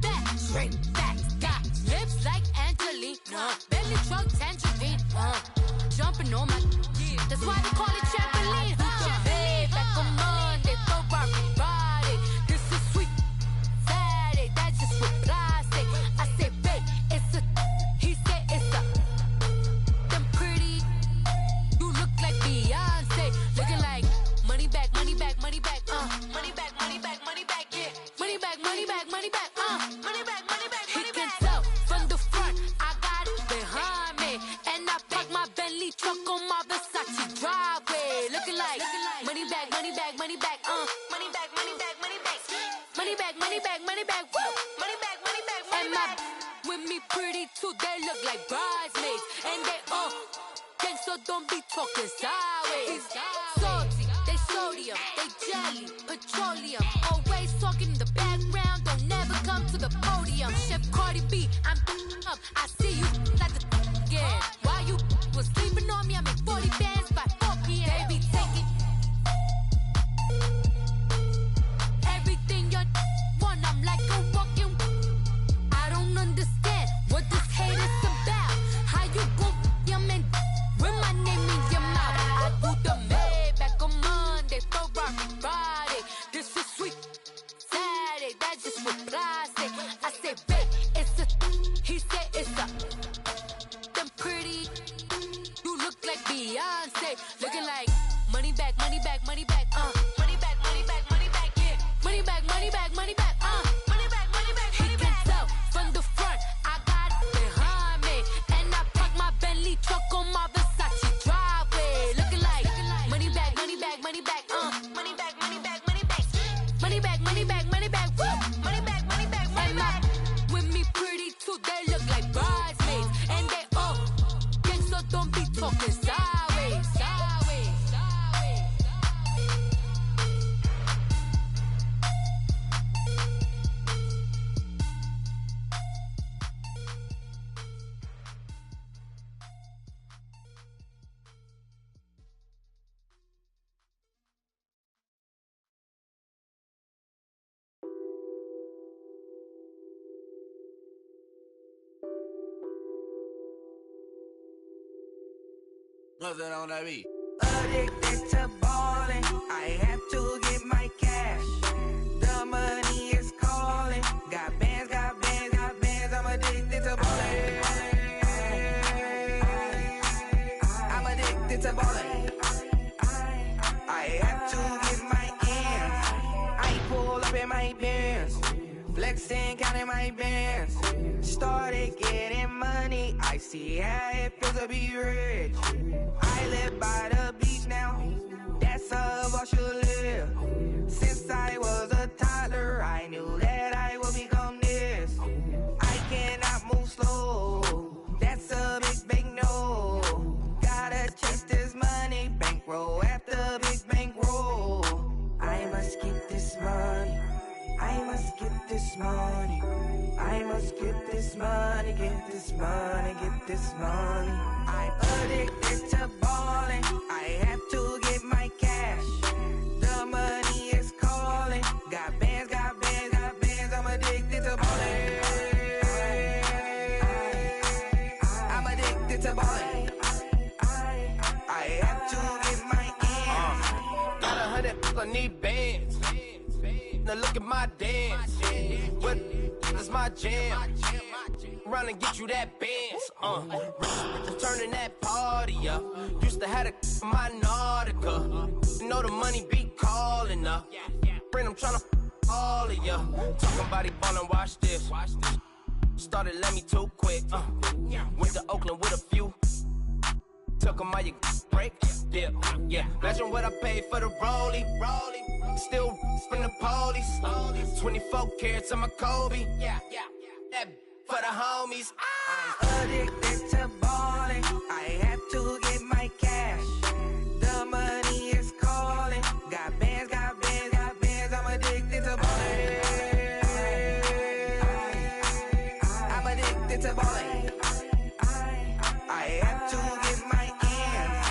back, straight back. Got lips like Angelina, belly truck tangerine. Jumping on my, that's why they call it trampoline. Back on Monday, Ferrari Friday. This is sweet Saturday, that's just what I say. I say, babe, it's a, he said it's a, them pretty. You look like Beyonce, looking like money bag, money bag, money bag, money bag, money bag, money bag, yeah, money bag, money bag, money bag, money bag, money bag. He can tell from the front, I got it behind me, and I park my Bentley truck on my Versace driveway, looking like money bag, money bag, money bag, money bag, money bag, money bag, money bag, money bag, money bag, woo, money bag, money bag, money bag. With me pretty too, they look like bridesmaids, and they all think so. Don't be talking sideways. Salty, they sodium, they jelly, petroleum. Always talking in the background, don't never come to the podium. Chef Cardi B, I'm up. I see you like the again. Why you was sleeping on me? I make 40 bands by 4 p.m. They be taking everything you want. I'm like a walking. I don't understand what this hate is about. How you go, your man, with my name in your mouth. I do the Maybach on Monday, Ferrari Friday. This is sweet Saturday, that's just what I say. I say, babe, it's a, he said it's a, them pretty. You look like Beyonce, looking like money bag, money bag, money bag, money bag, money bag, money bag, yeah, money bag, money bag, money bag, money bag, money bag. He can tell from the front, I got it behind me, and I park my Bentley truck on my Versace driveway, looking like money bag, money bag, money bag, money bag, money bag, money bag, money bag, money bag, money bag, woo, money bag, money bag, money bag. With me pretty too, they look like bridesmaids, and they all think so. Don't be talking sideways, sideways, sideways. What's that on that beat? Addicted to ballin', I have to get my cash. The money is calling. Got bands, got bands, got bands. I'm addicted to ballin'. I'm addicted to ballin'. I have my bands. Flexing, counting my bands. Started getting money. I see how it feels to be rich. I live by the beach now. That's how I should live. Since I was a toddler, I knew that I would become this. I cannot move slow. That's a big no. Gotta chase this money. Bankroll after big bankroll. I must get this money. I must get this money. I must get this money. Get this money. Get this money. I'm addicted to balling. I have to get my cash. The money is calling. Got bands, got bands, got bands. I'm addicted to balling. I'm addicted to balling. I have to get my ends. Got 100, I need bands. Now look at my dance. What is my jam? Run and get you that bands. Turning that party up. Used to have a my Nautica. Know the money be calling up. Bring them tryna all of ya. Talking about he ballin', watch this. Started let me too quick. Went to Oakland with a few. Took 'em all you break. Dip. Yeah. Imagine what I paid for the rollie. Still from the police. 24 carats on my Kobe. Yeah. That for the homies. I'm addicted to balling. I have to get my cash. The money is calling. Got bands, got bands, got bands. I'm addicted to balling. I'm addicted to balling. I have to get my ends.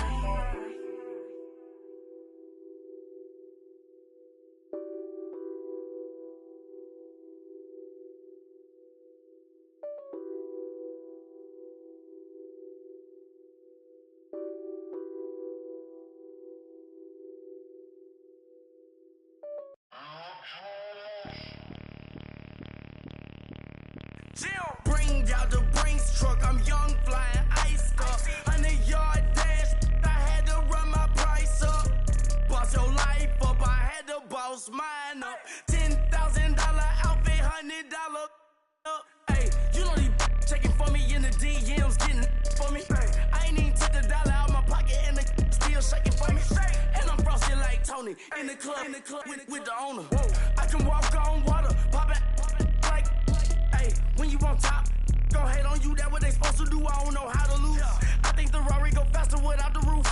Bring out the Brinks truck, I'm young, flying ice up. 100-yard dash, I had to run my price up. Boss your life up, I had to boss mine up. $10,000 outfit, $100 up. Hey, you know these checking for me in the DMs, getting for me. I ain't even took the dollar out my pocket and the still shaking for me. And I'm frosted like Tony in the club with the owner. I can walk on water, poppin' like, hey, when you on top, gon' hate on you, that what they supposed to do, I don't know how to lose. I think the Rari go faster without the roof.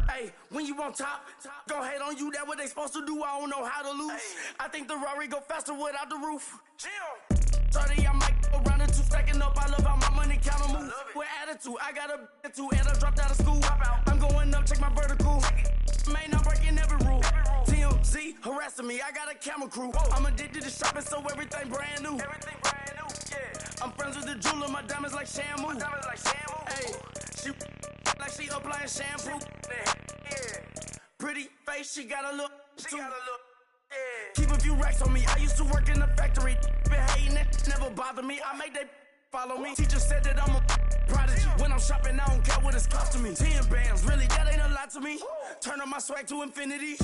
Hey, when you on top, gon' hate on you, that what they supposed to do, I don't know how to lose. I think the Rari go faster without the roof. 30, I might go around the two, stacking up, I love how my money counter move. With attitude, I got a attitude, and I dropped out of school. I'm going up, check my vertical. Man, I'm breaking every rule. TMZ harassing me, I got a camera crew. I'm addicted to shopping, so everything brand new. I'm friends with the jeweler, my diamonds like Shamu. Hey, she like she applying shampoo. Pretty face, she got a look. Keep a few racks on me. I used to work in the factory. Been hating it, never bother me. I make they follow me. Teacher said that I'm a prodigy. When I'm shopping, I don't care what it's costing me. 10 bands, really, that ain't a lot to me. Turn up my swag to infinity.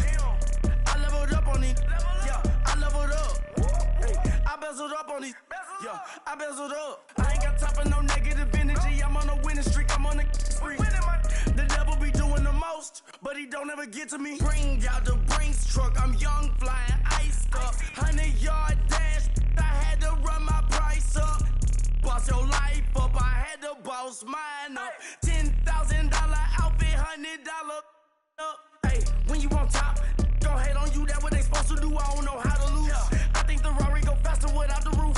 I leveled up on these. Yeah, I leveled up. Hey, I bezeled up on these. Yeah, I bezeled up. I ain't got time for no negative energy. I'm on a winning streak. I'm on a spree. The devil be doing the most, but he don't ever get to me. Bring out the Brinks truck. I'm young, flying iced up. 100-yard dash. I had to run my price up. Boss your life up. I had to boss mine up. $10,000 outfit, $100 up. Hey, when you on top, gon' hate on you. That what they supposed to do. I don't know how to lose. I think the Rari go faster without the roof.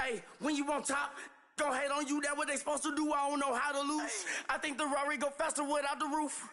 Hey, when you on top, gon' hate on you. That what they supposed to do. I don't know how to lose. I think the Rari go faster without the roof.